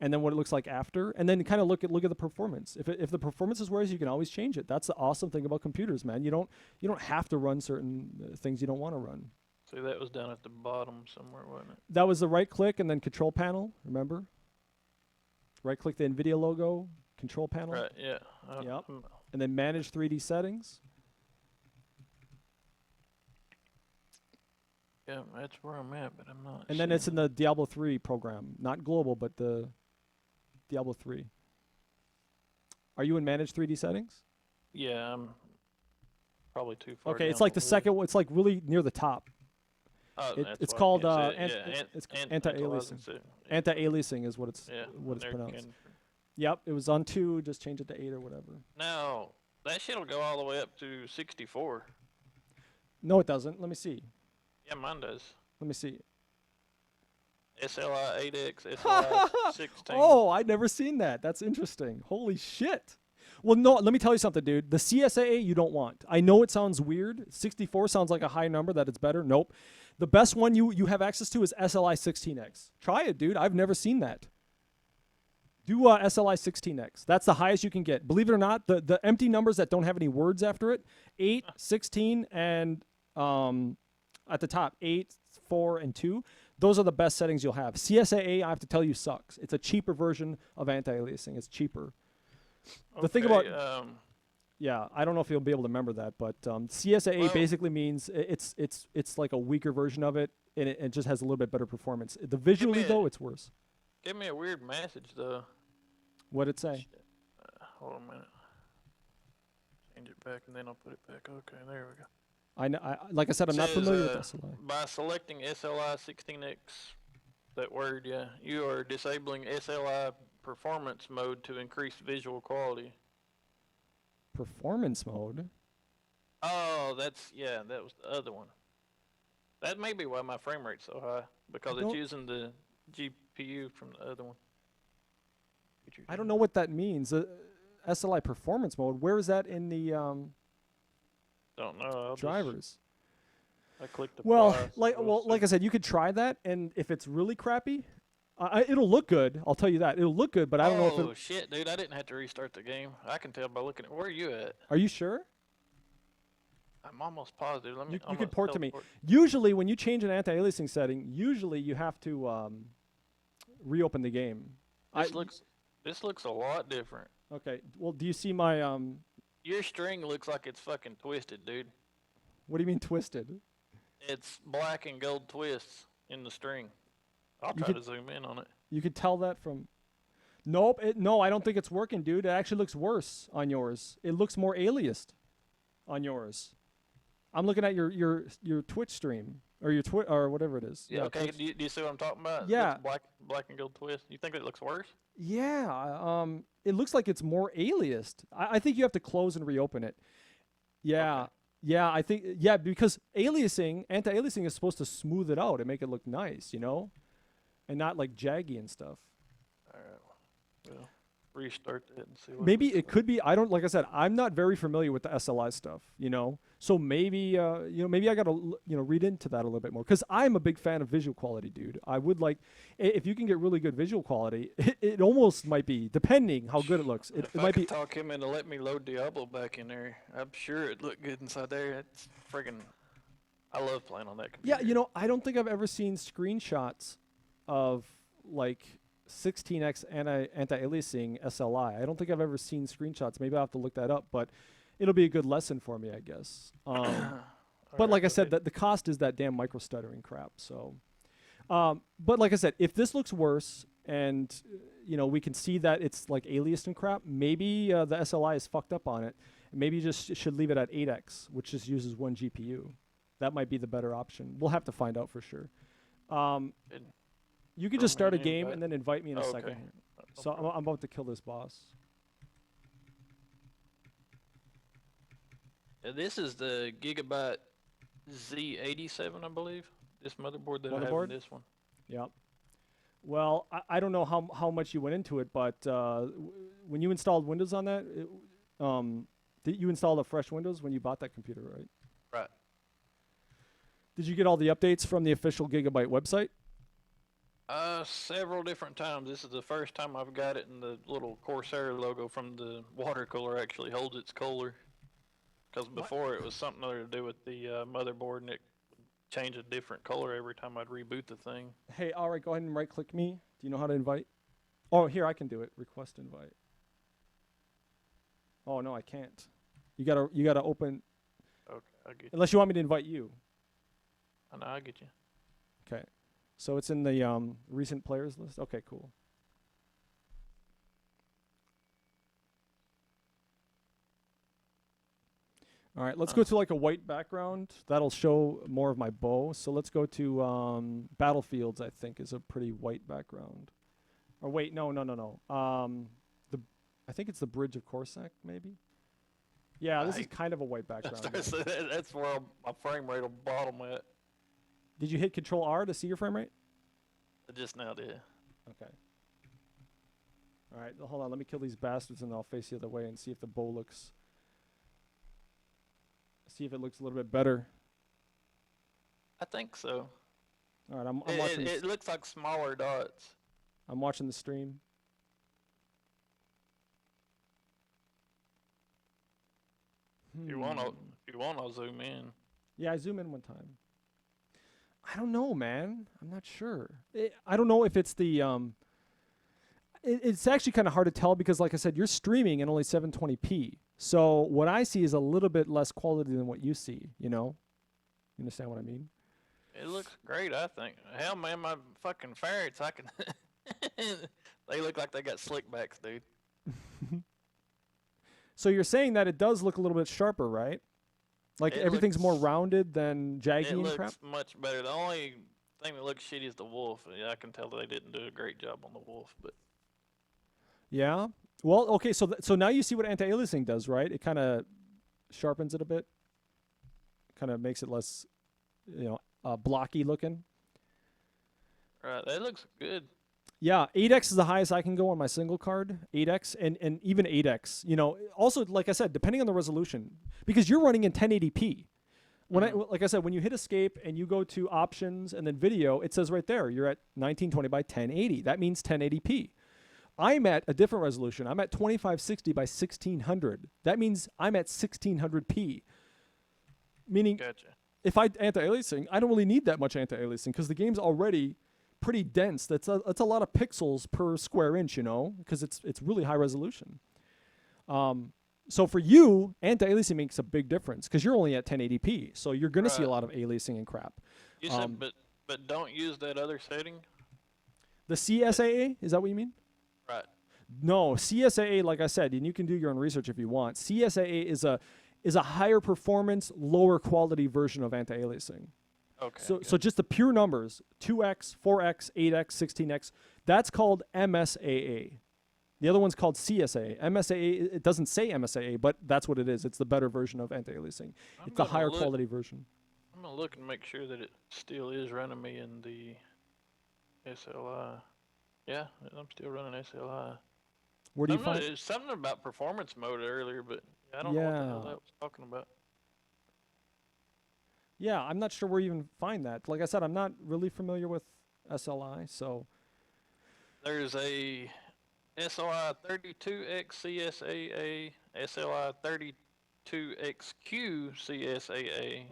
and then what it looks like after, and then kind of look at the performance. If the performance is worse, you can always change it. That's the awesome thing about computers, man. You don't have to run certain things you don't want to run. See, that was down at the bottom somewhere, wasn't it? That was the right click and then control panel. Remember? Right click the NVIDIA logo, control panel. Right. Yeah. Yep. And then manage 3D settings. Yeah, that's where I'm at, but I'm not. And then it's in the Diablo 3 program, not global, but the Diablo 3. Are you in manage 3D settings? Yeah, I'm probably too far. Okay, down it's like the list. second one. It's like really near the top. Oh, It's why I called can't see it. it's Yeah, anti-aliasing. Anti-aliasing is what it's pronounced. Yep, it was on 2. Just change it to 8 or whatever. No, that shit'll go all the way up to 64. No, it doesn't. Let me see. Yeah, mine does. Let me see. SLI 8X, SLI 16. Oh, I'd never seen that. That's interesting. Holy shit. Well, no, let me tell you something, dude. The CSAA you don't want. I know it sounds weird. 64 sounds like a high number that it's better. Nope. The best one you have access to is SLI 16X. Try it, dude. I've never seen that. Do SLI 16X. That's the highest you can get. Believe it or not, the empty numbers that don't have any words after it, 8, 16, and at the top, 8, 4, and 2, those are the best settings you'll have. CSAA, I have to tell you, sucks. It's a cheaper version of anti-aliasing. It's cheaper. The thing about yeah, I don't know if you'll be able to remember that, but CSAA basically means it's like a weaker version of it, and it just has a little bit better performance. The visually though, it's worse. Give me a weird message though. What'd it say? Hold on a minute. Change it back and then I'll put it back. Okay, there we go. Like I said, I'm not familiar with SLI. By selecting SLI 16X, that word, yeah, you are disabling SLI performance mode to increase visual quality. Performance mode? Oh, that was the other one. That may be why my frame rate's so high, because it's using the GPU from the other one. I don't know what that means. SLI performance mode, where is that in the don't know. drivers? I clicked the like I said, you could try that, and if it's really crappy, it'll look good. I'll tell you that. It'll look good, but I don't know if Oh, shit, dude. I didn't have to restart the game. I can tell by looking at... Where are you at? Are you sure? I'm almost positive. You can port to me. Usually, when you change an anti-aliasing setting, usually you have to reopen the game. This looks a lot different. Okay. Well, do you see my... Your string looks like it's fucking twisted, dude. What do you mean twisted? It's black and gold twists in the string. I'll You try could to zoom in on it. you could tell that from. Nope. No, I don't think it's working, dude. It actually looks worse on yours. It looks more aliased on yours. I'm looking at your Twitch stream or your or whatever it is. Yeah. Okay. Twitch. Do you see what I'm talking about? Yeah. It's black and gold twist. You think it looks worse? Yeah. It looks like it's more aliased. I think you have to close and reopen it. Yeah. Okay. Yeah, I think because aliasing, anti-aliasing is supposed to smooth it out and make it look nice, and not like jaggy and stuff. All right. Well, restart that and see what. Maybe looks it could be. I don't, like I said, I'm not very familiar with the SLI stuff, So maybe maybe I got to read into that a little bit more because I'm a big fan of visual quality, dude. I would like if you can get really good visual quality, it almost might be depending how good it looks. It If I might could be. talk him into let me load Diablo back in there, I'm sure it'd look good inside there. It's friggin'. I love playing on that computer. Yeah, I don't think I've ever seen screenshots of like 16x anti-aliasing SLI. I don't think I've ever seen screenshots. Maybe I'll have to look that up, but it'll be a good lesson for me, I guess. But like I said, the cost is that damn micro stuttering crap. So, but like I said, if this looks worse and we can see that it's like aliased and crap, maybe the SLI is fucked up on it. Maybe you just should leave it at 8x, which just uses one GPU. That might be the better option. We'll have to find out for sure. You can just start a game and then invite me in a second. Here. So I'm about to kill this boss. This is the Gigabyte Z87, I believe. This motherboard that I have in this one. Yep. Well, I don't know how much you went into it, but when you installed Windows on that, did you install the fresh Windows when you bought that computer, right? Right. Did you get all the updates from the official Gigabyte website? Several different times. This is the first time I've got it, and the little Corsair logo from the water cooler actually holds its cooler. Because before it was something other to do with the motherboard, and it would change a different color every time I'd reboot the thing. Hey, all right, go ahead and right-click me. Do you know how to invite? Oh, here, I can do it. Request invite. Oh, no, I can't. You gotta open. Okay, I get you. Unless you want me to invite you. I know, I get you. Okay. So it's in the recent players list? Okay, cool. All right, let's go to like a white background. That'll show more of my bow. So let's go to Battlefields, I think, is a pretty white background. Or wait, no. I think it's the Bridge of Corsac, maybe? Yeah, this is kind of a white background. That's where my frame rate will bottom at. Did you hit Control R to see your frame rate? I just now did. Okay. All right, hold on. Let me kill these bastards, and I'll face the other way and see if the bow looks... See if it looks a little bit better. I think so. All right, I'm watching. It looks like smaller dots. I'm watching the stream. If you want, I'll zoom in. Yeah, I zoom in one time. I don't know, man. I'm not sure. I don't know if it's the it's actually kind of hard to tell because, like I said, you're streaming in only 720p. So what I see is a little bit less quality than what you see. You understand what I mean? It looks great, I think. Hell, man, my fucking ferrets, I can. They look like they got slick backs, dude. So you're saying that it does look a little bit sharper, right? Like everything's more rounded than jaggy and crap? It looks much better. The only thing that looks shitty is the wolf. Yeah, I can tell that they didn't do a great job on the wolf, but... Yeah? Well, okay, so now you see what anti-aliasing does, right? It kind of sharpens it a bit. Kind of makes it less, blocky looking. Right, that looks good. Yeah, 8x is the highest I can go on my single card, 8x, and even 8x. Also, like I said, depending on the resolution, because you're running in 1080p. Like I said, when you hit escape and you go to options and then video, it says right there, you're at 1920 by 1080. That means 1080p. I'm at a different resolution. I'm at 2560 by 1600. That means I'm at 1600p. Meaning, Gotcha. If I anti-aliasing, I don't really need that much anti-aliasing because the game's already pretty dense. That's a lot of pixels per square inch, because it's really high resolution. So for you, anti-aliasing makes a big difference because you're only at 1080p, so you're going to see a Right. lot of aliasing and crap. You said, but don't use that other setting. The CSAA, is that what you mean? Right. No, CSAA, like I said, and you can do your own research if you want. CSAA is a higher performance, lower quality version of anti-aliasing. Okay. So just the pure numbers, 2x, 4x, 8x, 16x, that's called MSAA. The other one's called CSAA. MSAA, it doesn't say MSAA, but that's what it is. It's the better version of anti-aliasing. It's the higher quality version. I'm going to look and make sure that it still is running me in the SLI. Yeah, I'm still running SLI. Where do you find? There's something about performance mode earlier, but I don't know what the hell that was talking about. Yeah, I'm not sure where you even find that. Like I said, I'm not really familiar with SLI, so. There's a SLI 32X CSAA, SLI 32XQ CSAA,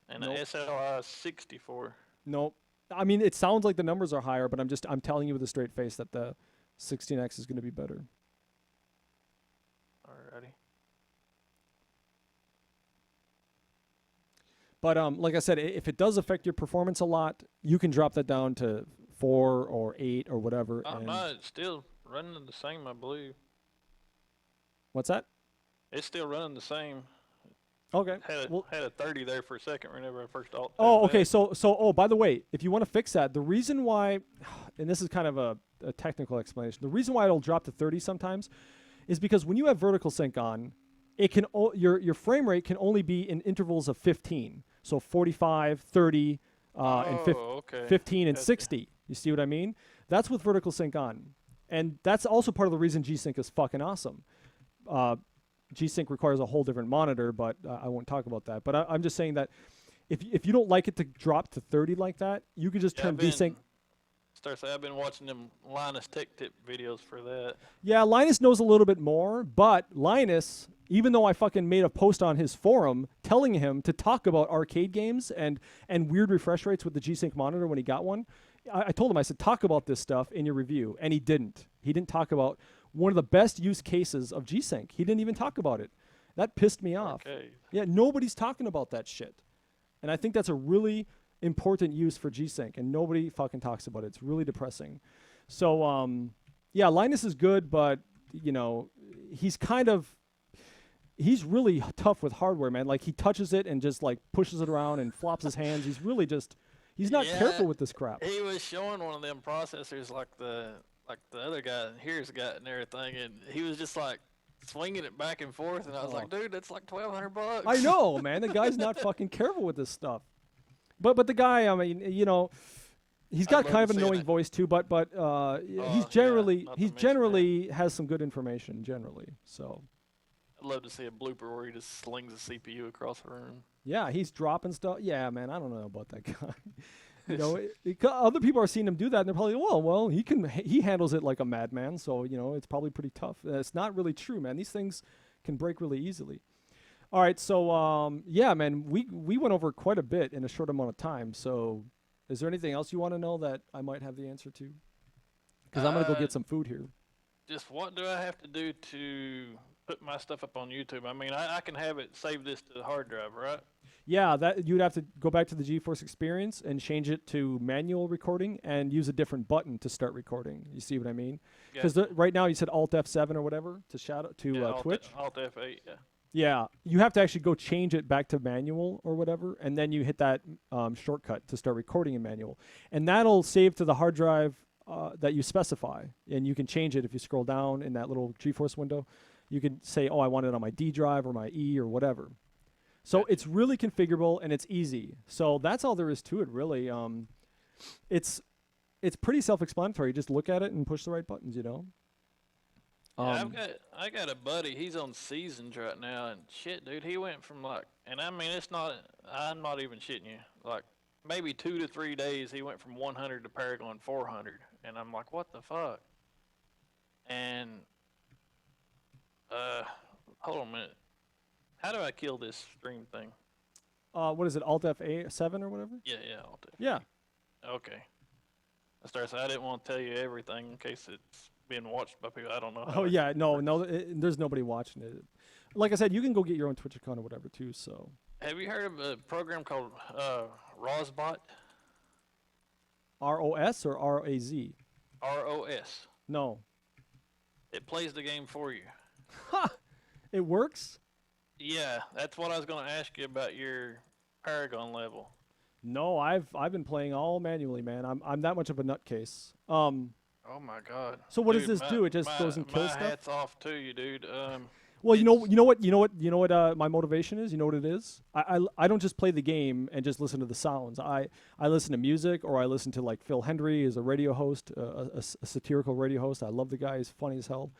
and Nope. a SLI 64. Nope. I mean, it sounds like the numbers are higher, but I'm telling you with a straight face that the 16X is going to be better. Alrighty. But like I said, if it does affect your performance a lot, you can drop that down to 4 or 8 or whatever. No, it's still running the same, I believe. What's that? It's still running the same. Okay. Had a 30 there for a second whenever I first alt. Oh, okay. So by the way, if you want to fix that, the reason why, and this is kind of a technical explanation, the reason why it'll drop to 30 sometimes is because when you have vertical sync on, it can your frame rate can only be in intervals of 15. So 45, 30, and 15 and 60. You see what I mean? That's with vertical sync on. And that's also part of the reason G-Sync is fucking awesome. G-Sync requires a whole different monitor, but I won't talk about that. But I'm just saying that if you don't like it to drop to 30 like that, you could just turn V-Sync. I've been watching them Linus Tech Tip videos for that. Yeah, Linus knows a little bit more, but Linus, even though I fucking made a post on his forum telling him to talk about arcade games and weird refresh rates with the G-Sync monitor when he got one, I told him, I said, talk about this stuff in your review, and he didn't. He didn't talk about one of the best use cases of G-Sync. He didn't even talk about it. That pissed me off. Okay. Yeah, nobody's talking about that shit. And I think that's a really important use for G-Sync, and nobody fucking talks about it. It's really depressing. So, yeah, Linus is good, but, you know, he's really tough with hardware, man. Like, he touches it and just, like, pushes it around and flops his hands. He's really just, he's not careful with this crap. He was showing one of them processors like the other guy here's got and everything, and he was just, like, swinging it back and forth, and I was like, dude, that's like $1,200. I know, man. The guy's not fucking careful with this stuff. But the guy, I mean, you know, he's got kind of an annoying voice too. But he's generally has some good information generally. So I'd love to see a blooper where he just slings a CPU across the room. Yeah, he's dropping stuff. Yeah, man, I don't know about that guy. You know, other people are seeing him do that, and they're probably, well, he handles it like a madman. So you know, it's probably pretty tough. It's not really true, man. These things can break really easily. All right, so yeah, man, we went over quite a bit in a short amount of time. So, is there anything else you want to know that I might have the answer to? Because I'm gonna go get some food here. Just what do I have to do to put my stuff up on YouTube? I mean, I can have it save this to the hard drive, right? Yeah, that you'd have to go back to the GeForce Experience and change it to manual recording and use a different button to start recording. You see what I mean? Because right now you said Alt F7 or whatever to Twitch. Alt F8, yeah. Yeah, you have to actually go change it back to manual or whatever, and then you hit that shortcut to start recording in manual. And that'll save to the hard drive that you specify. And you can change it if you scroll down in that little GeForce window. You can say, oh, I want it on my D drive or my E or whatever. So it's really configurable and it's easy. So that's all there is to it, really. It's pretty self-explanatory. Just look at it and push the right buttons, you know? Yeah, I got a buddy. He's on Seasons right now, and shit, dude, he went from like, and I mean, I'm not even shitting you. Like maybe 2 to 3 days, he went from 100 to Paragon 400, and I'm like, what the fuck? And hold on a minute. How do I kill this stream thing? What is it? Alt F7 or whatever? Yeah, Alt F. Yeah. Okay. I didn't want to tell you everything in case it's being watched by people. I don't know. Oh yeah, no, there's nobody watching it. Like I said, you can go get your own Twitch account or whatever too. So. Have you heard of a program called Rosbot? ROS or RAZ? ROS. No. It plays the game for you. Ha! It works? Yeah, that's what I was going to ask you about your Paragon level. No, I've been playing all manually, man. I'm that much of a nutcase. Oh my God. So what Dude, does this do? It just goes and kills my stuff? hat's off to you, dude. Well, you know what my motivation is? You know what it is? I don't just play the game and just listen to the sounds. I listen to music, or I listen to like Phil Hendry is a radio host, a satirical radio host. I love the guy. He's funny as hell.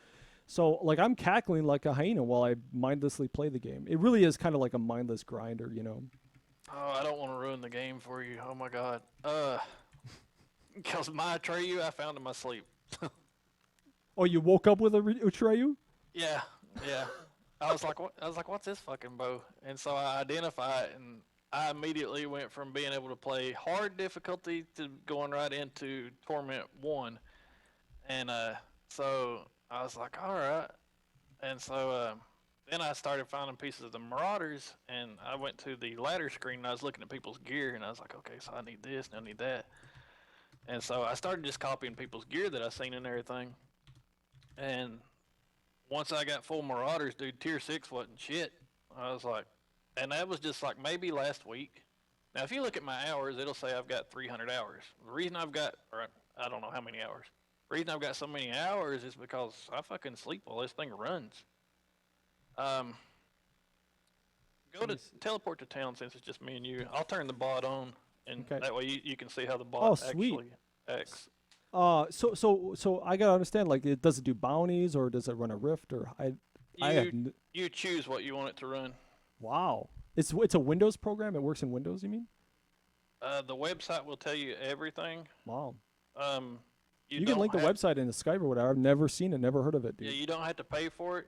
So like I'm cackling like a hyena while I mindlessly play the game. It really is kind of like a mindless grinder, you know. Oh, I don't want to ruin the game for you. Oh my God. Because my Atreyu I found in my sleep. Oh, you woke up with a Atreyu? Yeah. Yeah. I was like, what's this fucking bow? And so I identify it, and I immediately went from being able to play hard difficulty to going right into Torment 1. And so I was like, all right. And so then I started finding pieces of the Marauders, and I went to the ladder screen, and I was looking at people's gear, and I was like, okay, so I need this, and I need that. And so I started just copying people's gear that I seen and everything. And once I got full Marauders, dude, tier 6 wasn't shit. I was like, and that was just like maybe last week. Now, if you look at my hours, it'll say I've got 300 hours. The reason I've got, or I don't know how many hours. The reason I've got so many hours is because I fucking sleep while this thing runs. Go to teleport to town since it's just me and you. I'll turn the bot on, and that way you can see how the bot actually acts. So I gotta understand. Like, does it do bounties, or does it run a rift, or you choose what you want it to run. Wow, it's a Windows program. It works in Windows, you mean? The website will tell you everything. Wow. You can link the website in the Skype or whatever. I've never seen it, never heard of it, dude. Yeah, you don't have to pay for it.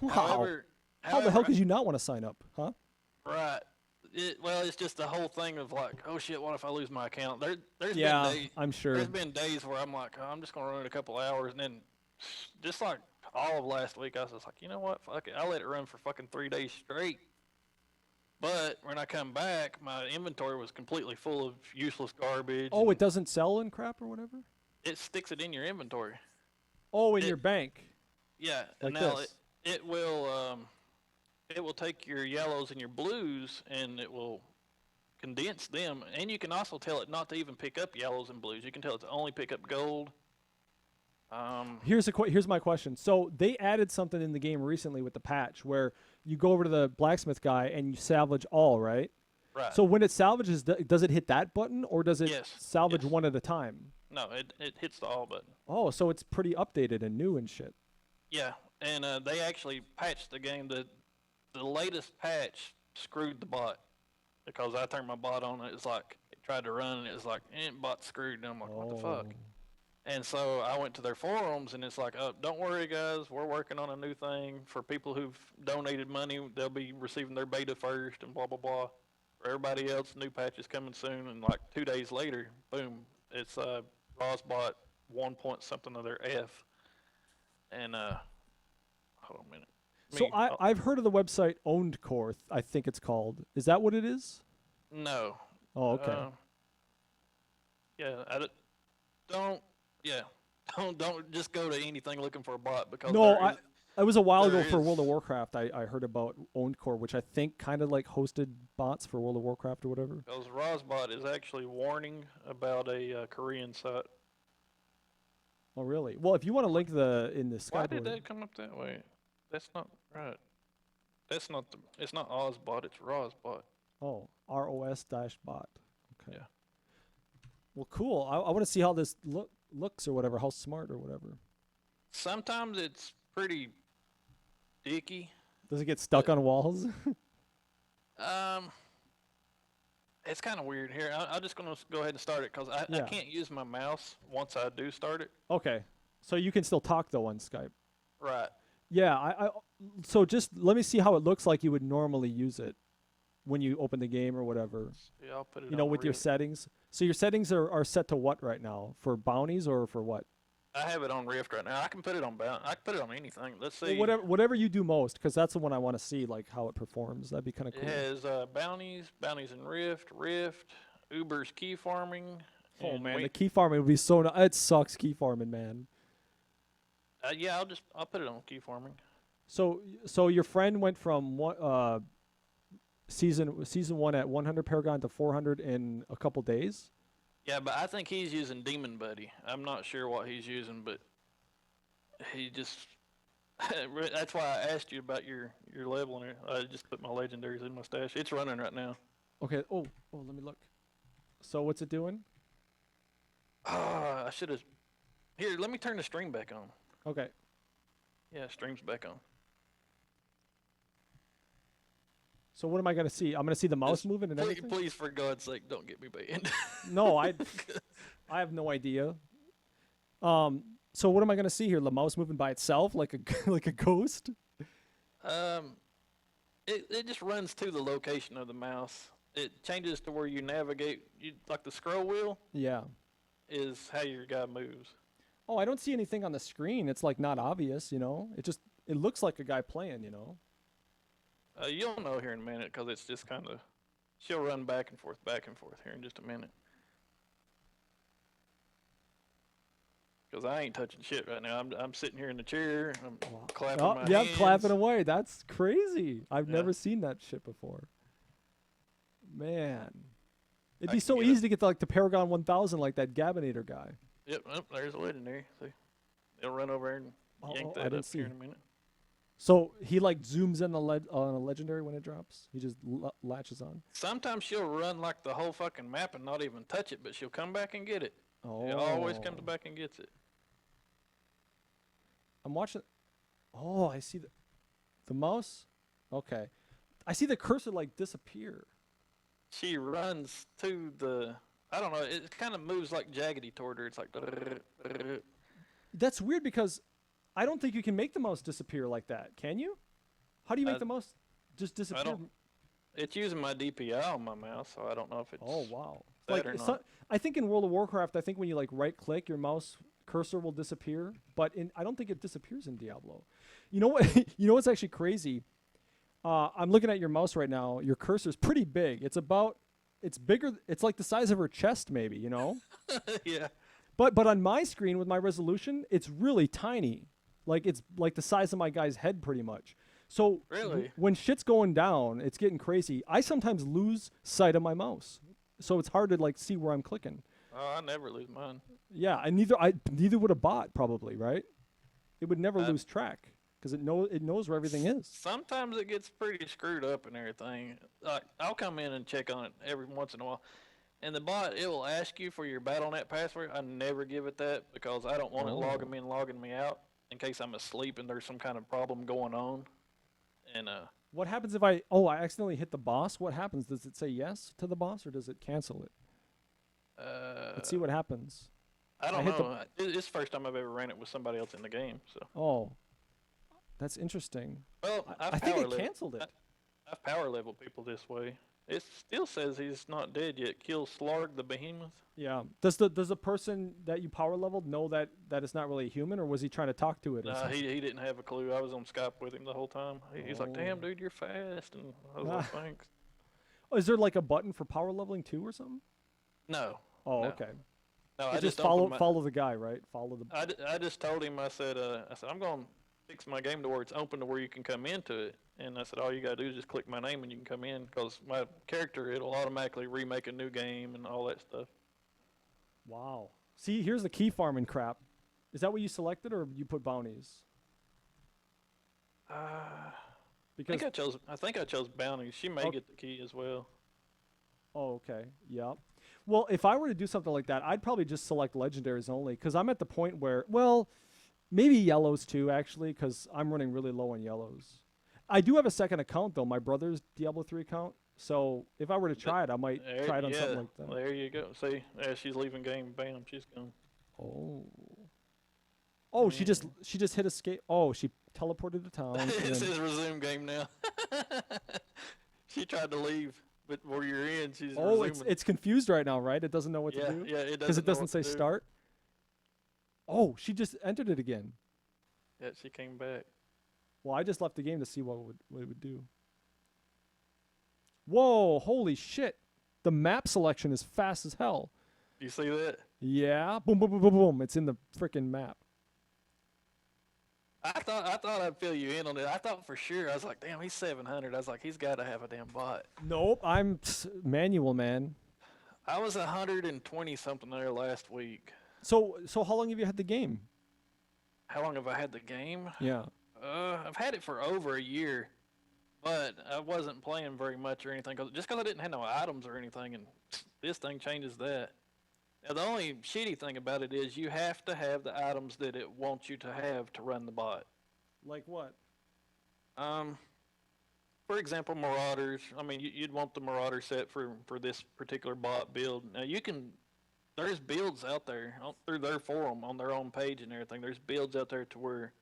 Wow. However, how the hell could you not want to sign up, huh? Right. Well, it's just the whole thing of like, oh shit, what if I lose my account? There's been days, I'm sure. There's been days where I'm like, oh, I'm just gonna run it a couple hours, and then just like all of last week, I was just like, you know what, fuck it, I let it run for fucking 3 days straight. But when I come back, my inventory was completely full of useless garbage. Oh, it doesn't sell and crap or whatever? It sticks it in your inventory. Oh, in your bank. Yeah. Like now this. It will take your yellows and your blues, and it will condense them. And you can also tell it not to even pick up yellows and blues. You can tell it to only pick up gold. Here's my question. So they added something in the game recently with the patch where you go over to the blacksmith guy and you salvage all, right? Right. So when it salvages, does it hit that button, or does it salvage one at a time? No, it hits the all button. Oh, so it's pretty updated and new and shit. Yeah, and they actually patched the game. The latest patch screwed the bot, because I turned my bot on and it's like, it tried to run and it was like, bot's screwed. And I'm like, what the fuck? And so I went to their forums, and it's like, oh, don't worry, guys. We're working on a new thing. For people who've donated money, they'll be receiving their beta first and blah, blah, blah. For everybody else, new patch is coming soon. And like 2 days later, boom, it's Rosbot 1 point something of their F. And hold on a minute. So I've heard of the website Owned Core, I think it's called. Is that what it is? No. Oh, okay. Don't just go to anything looking for a bot, because it was a while ago for World of Warcraft. I heard about Owned Core, which I think kind of like hosted bots for World of Warcraft or whatever. Because Rosbot is actually warning about a Korean site. Oh, really? Well, if you want to link in the Skype. Why did that come up that way? That's not right. It's not Ozbot, it's Rosbot. Oh, ROS-bot. Okay. Yeah. Well, cool. I want to see how this looks or whatever, how smart or whatever. Sometimes it's pretty dicky. Does it get stuck on walls? It's kind of weird here. I'm just going to go ahead and start it, because I can't use my mouse once I do start it. Okay. So you can still talk, though, on Skype. Right. Yeah. So just let me see how it looks like you would normally use it when you open the game or whatever. Yeah, I'll put it with your settings. So your settings are set to what right now? For bounties or for what? I have it on Rift right now. I can put it on I can put it on anything. Let's Well, see. whatever you do most, because that's the one I want to see, like how it performs. That'd be kind of It cool. has bounties in Rift, Uber's key farming. Oh And man, the key farming would be so. It sucks key farming, man. yeah, I'll put it on key farming. So your friend went from season 1 at 100 Paragon to 400 in a couple days. Yeah, but I think he's using Demon Buddy. I'm not sure what he's using, but he just. That's why I asked you about your level in it. I just put my legendaries in my stash. It's running right now. Okay. Oh, let me look. So what's it doing? I should have. Here, let me turn the stream back on. Okay. Yeah, stream's back on. So what am I gonna see? I'm gonna see the mouse moving and everything. Please, for God's sake, don't get me banned. No, I have no idea. So what am I gonna see here? The mouse moving by itself, like a like a ghost? It just runs to the location of the mouse. It changes to where you navigate. Like the scroll wheel Yeah. is how your guy moves. Oh, I don't see anything on the screen. It's like not obvious, you know. It looks like a guy playing, you know. You'll know here in a minute because it's just kind of. She'll run back and forth here in just a minute. Because I ain't touching shit right now. I'm sitting here in the chair. I'm clapping my hands. Clapping away. That's crazy. I've never seen that shit before. Man, it'd be so easy to get the Paragon 1000 like that Gabinator guy. Yep, there's a legendary. See, they'll run over and yank that up here in a minute. So he like zooms in on a legendary when it drops. He just latches on. Sometimes she'll run like the whole fucking map and not even touch it, but she'll come back and get it. Oh. She always comes back and gets it. I'm watching. Oh, I see the mouse. Okay, I see the cursor like disappear. She runs to the. I don't know. It kind of moves like jaggedy toward her. It's like. That's weird because I don't think you can make the mouse disappear like that. Can you? How do you make the mouse just disappear? It's using my DPI on my mouse, so I don't know if it's. Oh wow! That or not. I think in World of Warcraft, I think when you like right click, your mouse cursor will disappear. But I don't think it disappears in Diablo. You know what? You know what's actually crazy? I'm looking at your mouse right now. Your cursor's pretty big. It's bigger. It's like the size of her chest, maybe. You know? Yeah. But on my screen with my resolution, it's really tiny. Like it's like the size of my guy's head, pretty much. So really, when shit's going down, it's getting crazy. I sometimes lose sight of my mouse, so it's hard to like see where I'm clicking. Oh, I never lose mine. Yeah, and neither would a bot probably, right? It would never lose track because it knows where everything is. Sometimes it gets pretty screwed up and everything. Like I'll come in and check on it every once in a while, and the bot it will ask you for your BattleNet password. I never give it that because I don't want it logging me out in case I'm asleep and there's some kind of problem going on. And what happens if I accidentally hit the boss? What happens? Does it say yes to the boss or does it cancel it? Let's see what happens. I don't know. It's the first time I've ever ran it with somebody else in the game. So. Oh, that's interesting. Well, I think it canceled it. I've power leveled people this way. It still says he's not dead yet. Kill Slarg the Behemoth. Yeah. Does the person that you power leveled know that it's not really a human, or was he trying to talk to it? No, he didn't have a clue. I was on Skype with him the whole time. He's like, "Damn, dude, you're fast," and I was like, "Thanks." Oh, is there like a button for power leveling too, or something? No. Oh, no. okay. No, I just follow the guy, right? Follow the. I just told him. I said I'm gonna fix my game to where it's open to where you can come into it. And I said, all you gotta do is just click my name and you can come in, because my character it'll automatically remake a new game and all that stuff. Wow. See, here's the key farming crap. Is that what you selected, or you put bounties? Because I think I chose bounties. She may get the key as well. Oh, okay. Yeah. Well, if I were to do something like that, I'd probably just select legendaries only, because I'm at the point where, well, maybe yellows too, actually, because I'm running really low on yellows. I do have a second account, though, my brother's Diablo 3 account. So if I were to try it, I might try it on something like that. There you go. See, she's leaving game. Bam, she's gone. Oh, she just hit escape. Oh, she teleported to town. It says resume game now. She tried to leave, but where you're in, she's resuming. It's confused right now, right? It doesn't know what to do? Yeah, it doesn't. Because it doesn't say start? Oh, she just entered it again. Yeah, she came back. Well, I just left the game to see what it would do. Whoa, holy shit. The map selection is fast as hell. You see that? Yeah. Boom, boom, boom, boom, boom. It's in the freaking map. I thought I'd fill you in on it. I thought for sure. I was like, damn, he's 700. I was like, he's got to have a damn bot. Nope, I'm manual, man. I was 120 something there last week. So how long have you had the game? How long have I had the game? Yeah. I've had it for over a year, but I wasn't playing very much or anything. Just because I didn't have no items or anything, and this thing changes that. Now, the only shitty thing about it is you have to have the items that it wants you to have to run the bot. Like what? For example, Marauders. I mean, you'd want the Marauder set for this particular bot build. Now, there's builds out there through their forum on their own page and everything. There's builds out there to where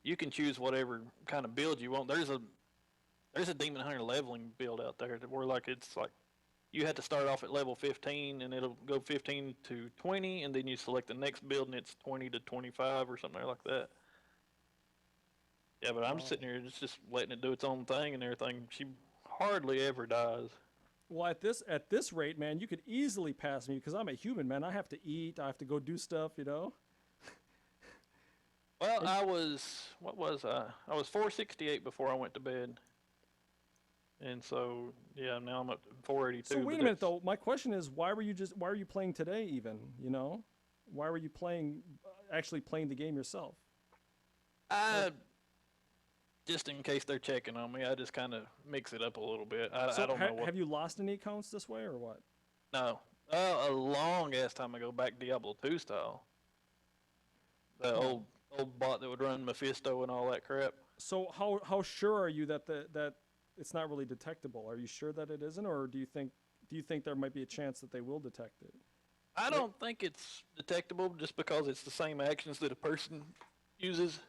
you can choose whatever kind of build you want. There's a Demon Hunter leveling build out there where it's like you have to start off at level 15 and it'll go 15 to 20 and then you select the next build and it's 20 to 25 or something like that. Yeah, but I'm sitting here just letting it do its own thing and everything. She hardly ever dies. Well, at this rate, man, you could easily pass me because I'm a human, man. I have to eat. I have to go do stuff, you know. Well, what was I? I was 468 before I went to bed. And so, yeah, now I'm up to 482. So wait a minute, though. My question is, why were you playing today even, you know? Why were you actually playing the game yourself? Just in case they're checking on me, I just kind of mix it up a little bit. I don't know what. Have you lost any accounts this way or what? No. A long ass time ago, back Diablo 2 style. The old bot that would run Mephisto and all that crap. So how sure are you that that it's not really detectable? Are you sure that it isn't, or do you think there might be a chance that they will detect it? I don't think it's detectable just because it's the same actions that a person uses.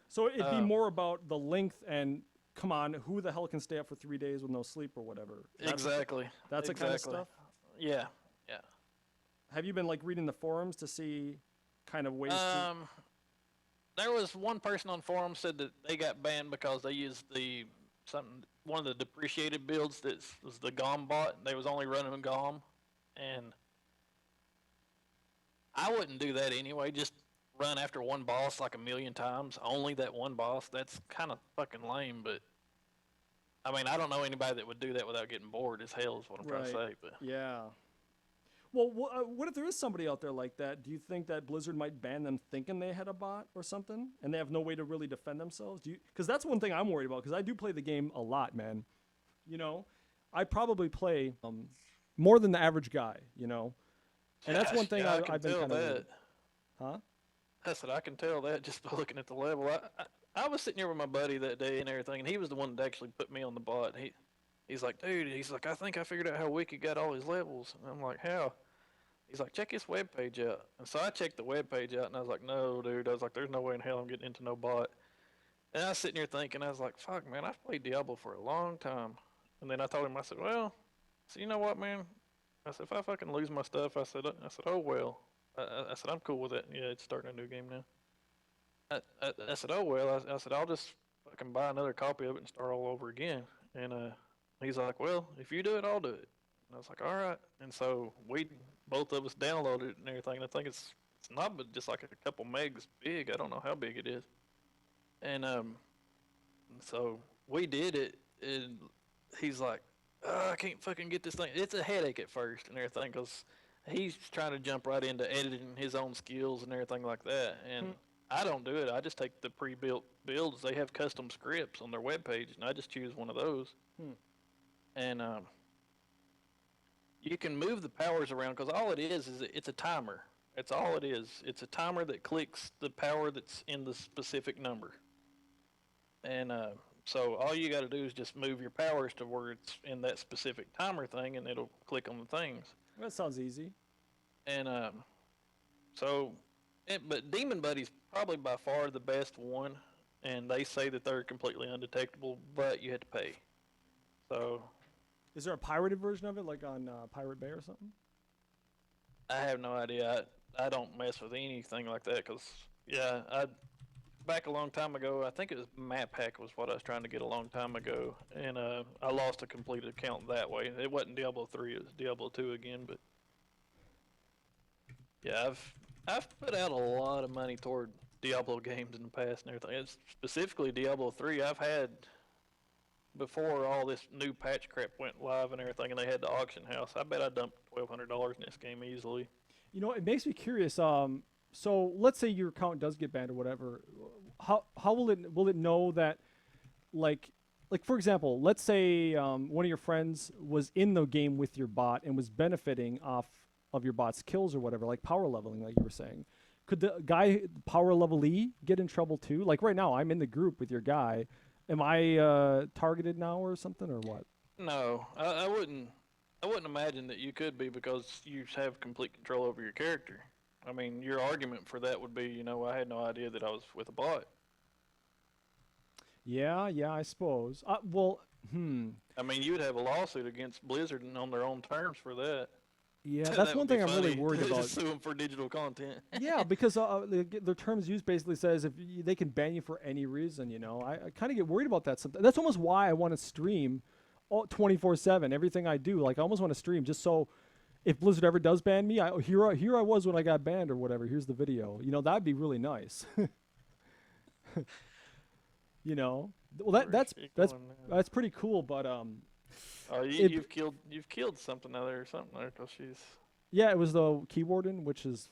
So it'd be more about the length and, come on, who the hell can stay up for 3 days with no sleep or whatever? Exactly. That's the kind of stuff? Yeah. Have you been, like, reading the forums to see kind of ways to... There was one person on forums said that they got banned because they used one of the depreciated builds that was the GOM bot. They was only running GOM. And I wouldn't do that anyway, just run after one boss like a million times, only that one boss. That's kind of fucking lame, but I mean, I don't know anybody that would do that without getting bored as hell is what I'm trying to say. But yeah. Well, what if there is somebody out there like that? Do you think that Blizzard might ban them thinking they had a bot or something, and they have no way to really defend themselves? Because that's one thing I'm worried about, because I do play the game a lot, man. You know, I probably play more than the average guy, you know? And that's one thing I've been kind of... Huh? I said, I can tell that just by looking at the level. I was sitting here with my buddy that day and everything, and he was the one that actually put me on the bot. He's like, dude, I think I figured out how Wiki got all his levels. And I'm like, how? He's like, check his webpage out. And so I checked the webpage out, and I was like, no, dude. I was like, there's no way in hell I'm getting into no bot. And I was sitting here thinking, I was like, fuck, man, I've played Diablo for a long time. And then I told him, I said, well, so you know what, man? I said, if I fucking lose my stuff, I said, oh, well. I said, I'm cool with it. Yeah, it's starting a new game now. I said, oh, well. I said, I'll just fucking buy another copy of it and start all over again. And he's like, well, if you do it, I'll do it. And I was like, all right. And so both of us downloaded it and everything. And I think it's not but just like a couple megs big. I don't know how big it is. And so we did it. And he's like, oh, I can't fucking get this thing. It's a headache at first and everything because he's trying to jump right into editing his own skills and everything like that. And I don't do it. I just take the pre-built builds. They have custom scripts on their webpage, and I just choose one of those. And you can move the powers around because all it is it's a timer. That's all it is. It's a timer that clicks the power that's in the specific number. And so all you got to do is just move your powers to where it's in that specific timer thing, and it'll click on the things. That sounds easy. And but Demon Buddy's probably by far the best one, and they say that they're completely undetectable, but you have to pay. So, is there a pirated version of it, like on Pirate Bay or something? I have no idea. I don't mess with anything like that because, yeah, back a long time ago, I think it was Map Hack was what I was trying to get a long time ago, and I lost a complete account that way. It wasn't Diablo 3, it was Diablo 2 again, but yeah, I've put out a lot of money toward Diablo games in the past and everything. It's specifically Diablo 3. I've had before all this new patch crap went live and everything, and they had the auction house. I bet I dumped $1,200 in this game easily. You know, it makes me curious. So let's say your account does get banned or whatever. How will it know that, like for example, let's say one of your friends was in the game with your bot and was benefiting off of your bot's kills or whatever, like power leveling, like you were saying. Could the guy power level E get in trouble too? Like right now, I'm in the group with your guy. Am I targeted now or something or what? No, I wouldn't. I wouldn't imagine that you could be because you have complete control over your character. I mean, your argument for that would be, you know, I had no idea that I was with a bot. Yeah, I suppose. I mean, you would have a lawsuit against Blizzard and on their own terms for that. Yeah, that's That one would be thing I'm really funny. worried about. Sue them for digital content. Yeah, because the terms used basically says they can ban you for any reason. You know, I kind of get worried about that. Sometimes. That's almost why I want to stream 24/7. Everything I do, like I almost want to stream just so if Blizzard ever does ban me, here I was when I got banned or whatever. Here's the video. You know, that'd be really nice. You know, well that's pretty cool. But oh, you've killed something out there or something there because she's. Yeah, it was the key warden, which is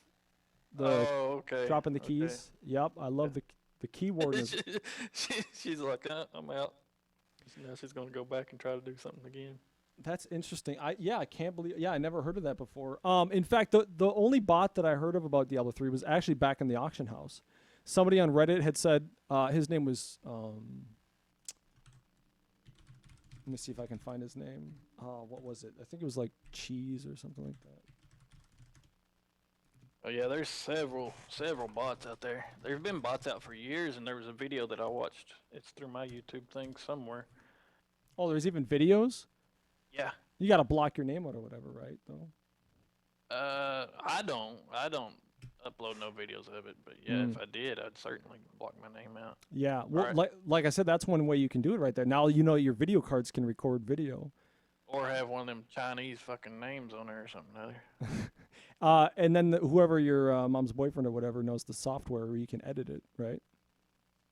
the okay. dropping the keys. Yep, I love the key warden. She's like, I'm out. Now she's gonna go back and try to do something again. That's interesting. I can't believe. Yeah, I never heard of that before. In fact, the only bot that I heard of about Diablo 3 was actually back in the auction house. Somebody on Reddit had said his name was. Let me see if I can find his name. What was it? I think it was like Cheese or something like that. Oh yeah, there's several bots out there. There's been bots out for years, and there was a video that I watched. It's through my YouTube thing somewhere. Oh, there's even videos? Yeah. You got to block your name out or whatever, right? Though. I don't upload no videos of it, but yeah, if I did, I'd certainly block my name out. Yeah, well, right. like I said, that's one way you can do it right there. Now you know your video cards can record video. Or have one of them Chinese fucking names on there or something other. And then whoever your mom's boyfriend or whatever knows the software where you can edit it, right?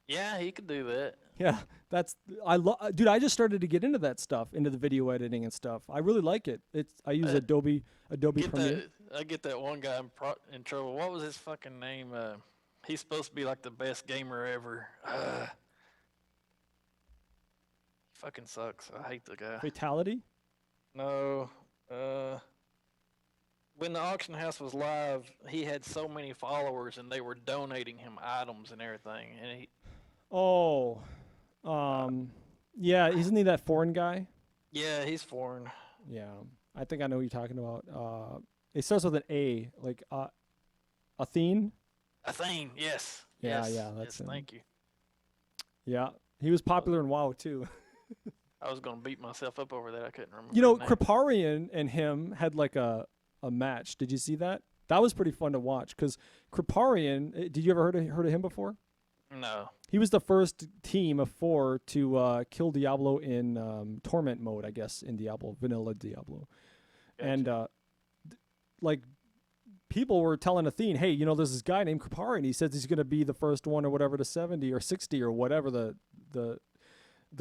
Yeah, he could do that. Yeah, dude, I just started to get into that stuff, into the video editing and stuff. I really like it. I use Adobe Premiere. I get that one guy in trouble. What was his fucking name? He's supposed to be like the best gamer ever. Fucking sucks. I hate the guy. Fatality? No. When the auction house was live, he had so many followers, and they were donating him items and everything. And yeah, isn't he that foreign guy? Yeah, he's foreign. Yeah, I think I know who you're talking about. It starts with an A, like Athene. Athene, yes. Yeah, yes, yeah, that's yes, him. thank you. Yeah, he was popular in WoW too. I was gonna beat myself up over that. I couldn't remember. You know, Kriparian and him had like a match. Did you see that? That was pretty fun to watch because Kriparian. Did you ever heard of him before? No. He was the first team of 4 to kill Diablo in torment mode, I guess, in Diablo, vanilla Diablo. Gotcha. And like people were telling Athene, hey, you know, there's this guy named Kriparian. He says he's going to be the first one or whatever to 70 or 60 or whatever the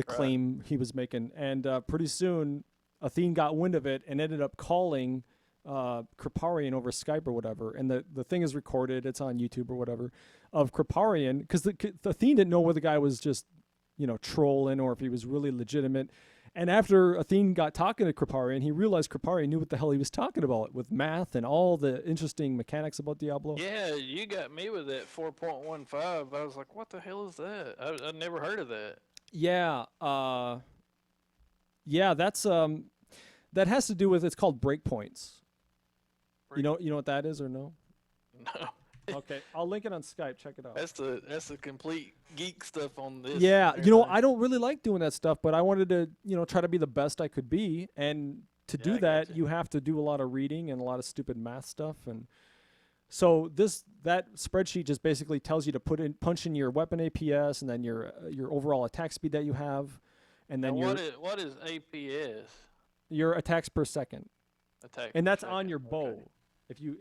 claim he was making. And pretty soon Athene got wind of it and ended up calling Kriparian over Skype or whatever, and the thing is recorded. It's on YouTube or whatever of Kriparian because the Athene didn't know whether the guy was just, you know, trolling or if he was really legitimate. And after Athene got talking to Kriparian, he realized Kriparian knew what the hell he was talking about with math and all the interesting mechanics about Diablo. Yeah, you got me with that 4.15. I was like, what the hell is that? I never heard of that. Yeah, that's that has to do with, it's called breakpoints. You know what that is or no? No. Okay, I'll link it on Skype. Check it out. That's the complete geek stuff on this. Yeah, you know, I don't really like doing that stuff, but I wanted to, you know, try to be the best I could be, and to Yeah, do I that, gotcha. you have to do a lot of reading and a lot of stupid math stuff. And so that spreadsheet just basically tells you to punch in your weapon APS and then your overall attack speed that you have, and then Now, what is APS? your attacks per second. Attack And per that's on second. your bow. Okay.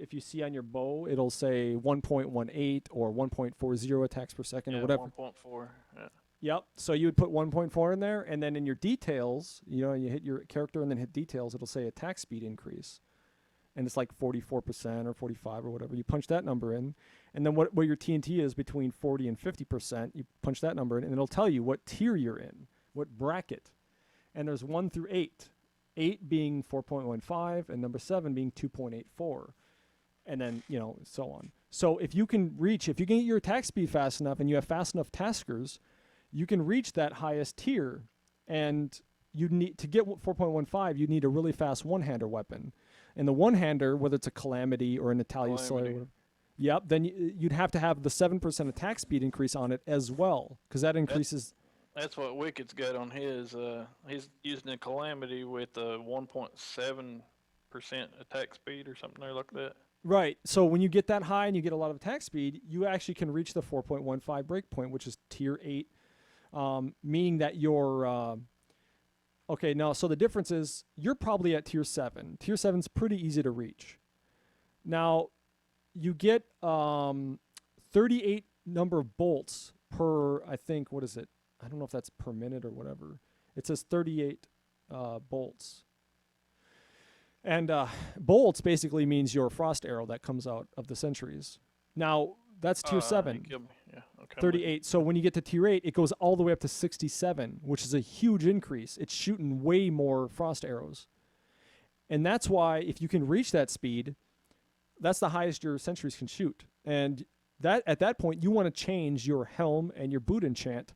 If you see on your bow, it'll say 1.18 or 1.40 attacks per second Yeah, or whatever. 1.4. Yeah. Yep. So you would put 1.4 in there, and then in your details, you hit your character and then hit details, it'll say attack speed increase. And it's like 44% or 45 or whatever. You punch that number in, and then what your TNT is between 40 and 50%, you punch that number in, and it'll tell you what tier you're in, what bracket. And there's 1 through 8. 8 being 4.15 and number 7 being 2.84. And then, so on. So if you can get your attack speed fast enough and you have fast enough taskers, you can reach that highest tier. And you need to get 4.15, you need a really fast one-hander weapon. And the one-hander, whether it's a Calamity or an Italian Slayer, yep, then you'd have to have the 7% attack speed increase on it as well, because that increases. That's what Wicked's got on his. He's using a Calamity with a 1.7% attack speed or something there like that. Right. So when you get that high and you get a lot of attack speed, you actually can reach the 4.15 breakpoint, which is tier 8, meaning that you're okay. Now, so the difference is you're probably at tier 7. Tier 7's pretty easy to reach. Now, you get 38 number of bolts per, I think, what is it? I don't know if that's per minute or whatever. It says 38 bolts. And bolts basically means your frost arrow that comes out of the sentries. Now, that's tier 7. He killed me. Yeah, okay. 38. So when you get to tier 8, it goes all the way up to 67, which is a huge increase. It's shooting way more frost arrows. And that's why if you can reach that speed, that's the highest your sentries can shoot. And that at that point, you want to change your helm and your boot enchant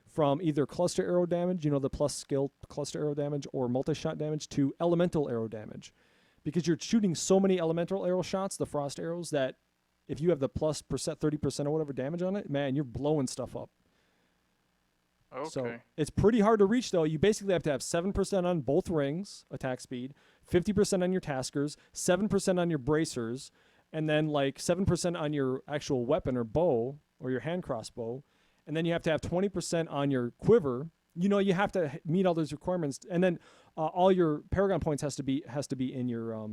from either cluster arrow damage, the plus skill cluster arrow damage, or multi-shot damage to elemental arrow damage. Because you're shooting so many elemental arrow shots, the frost arrows, that if you have the plus 30% or whatever damage on it, man, you're blowing stuff up. Okay. So it's pretty hard to reach, though. You basically have to have 7% on both rings, attack speed, 50% on your taskers, 7% on your bracers, and then like 7% on your actual weapon or bow or your hand crossbow. And then you have to have 20% on your quiver. You have to meet all those requirements. And then all your Paragon points has to be in your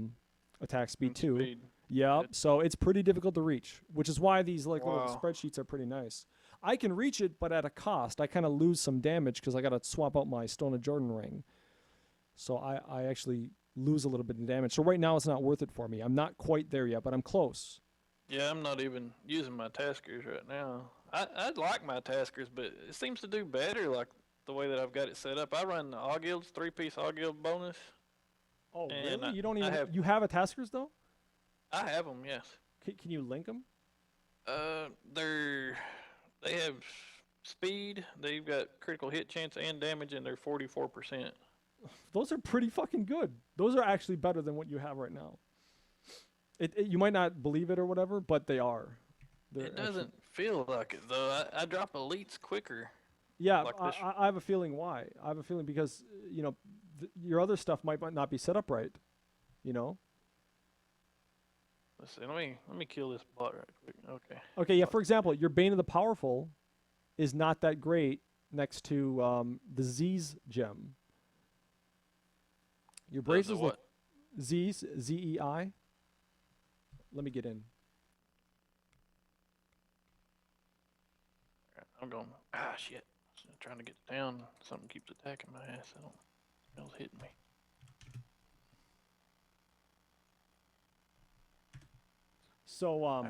attack speed too. Speed. Yeah, so it's pretty difficult to reach, which is why these little Wow. spreadsheets are pretty nice. I can reach it, but at a cost. I kind of lose some damage because I got to swap out my Stone of Jordan ring. So I actually lose a little bit of damage. So right now it's not worth it for me. I'm not quite there yet, but I'm close. Yeah, I'm not even using my taskers right now. I'd like my taskers, but it seems to do better like the way that I've got it set up. I run the Augilds, 3-piece Augild bonus. Oh, And really? You don't even have- you have a taskers though? I have them, yes. Can you link them? They have speed. They've got critical hit chance and damage, and they're 44%. Those are pretty fucking good. Those are actually better than what you have right now. You might not believe it or whatever, but they are. It doesn't feel like it though. I drop elites quicker. Yeah, like this. I have a feeling why. I have a feeling because your other stuff might not be set up right. Let's see. Let me kill this bot right quick. Okay. Okay, yeah. For example, your Bane of the Powerful is not that great next to the Z's gem. Your braces what? look Z's ZEI. Let me get in. I'm going. Ah, shit. I'm trying to get down. Something keeps attacking my ass. It's hitting me. So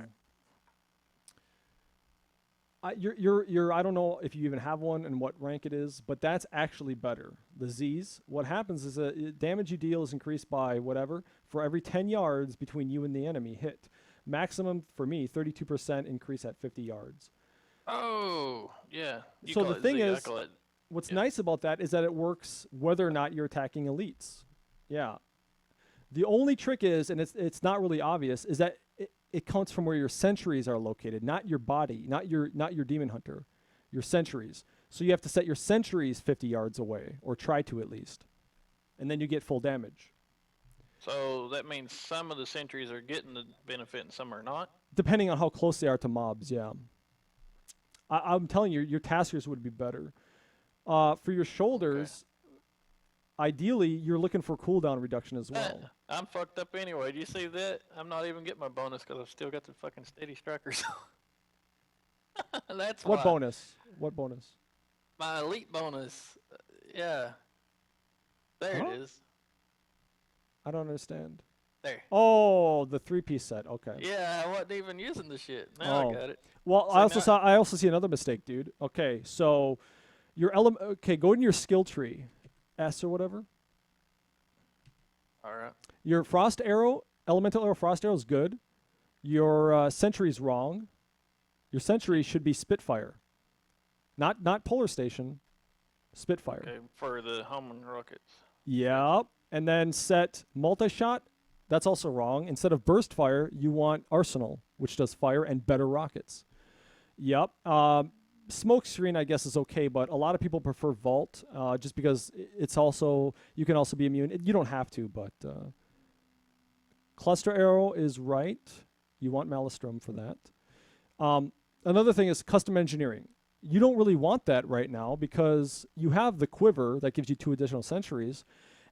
you're I don't know if you even have one and what rank it is, but that's actually better. The Z's. What happens is damage you deal is increased by whatever for every 10 yards between you and the enemy hit. Maximum for me 32% increase at 50 yards. Oh, yeah. You So call the it thing Z, I is, call it- what's yeah. nice about that is that it works whether or not you're attacking elites. Yeah. The only trick is, and it's not really obvious, is that it counts from where your sentries are located, not your body, not your demon hunter, your sentries. So you have to set your sentries 50 yards away, or try to at least, and then you get full damage. So that means some of the sentries are getting the benefit and some are not. Depending on how close they are to mobs, yeah. I'm telling you, your taskers would be better. For your shoulders, ideally, you're looking for cooldown reduction as well. I'm fucked up anyway. Do you see that? I'm not even getting my bonus because I've still got the fucking steady strikers. That's What why. bonus? What bonus? My elite bonus. Yeah. There Huh? it is. I don't understand. There. Oh, the 3-piece set. Okay. Yeah, I wasn't even using the shit. Now I got it. Well, So I also see another mistake, dude. Okay, so your element. Okay, go into your skill tree, S or whatever. All right. Your frost arrow, elemental arrow, frost arrow is good. Your sentry is wrong. Your sentry should be Spitfire, not Polar Station. Spitfire. Okay, for the homing rockets. Yep. And then set multi-shot. That's also wrong. Instead of burst fire, you want Arsenal, which does fire and better rockets. Yep. Smoke screen, I guess, is okay, but a lot of people prefer Vault just because it's also, you can also be immune. You don't have to, but cluster arrow is right. You want Maelstrom for that. Another thing is custom engineering. You don't really want that right now because you have the quiver that gives you 2 additional centuries,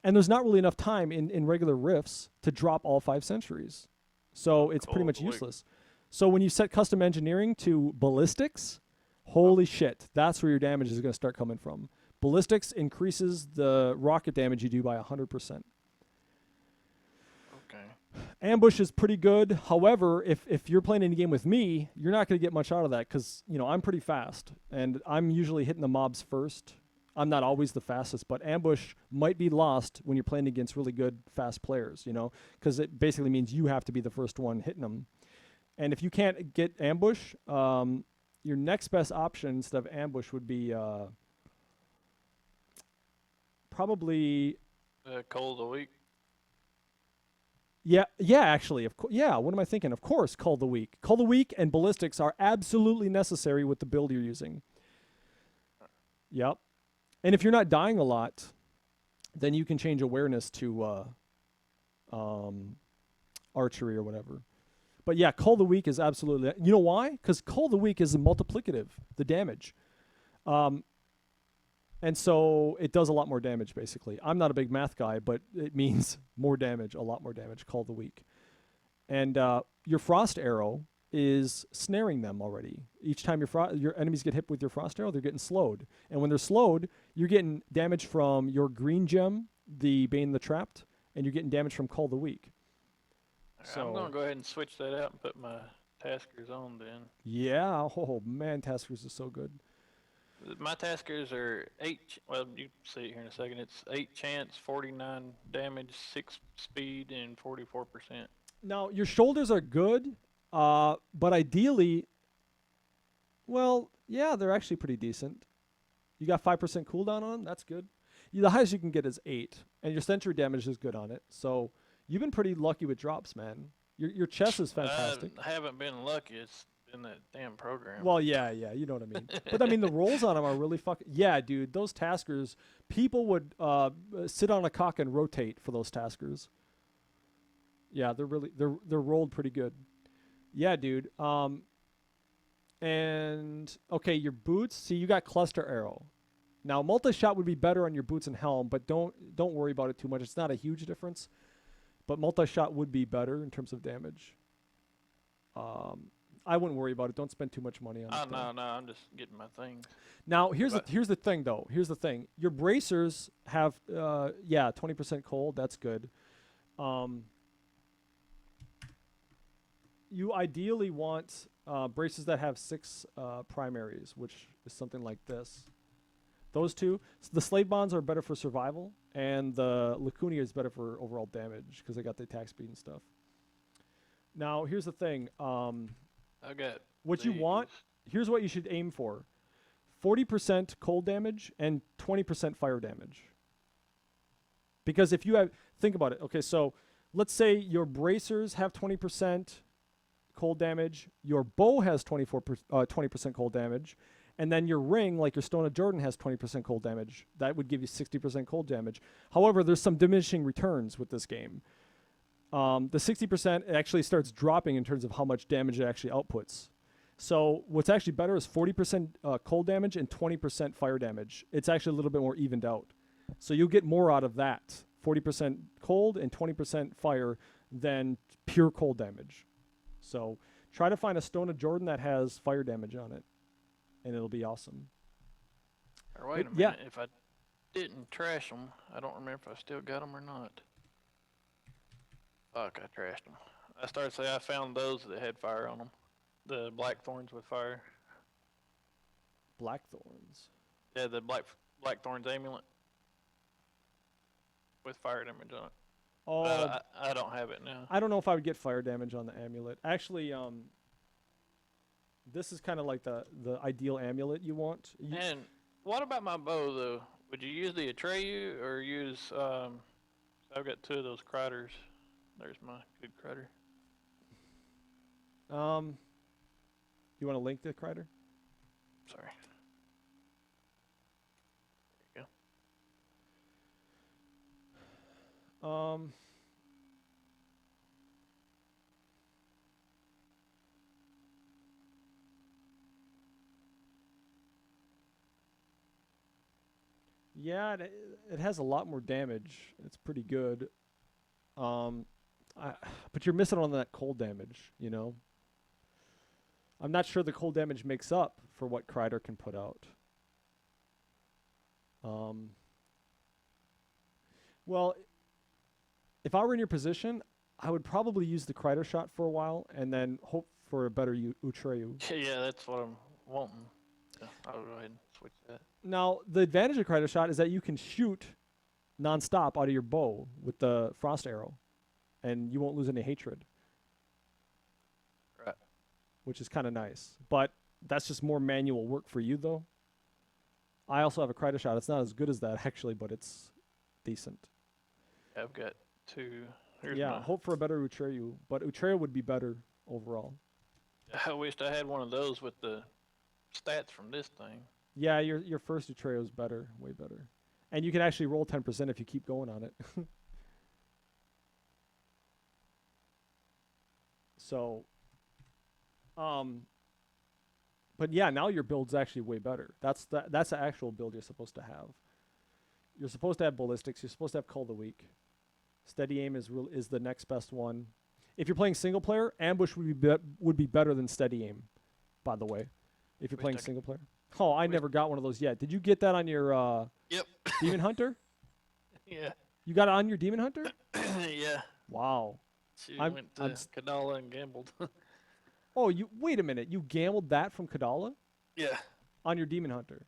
and there's not really enough time in regular rifts to drop all 5 centuries. So it's pretty much useless. So when you set custom engineering to ballistics, holy shit, that's where your damage is going to start coming from. Ballistics increases the rocket damage you do by 100%. Okay. Ambush is pretty good. However, if you're playing any game with me, you're not going to get much out of that because, you know, I'm pretty fast, and I'm usually hitting the mobs first. I'm not always the fastest, but ambush might be lost when you're playing against really good, fast players, you know, because it basically means you have to be the first one hitting them. And if you can't get ambush, your next best option instead of ambush would be probably... Cold of the week. Yeah, actually, yeah, what am I thinking? Of course, Call the Weak. Call the Weak and ballistics are absolutely necessary with the build you're using. Yep. And if you're not dying a lot, then you can change awareness to archery or whatever. But yeah, Call the Weak is absolutely... You know why? Because Call the Weak is multiplicative, the damage. And so it does a lot more damage, basically. I'm not a big math guy, but it means more damage, a lot more damage, Call the Weak. And your Frost Arrow is snaring them already. Each time your enemies get hit with your Frost Arrow, they're getting slowed. And when they're slowed, you're getting damage from your green gem, the Bane the Trapped, and you're getting damage from Call the Weak. So, I'm going to go ahead and switch that out and put my taskers on then. Yeah, oh man, taskers is so good. My taskers are 8, well, you see it here in a second. It's 8 chance, 49 damage, 6 speed, and 44%. Now, your shoulders are good, but ideally, well, yeah, they're actually pretty decent. You got 5% cooldown on them, that's good. The highest you can get is 8, and your sentry damage is good on it. So you've been pretty lucky with drops, man. Your chest is fantastic. I haven't been lucky. It's been that damn program. Well, yeah, you know what I mean. But I mean, the rolls on them are really fucking... Yeah, dude, those taskers, people would sit on a cock and rotate for those taskers. Yeah, they're rolled pretty good. Yeah, dude. And okay, your boots. See, you got cluster arrow. Now, multi-shot would be better on your boots and helm, but don't worry about it too much. It's not a huge difference, but multi-shot would be better in terms of damage. I wouldn't worry about it. Don't spend too much money on it. No, I'm just getting my things. Now, here's the thing, though. Here's the thing. Your bracers have, 20% cold. That's good. You ideally want braces that have 6 primaries, which is something like this. Those two. So the slave bonds are better for survival, and the Lacunia is better for overall damage because they got the attack speed and stuff. Now, here's the thing. I got what you want. Here's what you should aim for: 40% cold damage and 20% fire damage. Because if you have, think about it. Okay, so let's say your bracers have 20% cold damage, your bow has 20% cold damage, and then your ring, like your Stone of Jordan, has 20% cold damage. That would give you 60% cold damage. However, there's some diminishing returns with this game. the 60% actually starts dropping in terms of how much damage it actually outputs. So what's actually better is 40% cold damage and 20% fire damage. It's actually a little bit more evened out. So you'll get more out of that, 40% cold and 20% fire, than pure cold damage. So try to find a Stone of Jordan that has fire damage on it, and it'll be awesome. Or wait a minute, Yeah. if I didn't trash them, I don't remember if I still got them or not. Fuck, I trashed them. I started to say I found those that had fire on them. The blackthorns with fire. Blackthorns. Yeah, the blackthorns amulet with fire damage on it. Oh, I don't have it now. I don't know if I would get fire damage on the amulet. Actually, this is kind of like the ideal amulet you want. And what about my bow, though? Would you use the Atreyu or use, I've got 2 of those criters. There's my good critter. You want to link the crider? Sorry. There you go. Yeah, it has a lot more damage. It's pretty good. But you're missing on that cold damage, you know? I'm not sure the cold damage makes up for what Crider can put out. Well, if I were in your position, I would probably use the Crider shot for a while and then hope for a better Utreyu. Yeah, that's what I'm wanting. So I'll go ahead and switch that. Now, the advantage of Crider shot is that you can shoot nonstop out of your bow with the frost arrow, and you won't lose any hatred. Right. Which is kind of nice. But that's just more manual work for you, though. I also have a Crider shot. It's not as good as that, actually, but it's decent. I've got 2. Here's Yeah, hope for a better Utreyu. But Utreyu would be better overall. I wished I had one of those with the stats from this thing. Yeah, your first Utreyu is better, way better. And you can actually roll 10% if you keep going on it. So, but yeah, now your build's actually way better. That's the actual build you're supposed to have. You're supposed to have ballistics. You're supposed to have Call the Weak. Steady aim is the next best one. If you're playing single player, ambush would be better than steady aim. By the way, if you're playing single player. Oh, I never got one of those yet. Did you get that on your Yep. Demon Hunter? Yeah. You got it on your Demon Hunter? Yeah. Wow. She went to Kadala and gambled. Oh, wait a minute. You gambled that from Kadala? Yeah. On your Demon Hunter?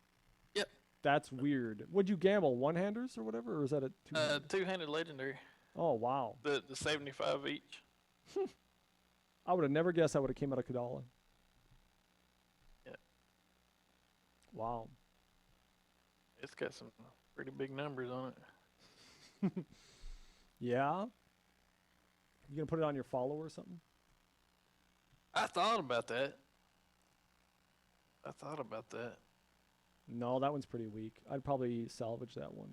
Yep. That's weird. What'd you gamble? One-handers or whatever? Or is that a two-handed? Two-handed legendary. Oh, wow. The 75 each. I would have never guessed that would have came out of Kadala. Yeah. Wow. It's got some pretty big numbers on it. Yeah? You gonna put it on your follower or something? I thought about that. No, that one's pretty weak. I'd probably salvage that one.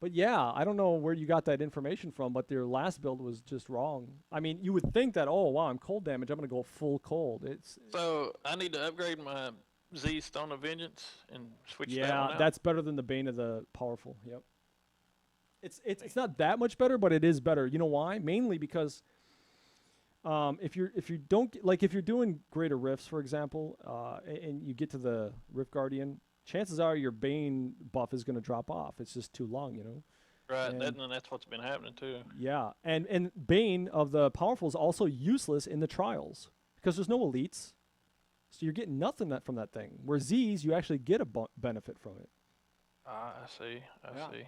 But yeah, I don't know where you got that information from, but their last build was just wrong. I mean, you would think that, oh, wow, I'm cold damage. I'm going to go full cold. So I need to upgrade my Z Stone of Vengeance and switch that one out? Yeah, that's better than the Bane of the Powerful. Yep. It's not that much better, but it is better. You know why? Mainly because if you're doing greater rifts, for example, and you get to the Rift Guardian, chances are your Bane buff is going to drop off. It's just too long, you know. Right, and that's what's been happening too. Yeah, and Bane of the Powerful is also useless in the trials because there's no elites, so you're getting nothing from that thing. Where Z's, you actually get a benefit from it. I see. I see.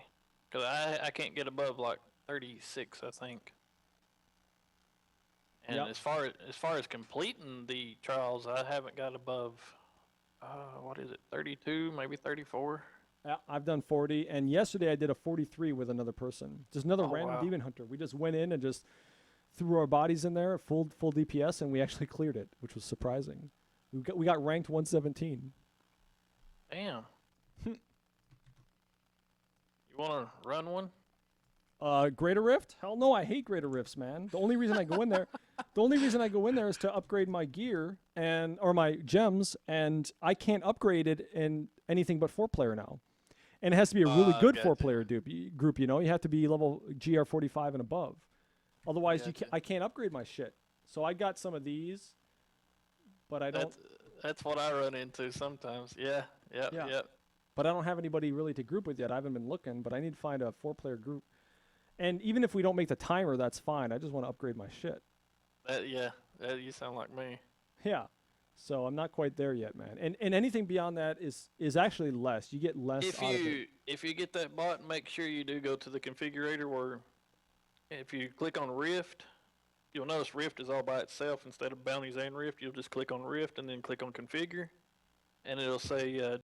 Because I can't get above like 36, I think. And as far as completing the trials, I haven't got above. What is it? 32, maybe 34. Yeah, I've done 40, and yesterday I did a 43 with another person. Just another random demon hunter. We just went in and just threw our bodies in there, full DPS, and we actually cleared it, which was surprising. We got ranked 117. Damn. You want to run one? Greater Rift? Hell no, I hate Greater Rifts, man. The only reason I go in there, is to upgrade my gear or my gems, and I can't upgrade it in anything but 4-player now. And it has to be a really good Gotcha. 4-player group. You know, you have to be level GR45 and above. Otherwise, Gotcha. I can't upgrade my shit. So I got some of these, but I don't. That's what I run into sometimes. Yeah. Yep. Yeah. Yep. But I don't have anybody really to group with yet. I haven't been looking, but I need to find a 4-player group. And even if we don't make the timer, that's fine. I just want to upgrade my shit. Yeah. You sound like me. Yeah. So I'm not quite there yet, man. And anything beyond that is actually less. You get less out of it. If you get that bot, make sure you do go to the configurator where if you click on Rift, you'll notice Rift is all by itself instead of bounties and Rift. You'll just click on Rift and then click on configure, and it'll say